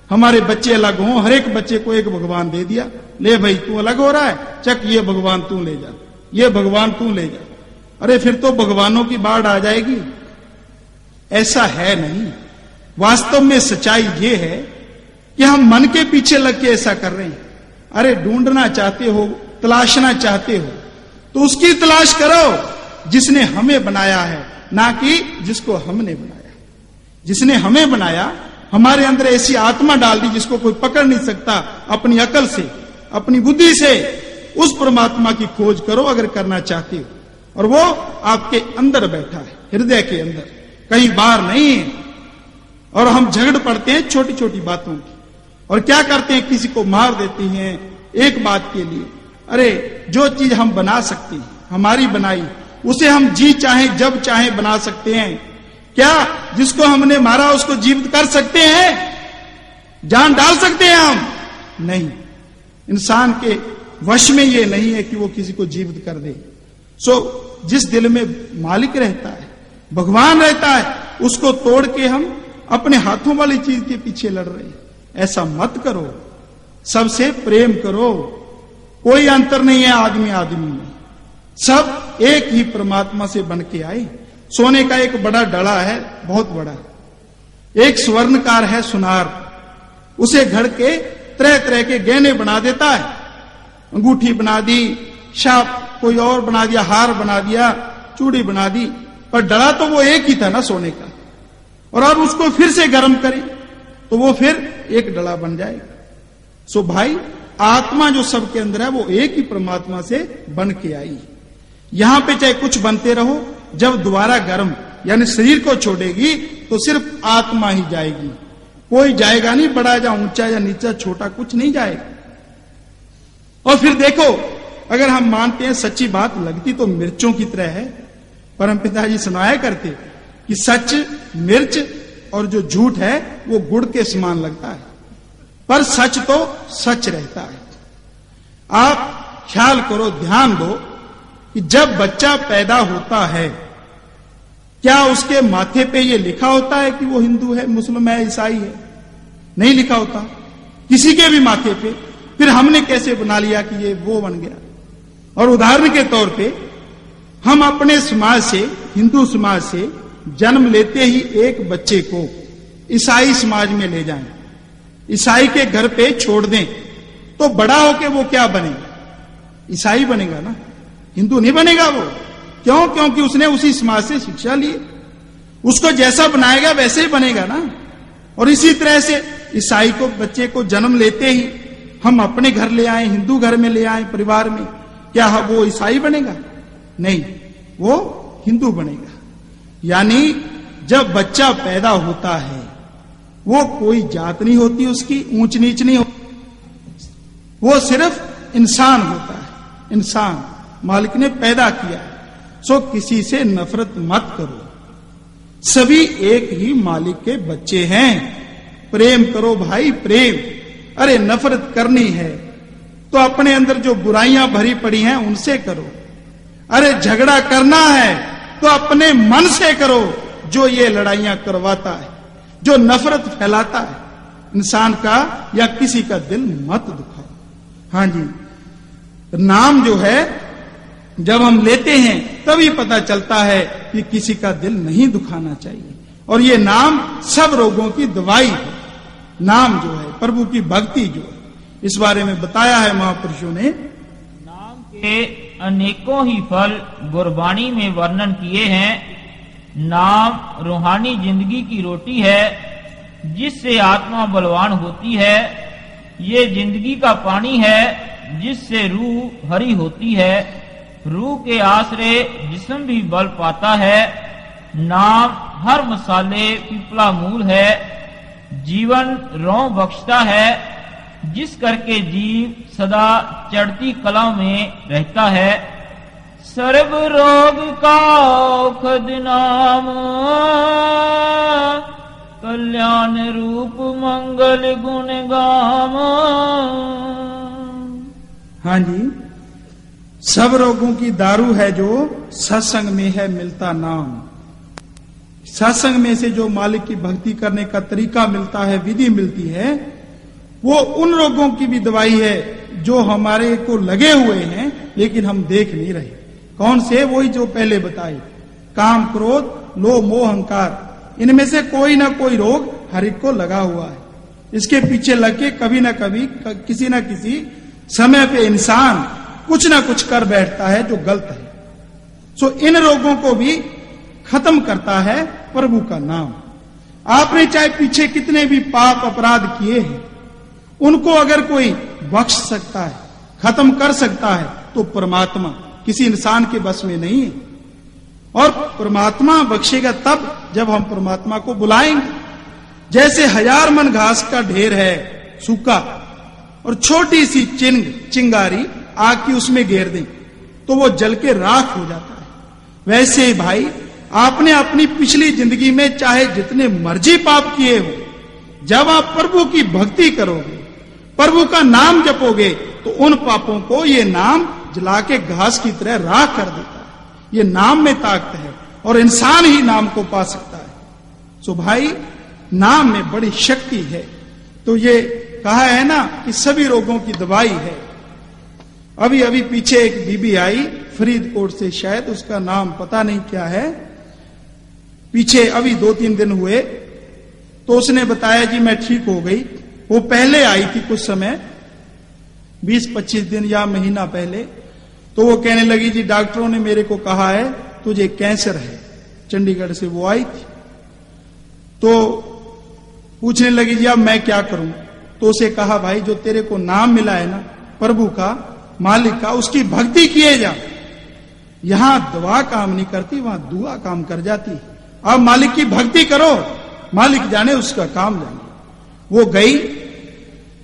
हमारे बच्चे अलग हों, हर एक बच्चे को एक भगवान दे दिया, ले भाई तू अलग हो रहा है, चक ये भगवान तू ले जा, ये भगवान तू ले जा। अरे फिर तो भगवानों की बाढ़ आ जाएगी। ऐसा है नहीं। वास्तव में सच्चाई ये है कि हम मन के पीछे लग के ऐसा कर रहे हैं। अरे ढूंढना चाहते हो, तलाशना चाहते हो, तो उसकी तलाश करो जिसने हमें बनाया है, ना कि जिसको हमने बनाया। जिसने हमें बनाया, हमारे अंदर ऐसी आत्मा डाल दी जिसको कोई पकड़ नहीं सकता, अपनी अकल से, अपनी बुद्धि से उस परमात्मा की खोज करो अगर करना चाहते हो। और वो आपके अंदर बैठा है, हृदय के अंदर, कहीं बाहर नहीं है। और हम झगड़ पड़ते हैं छोटी छोटी बातों की, और क्या करते हैं, किसी को मार देते हैं एक बात के लिए। अरे जो चीज हम बना सकते हैं, हमारी बनाई, उसे हम जी चाहे जब चाहे बना सकते हैं। क्या जिसको हमने मारा उसको जीवित कर सकते हैं? जान डाल सकते हैं हम? नहीं। इंसान के वश में ये नहीं है कि वो किसी को जीवित कर दे। जिस दिल में मालिक रहता है, भगवान रहता है, उसको तोड़ के हम अपने हाथों वाली चीज के पीछे लड़ रहे हैं। ऐसा मत करो। सबसे प्रेम करो। कोई अंतर नहीं है आदमी आदमी में, सब एक ही परमात्मा से बन के आए। सोने का एक बड़ा डला है, बहुत बड़ा, एक स्वर्णकार है सुनार, उसे घड़ के तरह तरह के गहने बना देता है, अंगूठी बना दी, शाप कोई और बना दिया, हार बना दिया, चूड़ी बना दी, पर डला तो वो एक ही था ना सोने का। और अब उसको फिर से गर्म करें तो वो फिर एक डला बन जाएगा। सो भाई, आत्मा जो सबके अंदर है वो एक ही परमात्मा से बन के आई। यहां पे चाहे कुछ बनते रहो, जब दोबारा गर्म यानी शरीर को छोड़ेगी तो सिर्फ आत्मा ही जाएगी, कोई जाएगा नहीं, बड़ा या ऊंचा या नीचा छोटा कुछ नहीं जाएगा। और फिर देखो, अगर हम मानते हैं सच्ची बात लगती तो मिर्चों की तरह है। परमपिता जी सुनाया करते कि सच मिर्च और जो झूठ है वो गुड़ के समान लगता है, पर सच तो सच रहता है। आप ख्याल करो, ध्यान दो कि जब बच्चा पैदा होता है, क्या उसके माथे पे ये लिखा होता है कि वो हिंदू है, मुस्लिम है, ईसाई है? नहीं लिखा होता किसी के भी माथे पे। फिर हमने कैसे बना लिया कि ये वो बन गया। और उदाहरण के तौर पे हम अपने समाज से, हिंदू समाज से जन्म लेते ही एक बच्चे को ईसाई समाज में ले जाएं, ईसाई के घर पे छोड़ दें, तो बड़ा होके वो क्या बनेगा? ईसाई बनेगा ना, हिंदू नहीं बनेगा वो। क्यों? क्योंकि उसने उसी समाज से शिक्षा ली, उसको जैसा बनाएगा वैसे ही बनेगा ना। और इसी तरह से ईसाई को, बच्चे को जन्म लेते ही हम अपने घर ले आए, हिंदू घर में ले आए, परिवार में, क्या वो ईसाई बनेगा? नहीं, वो हिंदू बनेगा। यानी जब बच्चा पैदा होता है वो कोई जात नहीं होती, उसकी ऊंच नीच नहीं होती, वो सिर्फ इंसान होता है। इंसान मालिक ने पैदा किया है। सो किसी से नफरत मत करो, सभी एक ही मालिक के बच्चे हैं। प्रेम करो भाई, प्रेम। अरे नफरत करनी है तो अपने अंदर जो बुराइयां भरी पड़ी हैं उनसे करो। अरे झगड़ा करना है तो अपने मन से करो, जो ये लड़ाइयां करवाता है, जो नफरत फैलाता है, इंसान का या किसी का दिल मत दुखाओ। हां जी, नाम जो है जब हम लेते हैं तभी पता चलता है कि किसी का दिल नहीं दुखाना चाहिए। और ये नाम सब रोगों की दवाई है। नाम जो है, प्रभु की भक्ति जो है, इस बारे में बताया है महापुरुषों ने। नाम के अनेकों ही फल गुरबाणी में वर्णन किए हैं। नाम रूहानी जिंदगी की रोटी है, जिससे आत्मा बलवान होती है। ये जिंदगी का पानी है, जिससे रूह हरी होती है। रूह के आश्रय जिस्म भी बल पाता है। नाम हर मसाले पिपला मूल है, जीवन रौं बख्शता है, जिस करके जीव सदा चढ़ती कला में रहता है। सर्व रोग का औषध नाम, कल्याण रूप मंगल गुण गाम। हाँ जी, सब रोगों की दारू है जो सत्संग में है मिलता नाम। सत्संग में से जो मालिक की भक्ति करने का तरीका मिलता है, विधि मिलती है, वो उन रोगों की भी दवाई है जो हमारे को लगे हुए हैं लेकिन हम देख नहीं रहे। कौन से? वही जो पहले बताए, काम, क्रोध, लोभ, मोह, अहंकार। इनमें से कोई ना कोई रोग हर एक को लगा हुआ है। इसके पीछे लग के कभी ना कभी, किसी ना किसी समय पे इंसान कुछ ना कुछ कर बैठता है जो गलत है। सो इन रोगों को भी खत्म करता है प्रभु का नाम। आपने चाहे पीछे कितने भी पाप अपराध किए हैं, उनको अगर कोई बख्श सकता है, खत्म कर सकता है, तो परमात्मा, किसी इंसान के बस में नहीं है। और परमात्मा बख्शेगा तब जब हम परमात्मा को बुलाएंगे। जैसे 1000 मन घास का ढेर है सूखा, और छोटी सी चिंगारी आग की उसमें घेर दें तो वो जल के राख हो जाता है। वैसे ही भाई, आपने अपनी पिछली जिंदगी में चाहे जितने मर्जी पाप किए हो, जब आप प्रभु की भक्ति करोगे, प्रभु का नाम जपोगे, तो उन पापों को ये नाम जला के घास की तरह राख कर देता है। ये नाम में ताकत है और इंसान ही नाम को पा सकता है। सो भाई, नाम में बड़ी शक्ति है। तो ये कहा है ना कि सभी रोगों की दवाई है। अभी अभी पीछे एक बीबी आई फरीदकोट से, शायद उसका नाम पता नहीं क्या है, पीछे अभी 2-3 दिन हुए, तो उसने बताया जी मैं ठीक हो गई, वो पहले आई थी कुछ समय, 20-25 दिन या महीना पहले। तो वो कहने लगी जी डॉक्टरों ने मेरे को कहा है तुझे कैंसर है। चंडीगढ़ से वो आई थी। तो पूछने लगी जी अब मैं क्या करूं। तो उसे कहा भाई जो तेरे को नाम मिला है ना प्रभु का, मालिक का, उसकी भक्ति किए जा। यहां दवा काम नहीं करती, वहां दुआ काम कर जाती। अब मालिक की भक्ति करो, मालिक जाने उसका काम जाने। वो गई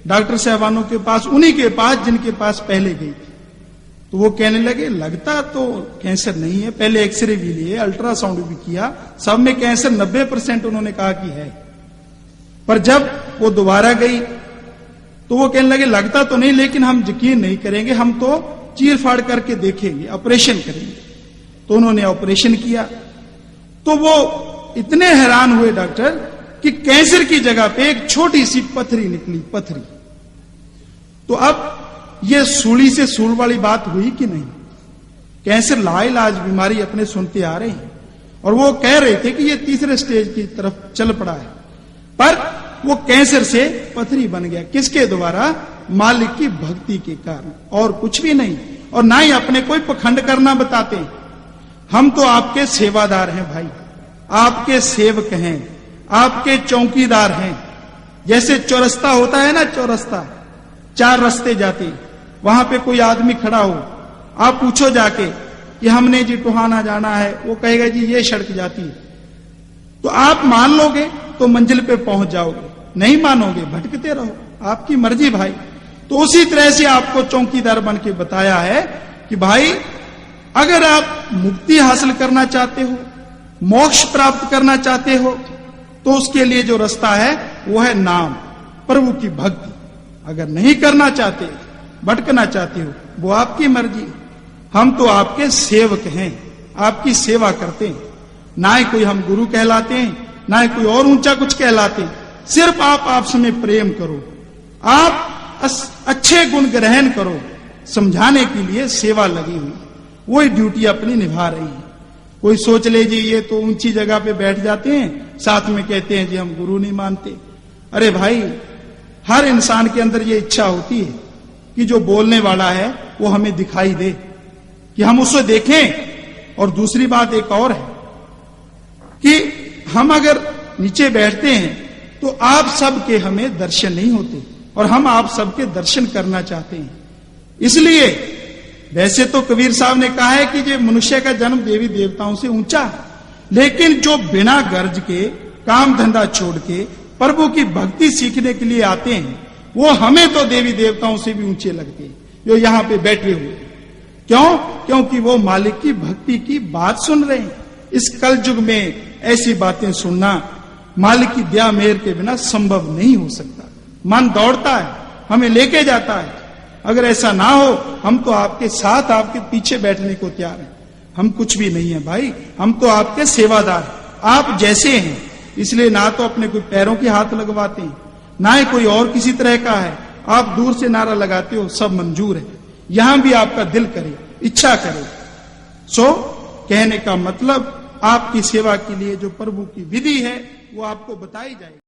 डॉक्टर साहबानों के पास, उन्हीं के पास जिनके पास पहले गई थी। तो वो कहने लगे लगता तो कैंसर नहीं है। पहले एक्सरे भी लिए, अल्ट्रासाउंड भी किया, सब में कैंसर 90% उन्होंने कहा कि है। पर जब वो दोबारा गई तो वो कहने लगे लगता तो नहीं, लेकिन हम यकीन नहीं करेंगे, हम तो चीर फाड़ करके देखेंगे, ऑपरेशन करेंगे। तो उन्होंने ऑपरेशन किया। तो वो इतने हैरान हुए डॉक्टर कि कैंसर की जगह पे एक छोटी सी पथरी निकली, पथरी। तो अब ये सूली से सूल वाली बात हुई कि नहीं। कैंसर लाइलाज बीमारी अपने सुनते आ रहे हैं, और वो कह रहे थे कि ये तीसरे स्टेज की तरफ चल पड़ा है। पर वो कैंसर से पथरी बन गया, किसके द्वारा? मालिक की भक्ति के कारण, और कुछ भी नहीं। और ना ही अपने कोई पखंड करना बताते। हम तो आपके सेवादार हैं भाई, आपके सेवक हैं, आपके चौकीदार हैं। जैसे चौरस्ता होता है ना, चौरस्ता 4 रास्ते जाते, वहां पे कोई आदमी खड़ा हो, आप पूछो जाके कि हमने जी टोहाना जाना है, वो कहेगा जी ये सड़क जाती है। तो आप मान लोगे तो मंजिल पे पहुंच जाओगे, नहीं मानोगे भटकते रहो, आपकी मर्जी भाई। तो उसी तरह से आपको चौकीदार बन के बताया है कि भाई अगर आप मुक्ति हासिल करना चाहते हो, मोक्ष प्राप्त करना चाहते हो, तो उसके लिए जो रास्ता है वो है नाम, प्रभु की भक्ति। अगर नहीं करना चाहते, भटकना चाहते हो, वो आपकी मर्जी। हम तो आपके सेवक हैं, आपकी सेवा करते हैं। ना ही कोई हम गुरु कहलाते हैं, ना ही कोई और ऊंचा कुछ कहलाते हैं। सिर्फ आप आपस में प्रेम करो, आप अच्छे गुण ग्रहण करो, समझाने के लिए सेवा लगी हुई, वही ड्यूटी अपनी निभा रही है। कोई सोच ले जी ये तो ऊंची जगह पे बैठ जाते हैं, साथ में कहते हैं जी हम गुरु नहीं मानते। अरे भाई, हर इंसान के अंदर ये इच्छा होती है कि जो बोलने वाला है वो हमें दिखाई दे, कि हम उसे देखें। और दूसरी बात एक और है कि हम अगर नीचे बैठते हैं तो आप सबके हमें दर्शन नहीं होते, और हम आप सबके दर्शन करना चाहते हैं। इसलिए वैसे तो कबीर साहब ने कहा है कि ये मनुष्य का जन्म देवी देवताओं से ऊंचा है, लेकिन जो बिना गर्ज के, काम धंधा छोड़ के प्रभु की भक्ति सीखने के लिए आते हैं, वो हमें तो देवी देवताओं से भी ऊंचे लगते हैं जो यहां पे बैठे हुए हैं। क्यों? क्योंकि वो मालिक की भक्ति की बात सुन रहे हैं। इस कल युग में ऐसी बातें सुनना मालिक की दया मेहर के बिना संभव नहीं हो सकता। मन दौड़ता है, हमें लेके जाता है। अगर ऐसा ना हो, हम तो आपके साथ, आपके पीछे बैठने को तैयार हैं। हम कुछ भी नहीं है भाई, हम तो आपके सेवादार, आप जैसे हैं। इसलिए ना तो अपने कोई पैरों के हाथ लगवाते हैं, ना ही कोई और किसी तरह का है। आप दूर से नारा लगाते हो, सब मंजूर है। यहां भी आपका दिल करे, इच्छा करे। सो कहने का मतलब आपकी सेवा के लिए जो प्रभु की विधि है वो आपको बताई जाएगी।